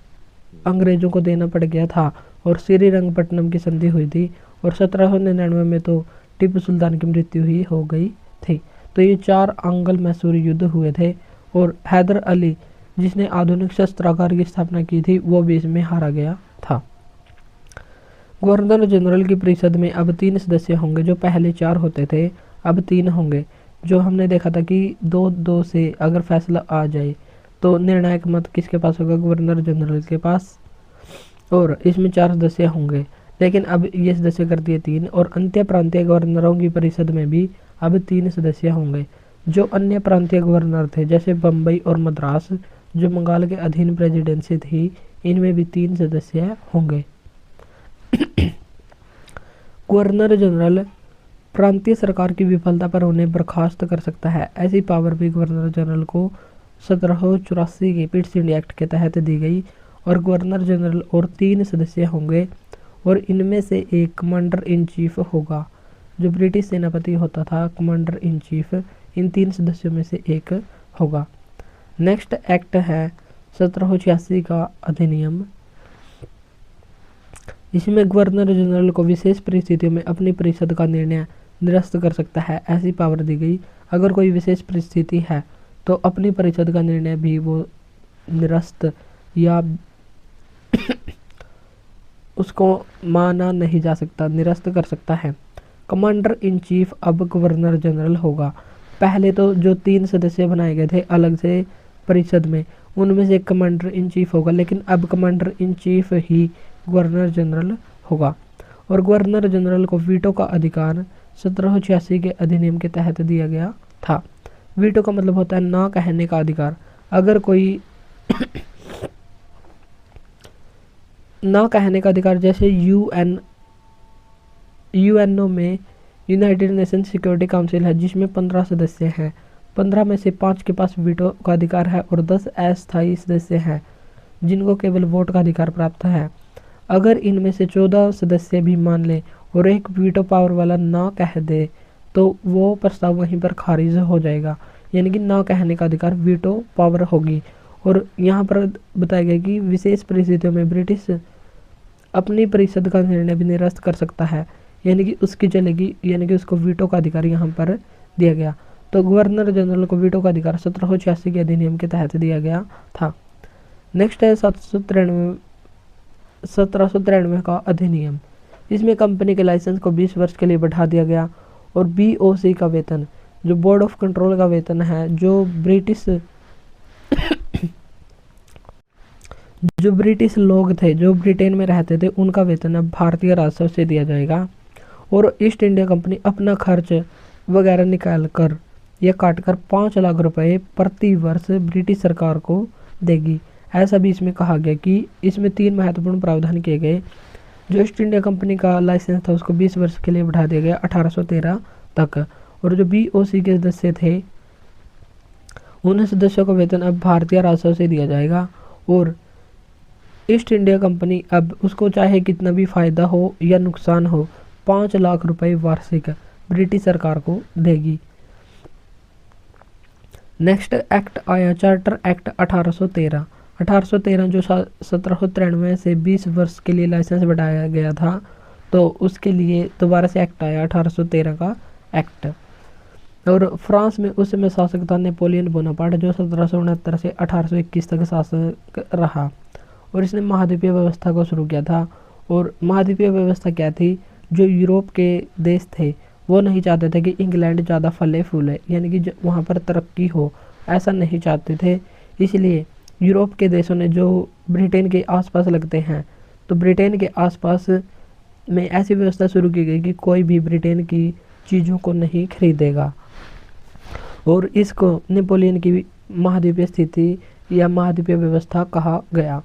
अंग्रेजों को देना पड़ गया था और श्रीरंगपट्टनम की संधि हुई थी। और 1799 में तो टीपू सुल्तान की मृत्यु ही हो गई थी। तो ये 4 आंग्ल मैसूर युद्ध हुए थे, और हैदर अली जिसने आधुनिक शस्त्रागार की स्थापना की थी वो भी इसमें हारा गया था। गवर्नर जनरल की परिषद में अब 3 सदस्य होंगे। जो पहले 4 होते थे अब 3 होंगे। जो हमने देखा था कि 2-2 से अगर फैसला आ जाए तो निर्णायक मत किसके पास होगा? गवर्नर जनरल के पास। और इसमें 4 सदस्य होंगे, लेकिन अब ये सदस्य कर दिए 3। और अंत्य प्रांतीय गवर्नरों की परिषद में भी अब 3 सदस्य होंगे। जो अन्य प्रांतीय गवर्नर थे जैसे बम्बई और मद्रास जो बंगाल के अधीन प्रेसिडेंसी थी, इनमें भी 3 सदस्य होंगे। गवर्नर जनरल प्रांतीय सरकार की विफलता पर उन्हें बर्खास्त कर सकता है। ऐसी पावर भी गवर्नर जनरल को 1784 के पिट्स इंडिया एक्ट के तहत दी गई। और गवर्नर जनरल और 3 सदस्य होंगे, और इनमें से एक कमांडर इन चीफ होगा। जो ब्रिटिश सेनापति होता था कमांडर इन चीफ, इन 3 सदस्यों में से एक होगा। नेक्स्ट एक्ट है 1786 का अधिनियम। इसमें गवर्नर जनरल को विशेष परिस्थितियों में अपनी परिषद का निर्णय निरस्त कर सकता है, ऐसी पावर दी गई। अगर कोई विशेष परिस्थिति है तो अपनी परिषद का निर्णय भी वो निरस्त या उसको माना नहीं जा सकता, निरस्त कर सकता है। कमांडर इन चीफ अब गवर्नर जनरल होगा। पहले तो जो 3 सदस्य बनाए गए थे अलग से परिषद में, उनमें से एक कमांडर इन चीफ होगा, लेकिन अब commander in chief he governor general होगा। और गवर्नर जनरल को वीटो का अधिकार 1786 के अधिनियम के तहत दिया गया था। वीटो का मतलब होता है ना कहने का अधिकार। अगर कोई ना कहने का अधिकार, जैसे यूएनओ में यूनाइटेड नेशन सिक्योरिटी काउंसिल है जिसमें 15 सदस्य हैं। 15 में से 5 के पास वीटो का अधिकार है और 10 अस्थायी सदस्य हैं जिनको केवल वोट का अधिकार प्राप्त है। अगर इनमें से 14 सदस्य भी मान लें और एक वीटो पावर वाला ना कह दे तो वो प्रस्ताव वहीं पर खारिज हो जाएगा। यानी कि ना कहने का अधिकार वीटो पावर होगी। और यहाँ पर बताया गया कि विशेष परिस्थितियों में ब्रिटिश अपनी परिषद का निर्णय भी निरस्त कर सकता है, यानी कि उसकी चलेगी, यानी कि उसको वीटो का अधिकार यहाँ पर दिया गया। तो गवर्नर जनरल को वीटो का अधिकार 1786 के अधिनियम के तहत दिया गया था। नेक्स्ट है 1793 का अधिनियम। इसमें कंपनी के लाइसेंस को 20 वर्ष के लिए बढ़ा दिया गया। और BOC का वेतन, जो बोर्ड ऑफ कंट्रोल का वेतन है, जो ब्रिटिश लोग थे जो ब्रिटेन में रहते थे, उनका वेतन अब भारतीय राजस्व से दिया जाएगा। और ईस्ट इंडिया कंपनी अपना खर्च वगैरह निकाल कर या काट कर 5 लाख रुपए प्रति वर्ष ब्रिटिश सरकार को देगी। ऐसा भी इसमें कहा गया कि इसमें 3 महत्वपूर्ण प्रावधान किए गए। जो ईस्ट इंडिया कंपनी का लाइसेंस था उसको 20 वर्ष के लिए बढ़ा दिया गया 1813 तक। और जो BOC के सदस्य थे उन सदस्यों को वेतन अब भारतीय राजस्व से दिया जाएगा। और ईस्ट इंडिया कंपनी अब उसको चाहे कितना भी फायदा हो या नुकसान हो 5 लाख रुपए वार्षिक ब्रिटिश सरकार को देगी। नेक्स्ट एक्ट आया चार्टर एक्ट 1813। 1813 जो 1793 से 20 वर्ष के लिए लाइसेंस बढ़ाया गया था, तो उसके लिए दोबारा से एक्ट आया 1813 का एक्ट। और फ्रांस में उस समय शासक था नेपोलियन बोनापार्ट, जो 1769 से 1821 तक शासक रहा और इसने महाद्वीपीय व्यवस्था को शुरू किया था। और महाद्वीपीय व्यवस्था क्या थी, जो यूरोप के देश थे वो नहीं चाहते थे कि इंग्लैंड ज़्यादा फले फूले, यानी कि वहाँ पर तरक्की हो, ऐसा नहीं चाहते थे। इसलिए यूरोप के देशों ने, जो ब्रिटेन के आसपास लगते हैं, तो ब्रिटेन के आसपास में ऐसी व्यवस्था शुरू की गई कि कोई भी ब्रिटेन की चीज़ों को नहीं खरीदेगा। और इसको नेपोलियन की महाद्वीपीय स्थिति या महाद्वीपीय व्यवस्था कहा गया।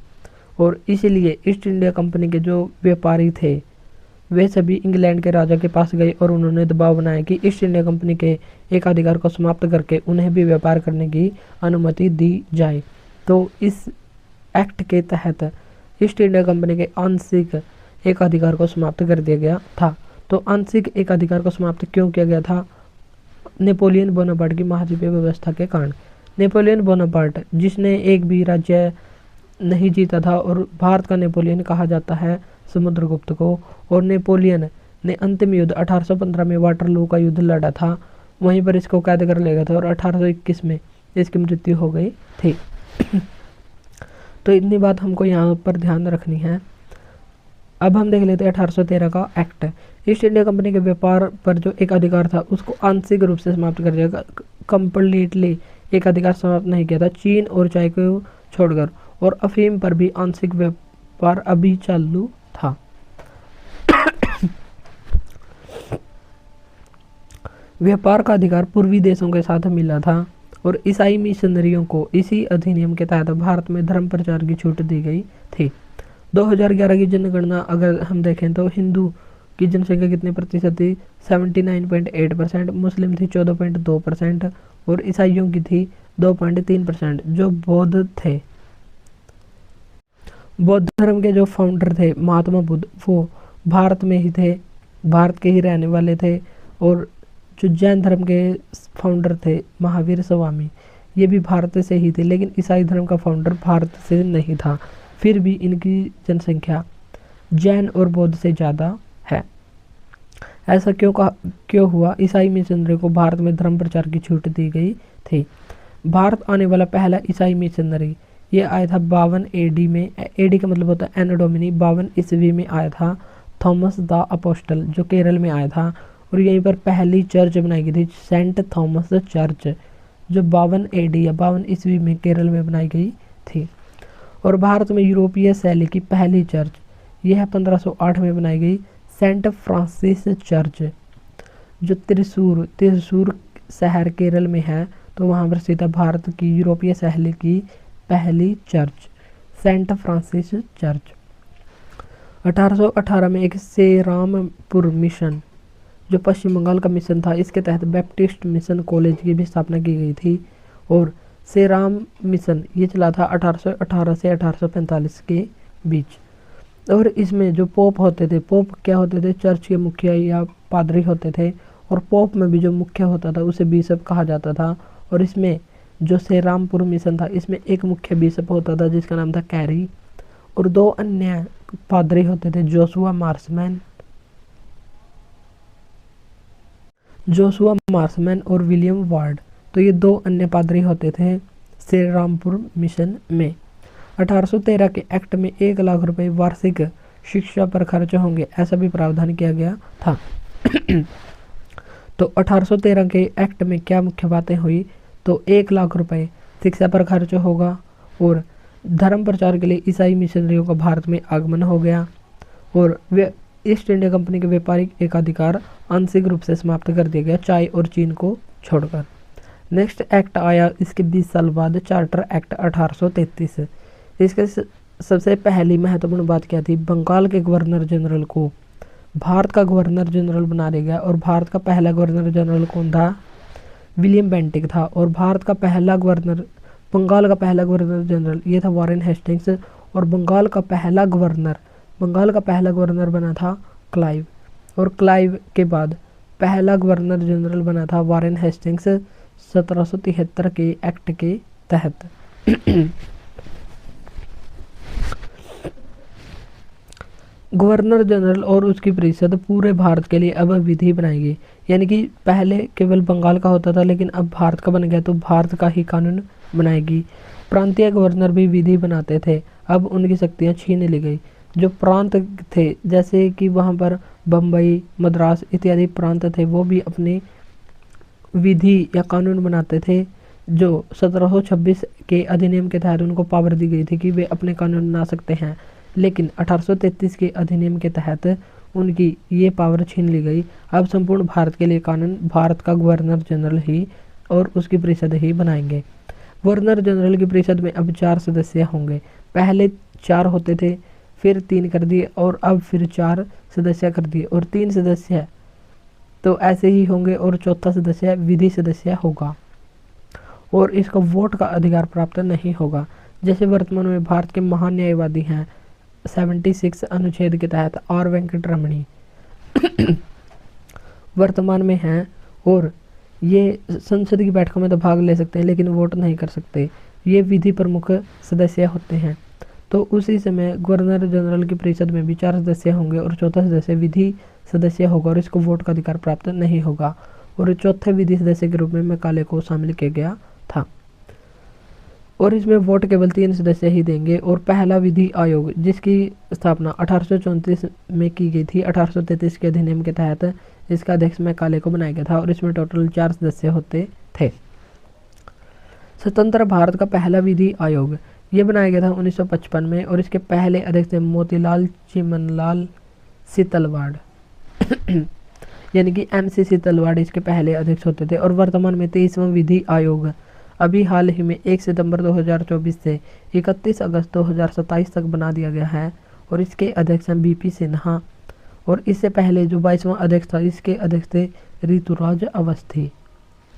और इसीलिए ईस्ट इंडिया कंपनी के जो व्यापारी थे वे सभी इंग्लैंड के राजा के पास गए और उन्होंने दबाव बनाया कि ईस्ट इंडिया कंपनी के एकाधिकार को समाप्त करके उन्हें भी व्यापार करने की अनुमति दी जाए। तो इस एक्ट के तहत ईस्ट इंडिया कंपनी के आंशिक एकाधिकार को समाप्त कर दिया गया था। तो आंशिक एकाधिकार को समाप्त क्यों किया गया था? नेपोलियन बोनापार्ट की महाद्वीपीय व्यवस्था के कारण। नेपोलियन बोनापार्ट जिसने एक भी राज्य नहीं जीता था, और भारत का नेपोलियन कहा जाता है समुद्रगुप्त को। और नेपोलियन ने अंतिम युद्ध 1815 में वाटरलू का युद्ध लड़ा था, वहीं पर इसको कैद कर लिया गया था और 1821 में इसकी मृत्यु हो गई थी। तो इतनी बात हमको यहाँ पर ध्यान रखनी है। अब हम देख लेते हैं 1813 का एक्ट। ईस्ट इंडिया कंपनी के व्यापार पर जो एक अधिकार था उसको आंशिक रूप से समाप्त कर दिया, कंप्लीटली एक अधिकार समाप्त नहीं किया था, चीन और चाय को छोड़कर। और अफीम पर भी आंशिक व्यापार अभी चालू था। व्यापार का अधिकार पूर्वी देशों के साथ मिला था और ईसाई मिशनरियों को इसी अधिनियम के तहत भारत में धर्म प्रचार की छूट दी गई थी। 2011 की जनगणना अगर हम देखें तो हिंदू की जनसंख्या कितने प्रतिशत थी? 79.8%, मुस्लिम थी 14.2% और ईसाइयों की थी 2.3%। जो बौद्ध थे, बौद्ध धर्म के जो फाउंडर थे महात्मा बुद्ध, वो भारत में ही थे, भारत के ही रहने वाले थे। और जो जैन धर्म के फाउंडर थे महावीर स्वामी, ये भी भारत से ही थे, लेकिन ईसाई धर्म का फाउंडर भारत से नहीं था। फिर भी इनकी जनसंख्या जैन और बौद्ध से ज़्यादा है। ऐसा क्यों हुआ? ईसाई मिशनरी को भारत में धर्म प्रचार की छूट दी गई थी। भारत आने वाला पहला ईसाई मिशनरी ये आया था 52 एडी में। एडी का मतलब होता है एनो डोमिनी। 52 ईस्वी में आया था थॉमस द अपोस्टल, जो केरल में आया था। और यहीं पर पहली चर्च बनाई गई थी, सेंट थॉमस चर्च, जो 52 एडी या 52 ईस्वी में केरल में बनाई गई थी। और भारत में यूरोपीय शैली की पहली चर्च यह 1508 में बनाई गई सेंट फ्रांसिस चर्च, जो त्रिशूर शहर केरल में है। तो वहाँ पर स्थित है भारत की यूरोपीय शैली की पहली चर्च, सेंट फ्रांसिस चर्च। 1818 में एक सेरामपुर मिशन, जो पश्चिम बंगाल का मिशन था, इसके तहत बैप्टिस्ट मिशन कॉलेज की भी स्थापना की गई थी। और सेराम मिशन ये चला था 1818 से 1845 के बीच। और इसमें जो पोप होते थे, पोप क्या होते थे? चर्च के मुखिया या पादरी होते थे। और पोप में भी जो मुख्य होता था उसे बिशप कहा जाता था। और इसमें जो सेरामपुर मिशन था, इसमें एक मुख्य बिशप होता था जिसका नाम था कैरी, और 2 अन्य पादरी होते थे, जोशुआ मार्समैन और विलियम वार्ड। तो ये 2 अन्य पादरी होते थे सेरामपुर मिशन में। 1813 के एक्ट में 1 लाख रुपए वार्षिक शिक्षा पर खर्च होंगे, ऐसा भी प्रावधान किया गया था। तो 1813 के एक्ट में क्या मुख्य बातें हुई? तो 1 लाख रुपए शिक्षा पर खर्च होगा और धर्म प्रचार के लिए ईसाई मिशनरियों का भारत में आगमन हो गया। और ईस्ट इंडिया कंपनी के व्यापारिक एकाधिकार आंशिक रूप से समाप्त कर दिया गया, चाय और चीन को छोड़कर। नेक्स्ट एक्ट आया इसके 20 साल बाद, चार्टर एक्ट 1833। इसके सबसे पहली महत्वपूर्ण बात क्या थी? बंगाल के गवर्नर जनरल को भारत का गवर्नर जनरल बना दिया गया। और भारत का पहला गवर्नर जनरल कौन था? विलियम बेंटिक था। और भारत का पहला गवर्नर बंगाल का पहला गवर्नर जनरल ये था वॉरेन हेस्टिंग्स, और बंगाल का पहला गवर्नर बना था क्लाइव, और क्लाइव के बाद पहला गवर्नर जनरल बना था वॉरेन हेस्टिंग्स 1773 के एक्ट के तहत। गवर्नर जनरल और उसकी परिषद पूरे भारत के लिए अब विधि बनाएगी, यानी कि पहले केवल बंगाल का होता था, लेकिन अब भारत का बन गया तो भारत का ही कानून बनाएगी। प्रांतीय गवर्नर भी विधि बनाते थे, अब उनकी शक्तियां छीन ली गई। जो प्रांत थे, जैसे कि वहाँ पर बम्बई, मद्रास इत्यादि प्रांत थे, वो भी अपनी विधि या कानून बनाते थे। जो 1726 के अधिनियम के तहत उनको पावर दी गई थी कि वे अपने कानून बना सकते हैं, लेकिन 1833 के अधिनियम के तहत उनकी ये पावर छीन ली गई। अब संपूर्ण भारत के लिए कानून भारत का गवर्नर जनरल ही और उसकी परिषद ही बनाएंगे। गवर्नर जनरल की परिषद में अब 4 सदस्य होंगे। पहले 4 होते थे, फिर 3 कर दिए, और अब फिर 4 सदस्य कर दिए, और 3 सदस्य तो ऐसे ही होंगे, और चौथा सदस्य विधि सदस्य होगा, और इसका वोट का अधिकार प्राप्त नहीं होगा। जैसे वर्तमान में भारत के महान न्यायवादी हैं 76 अनुच्छेद के तहत आर वेंकट रमणी वर्तमान में हैं, और ये संसद की बैठकों में तो भाग ले सकते हैं लेकिन वोट नहीं कर सकते। ये विधि प्रमुख सदस्य होते हैं। तो उसी समय गवर्नर जनरल की परिषद में भी 4 सदस्य होंगे, और चौथा सदस्य विधि सदस्य होगा, और इसको वोट का अधिकार प्राप्त नहीं होगा। और चौथे विधि सदस्य के रूप में मैकाले को शामिल किया गया था, और इसमें वोट केवल 3 सदस्य ही देंगे। और पहला विधि आयोग, जिसकी स्थापना 1834 में की गई थी, 1833 के अधिनियम के तहत इसका अध्यक्ष मैकाले को बनाया गया था, और इसमें टोटल 4 सदस्य होते थे। स्वतंत्र भारत का पहला विधि आयोग ये बनाया गया था 1955 में, और इसके पहले अध्यक्ष थे मोतीलाल चिमनलाल सीतलवाड़ यानी कि MC सीतलवाड़ इसके पहले अध्यक्ष होते थे। और वर्तमान में 23वां विधि आयोग अभी हाल ही में 1 सितंबर 2024 से 31 अगस्त 2027 तक बना दिया गया है, और इसके अध्यक्ष हैं BP सिन्हा, और इससे पहले जो 22वां अध्यक्ष था, इसके अध्यक्ष थे ऋतुराज अवस्थी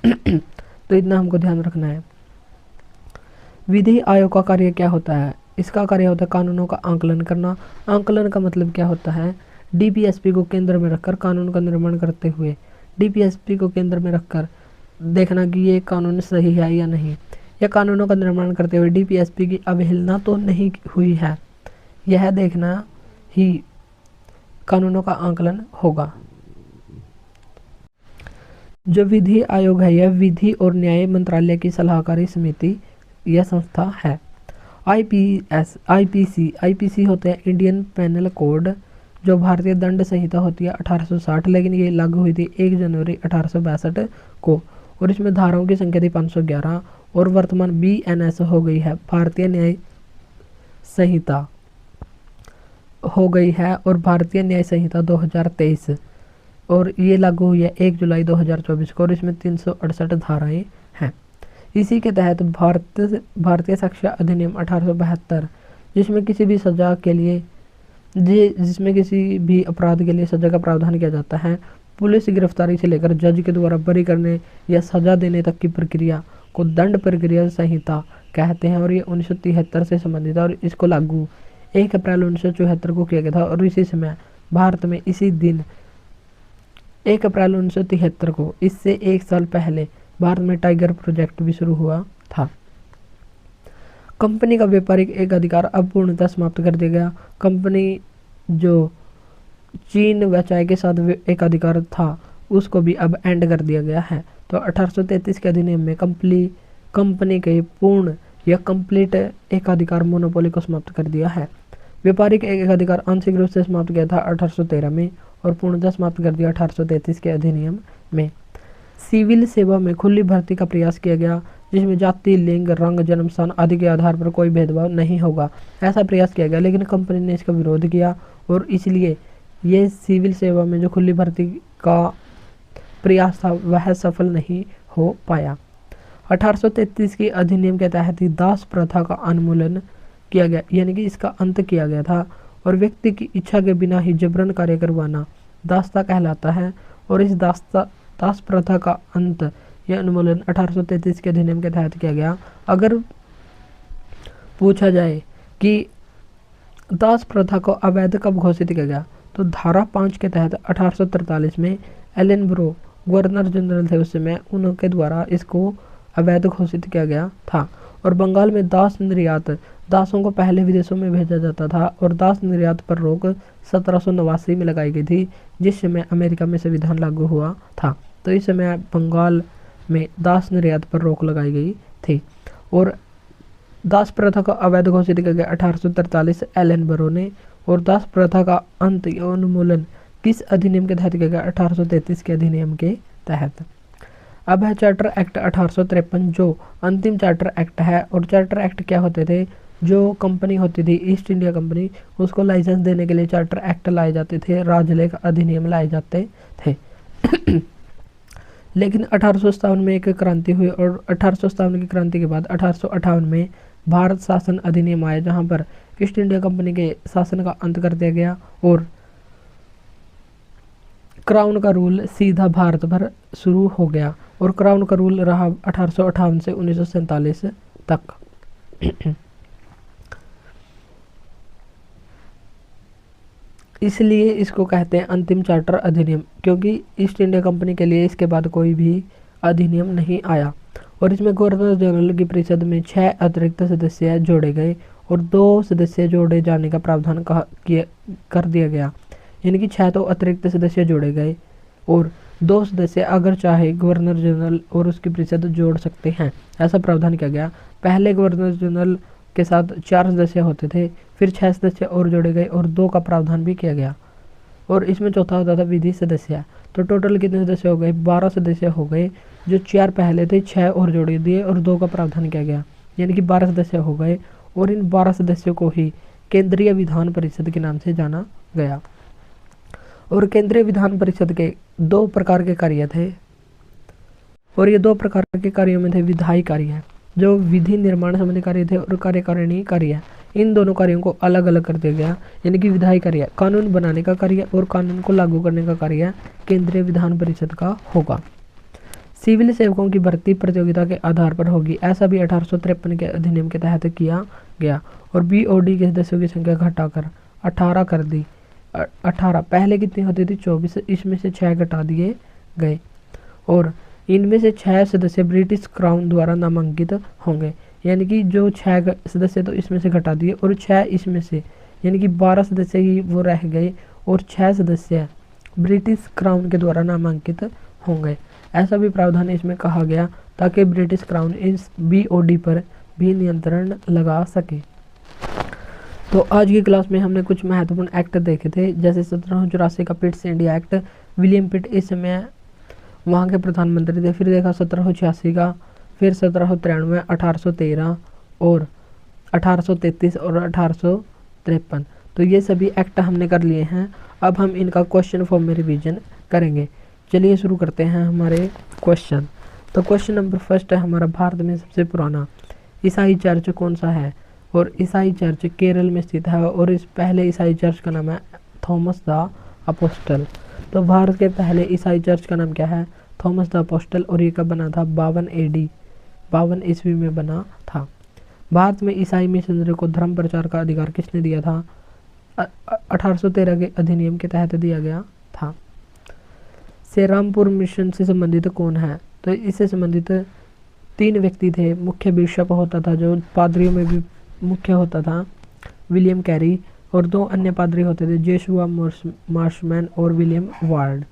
तो इतना हमको ध्यान रखना है। विधि आयोग का कार्य क्या होता है? इसका कार्य होता है कानूनों का आंकलन करना। आंकलन का मतलब क्या होता है? DPSP को केंद्र में रखकर कानून का निर्माण करते हुए, DPSP को केंद्र में रखकर देखना कि ये कानून सही है या नहीं। या कानूनों का निर्माण करते हुए DPSP की अवहेलना तो नहीं हुई है, यह देखना ही कानूनों का आंकलन होगा। जो विधि आयोग है, यह विधि और न्याय मंत्रालय की सलाहकारी समिति यह संस्था है। IPC होते हैं इंडियन पेनल कोड, जो भारतीय दंड संहिता होती है 1860, लेकिन ये लागू हुई थी 1 जनवरी 1862 को, और इसमें धाराओं की संख्या थी 511, और वर्तमान BNS हो गई है, भारतीय न्याय संहिता हो गई है, और भारतीय न्याय संहिता 2023, और ये लागू हुई है 1 जुलाई 2024 को, और इसमें 368 धाराएं हैं। इसी के तहत भारतीय शिक्षा अधिनियम 1872, जिसमें किसी भी सजा के लिए जिसमें किसी भी अपराध के लिए सजा का प्रावधान किया जाता है, पुलिस गिरफ्तारी से लेकर जज के द्वारा बरी करने या सजा देने तक की प्रक्रिया को दंड प्रक्रिया संहिता कहते हैं, और ये 1973 से संबंधित है, और इसको लागू 1 अप्रैल 1974 को किया गया था। और इसी समय भारत में इसी दिन 1 अप्रैल 1973 को, इससे 1 साल पहले भारत में टाइगर प्रोजेक्ट भी शुरू हुआ था। कंपनी का व्यापारिक एक अधिकार अब पूर्णतः समाप्त कर दिया गया। कंपनी जो चीन व चाय के साथ एक अधिकार था, उसको भी अब एंड कर दिया गया है। तो 1833 के अधिनियम में कंपनी के पूर्ण या कंप्लीट एक अधिकार मोनोपोली को समाप्त कर दिया है। व्यापारिक एक अधिकार आंशिक रूप से समाप्त किया था 1813 में, और पूर्णतः समाप्त कर दिया 1833 के अधिनियम में। सिविल सेवा में खुली भर्ती का प्रयास किया गया, जिसमें जाति, लिंग, रंग, जन्म स्थान आदि के आधार पर कोई भेदभाव नहीं होगा, ऐसा प्रयास किया गया, लेकिन कंपनी ने इसका विरोध किया, और इसलिए ये सिविल सेवा में जो खुली भर्ती का प्रयास था वह सफल नहीं हो पाया। 1833 के अधिनियम के तहत ही दास प्रथा का उन्मूलन किया गया, यानी कि इसका अंत किया गया था, और व्यक्ति की इच्छा के बिना ही जबरन कार्य करवाना दासता कहलाता है। और इस दास प्रथा का अंत या उन्मूलन 1833 के अधिनियम के तहत किया गया। अगर पूछा जाए कि दास प्रथा को अवैध कब घोषित किया गया, तो धारा 5 के तहत 1843 में एलन ब्रो गवर्नर जनरल थे उस समय, उनके द्वारा इसको अवैध घोषित किया गया था। और बंगाल में दास निर्यात, दासों को पहले विदेशों में भेजा जाता था और दास निर्यात पर रोक 1789 में लगाई गई थी, जिस समय अमेरिका में संविधान लागू हुआ था। तो इस समय बंगाल में दास निर्यात पर रोक लगाई गई थी। और दास प्रथा को अवैध घोषित किया गया 1843 एलन बरो ने। और दास प्रथा का अंत या उन्मूलन किस अधिनियम के तहत किया गया, 1833 के अधिनियम के तहत। अब है चार्टर एक्ट 1853, जो अंतिम चार्टर एक्ट है। और चार्टर एक्ट क्या होते थे, जो कंपनी होती थी ईस्ट इंडिया कंपनी, उसको लाइसेंस देने के लिए चार्टर एक्ट लाए जाते थे, राजलेख अधिनियम लाए जाते थे। लेकिन 1857 में एक क्रांति हुई और 1857 की क्रांति के बाद 1858 में भारत शासन अधिनियम आया, जहां पर ईस्ट इंडिया कंपनी के शासन का अंत कर दिया गया और क्राउन का रूल सीधा भारत पर शुरू हो गया। और क्राउन का रूल रहा 1858 से 1947 तक। इसलिए इसको कहते हैं अंतिम चार्टर अधिनियम, क्योंकि ईस्ट इंडिया कंपनी के लिए इसके बाद कोई भी अधिनियम नहीं आया। और इसमें गवर्नर जनरल की परिषद में 6 अतिरिक्त सदस्य जोड़े गए और 2 सदस्य जोड़े जाने का प्रावधान कर दिया गया। यानी कि 6 तो अतिरिक्त सदस्य जोड़े गए और 2 सदस्य अगर चाहे गवर्नर जनरल और उसकी परिषद जोड़ सकते हैं, ऐसा प्रावधान किया गया। पहले गवर्नर जनरल के साथ 4 सदस्य होते थे, फिर 6 सदस्य और जोड़े गए और 2 का प्रावधान भी किया गया। और इसमें चौथा होता था विधि सदस्य। तो टोटल कितने सदस्य हो गए, 12 सदस्य हो गए। जो 4 पहले थे 6 और जोड़ दिए और 2 का प्रावधान किया गया, यानी कि 12 सदस्य हो गए। और इन 12 सदस्यों को ही केंद्रीय विधान परिषद के नाम से जाना गया। और केंद्रीय विधान परिषद के 2 प्रकार के कार्य थे और ये 2 प्रकार के कार्यों में थे विधायी कार्य, जो विधि निर्माण संबंधी कार्य थे, और कार्यकारिणी कार्य। इन दोनों कार्यों को अलग अलग कर दिया गया, यानी कि विधायी कार्य कानून बनाने का कार्य और कानून को लागू करने का कार्य केंद्रीय विधान परिषद का होगा। सिविल सेवकों की भर्ती प्रतियोगिता के आधार पर होगी, ऐसा भी 1853 के अधिनियम के तहत किया गया। और बीओडी के सदस्यों की संख्या घटाकर 18 कर दी। 18 पहले कितनी होती थी, 24, इसमें से 6 घटा दिए गए। और इनमें से 6 सदस्य ब्रिटिश क्राउन द्वारा नामांकित होंगे, यानी कि जो 6 सदस्य तो इसमें से घटा दिए और 6 इसमें से, यानी कि 12 सदस्य ही वो रह गए और 6 सदस्य ब्रिटिश क्राउन के द्वारा नामांकित होंगे। ऐसा भी प्रावधान इसमें कहा गया ताकि ब्रिटिश क्राउन इस बीओडी पर भी नियंत्रण लगा सके। तो आज की क्लास में हमने कुछ महत्वपूर्ण एक्ट देखे थे, जैसे 1784 का पिट्स इंडिया एक्ट। विलियम पिट इस समय वहाँ के प्रधानमंत्री थे। फिर देखा 1786 का, फिर 1793, 1813 और 1833 और 1853। तो ये सभी एक्ट हमने कर लिए हैं। अब हम इनका क्वेश्चन फॉर्म में रिवीजन करेंगे। चलिए शुरू करते हैं हमारे क्वेश्चन। तो क्वेश्चन नंबर फर्स्ट है हमारा, भारत में सबसे पुराना ईसाई चर्च कौन सा है। और ईसाई चर्च केरल में स्थित है और इस पहले ईसाई चर्च का नाम है थॉमस द अपोस्टल। तो भारत के पहले ईसाई चर्च का नाम क्या है, थॉमस द अपोस्टल। और ये कब बना था, 52 AD 52 ईस्वी में बना था। भारत में ईसाई मिशनरी को धर्म प्रचार का अधिकार किसने दिया था, 1813 के अधिनियम के तहत दिया गया था। श्रीरामपुर मिशन से संबंधित कौन है, तो इससे संबंधित 3 व्यक्ति थे। मुख्य बिशप होता था, जो पादरियों में भी मुख्य होता था, विलियम कैरी। और 2 अन्य पादरी होते थे, जोशुआ मार्शमैन और विलियम वार्ड।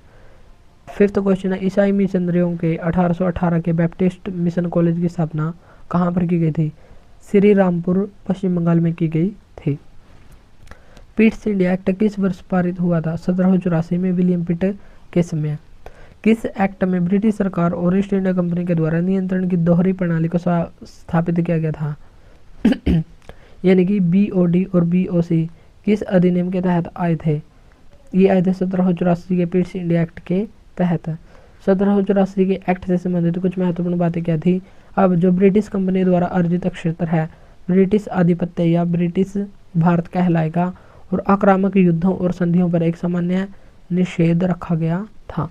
फिफ्थ क्वेश्चन है, ईसाई मिशनरियों के 1818 के बैप्टिस्ट मिशन कॉलेज की स्थापना कहाँ पर की गई थी, श्री रामपुर पश्चिम बंगाल में की गई थी। पिट्स इंडिया एक्ट किस वर्ष पारित हुआ था, 1784 में विलियम पिट के समय। किस एक्ट में ब्रिटिश सरकार और ईस्ट इंडिया कंपनी के द्वारा नियंत्रण की दोहरी प्रणाली को स्थापित किया गया था, यानी कि बीओडी और बीओसी किस अधिनियम के तहत आए थे, ये आए थे 1784 के पिट्स इंडिया एक्ट के तहत। 1784 के एक्ट से संबंधित कुछ महत्वपूर्ण बातें क्या थी। अब जो ब्रिटिश कंपनी द्वारा अर्जित क्षेत्र है ब्रिटिश आधिपत्य या ब्रिटिश भारत कहलाएगा और आक्रामक युद्धों और संधियों पर एक सामान्य निषेध रखा गया था,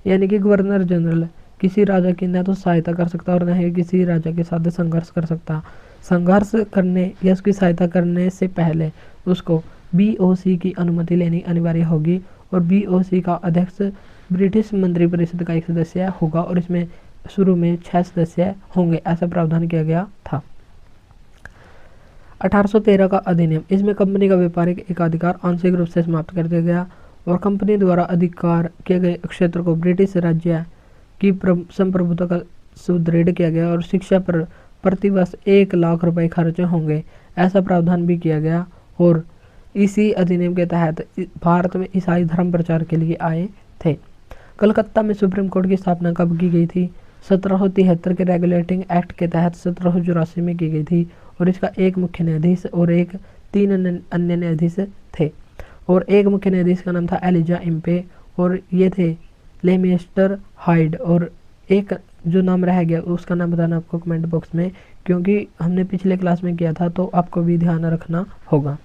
यानी कि गवर्नर जनरल किसी राजा की न तो सहायता कर सकता और न ही किसी राजा के साथ संघर्ष कर सकता। संघर्ष करने या उसकी सहायता करने से पहले उसको BOC की अनुमति लेनी अनिवार्य होगी और BOC का अध्यक्ष ब्रिटिश मंत्रिपरिषद का एक सदस्य होगा और इसमें शुरू में 6 सदस्य होंगे, ऐसा प्रावधान किया गया था। 1813 का अधिनियम, इसमें कंपनी का व्यापारिक एकाधिकार आंशिक रूप से समाप्त कर दिया गया और कंपनी द्वारा अधिकार किए गए क्षेत्र को ब्रिटिश राज्य की संप्रभुता का सुदृढ़ किया गया और शिक्षा पर प्रतिवर्ष 1 लाख रुपए खर्च होंगे, ऐसा प्रावधान भी किया गया। और इसी अधिनियम के तहत भारत में ईसाई धर्म प्रचार के लिए आए थे। कलकत्ता में सुप्रीम कोर्ट की स्थापना कब की गई थी? 1773 के रेगुलेटिंग एक्ट के तहत 1784 में की गई थी और इसका एक मुख्य न्यायाधीश और 3 अन्य न्यायाधीश थे और एक मुख्य न्यायाधीश का नाम था एलिजा इम्पे और ये थे लेमिस्टर हाइड और एक जो नाम रह गया उसका नाम बताना आपको कमेंट बॉक्स में, क्योंकि हमने पिछले क्लास में किया था तो आपको भी ध्यान रखना होगा।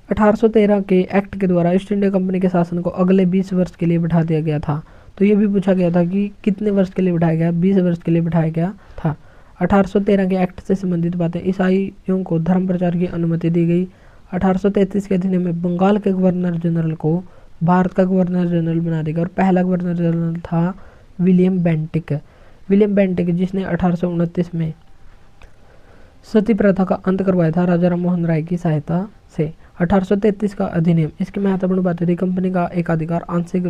1813 के एक्ट के द्वारा ईस्ट इंडिया कंपनी के शासन को अगले 20 वर्ष के लिए बढ़ा दिया गया था। तो ये भी पूछा गया था कि कितने वर्ष के लिए बढ़ाया गया? 20 वर्ष के लिए बढ़ाया गया था। 1813 के एक्ट से संबंधित बातें, ईसाइयों को धर्म प्रचार की अनुमति दी गई। 1833 के अधिनियम में बंगाल के गवर्नर जनरल को भारत का गवर्नर जनरल बना दिया और पहला गवर्नर जनरल था विलियम बेंटिक जिसने 1829 में सती प्रथा का अंत करवाया था राजा राम मोहन राय की सहायता से। 1833 का अधिनियम, इसकी महत्वपूर्ण बातें थी, कंपनी का एकाधिकार आंशिक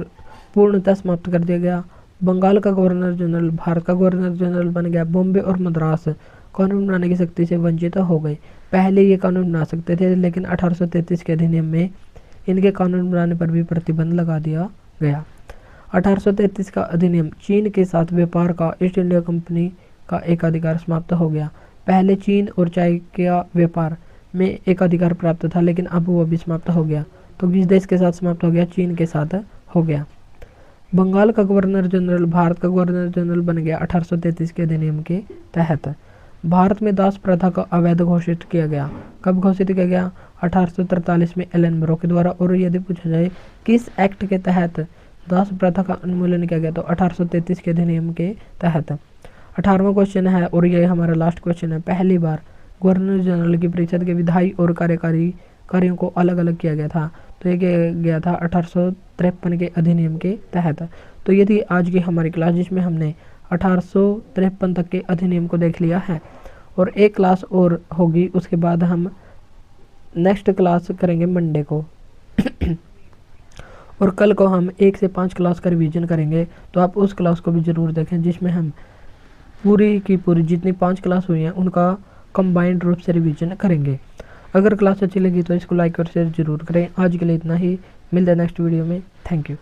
पूर्णतः समाप्त कर दिया गया। बंगाल का गवर्नर जनरल भारत का गवर्नर जनरल बन गया। बॉम्बे और मद्रास कानून बनाने की शक्ति से वंचित हो गए। पहले ये कानून बना सकते थे लेकिन 1833 के अधिनियम में इनके कानून बनाने पर भी प्रतिबंध लगा दिया गया। 1833 का अधिनियम, चीन के साथ व्यापार का ईस्ट इंडिया कंपनी का एकाधिकार समाप्त हो गया। पहले चीन और चाय का व्यापार में एकाधिकार प्राप्त था लेकिन अब वो भी समाप्त हो गया। तो किस देश के साथ समाप्त हो गया? चीन के साथ हो गया। बंगाल का गवर्नर जनरल भारत का गवर्नर जनरल बन गया 1833 के अधिनियम के तहत। भारत में दास प्रथा का अवैध घोषित किया गया। कब घोषित किया गया? 1843 में एलन ब्रो के द्वारा। और यदि पूछा जाए किस एक्ट के तहत दास प्रथा का उन्मूलन किया गया, तो 1833 के अधिनियम के तहत। 18वां क्वेश्चन है और ये हमारा लास्ट क्वेश्चन है। पहली बार गवर्नर जनरल की परिषद के विधायी और कार्यकारी कार्यों को अलग अलग किया गया था, तो ये किया गया था 1853 के अधिनियम के तहत। तो ये थी आज की हमारी क्लास जिसमें हमने 1853 तक के अधिनियम को देख लिया है और एक क्लास और होगी, उसके बाद हम नेक्स्ट क्लास करेंगे मंडे को और कल को हम 1 से 5 क्लास का रिवीजन करेंगे। तो आप उस क्लास को भी ज़रूर देखें जिसमें हम पूरी की पूरी जितनी 5 क्लास हुई हैं उनका कंबाइंड रूप से रिवीजन करेंगे। अगर क्लास अच्छी लगी तो इसको लाइक और शेयर जरूर करें। आज के लिए इतना ही, मिलते हैं नेक्स्ट वीडियो में। Thank you.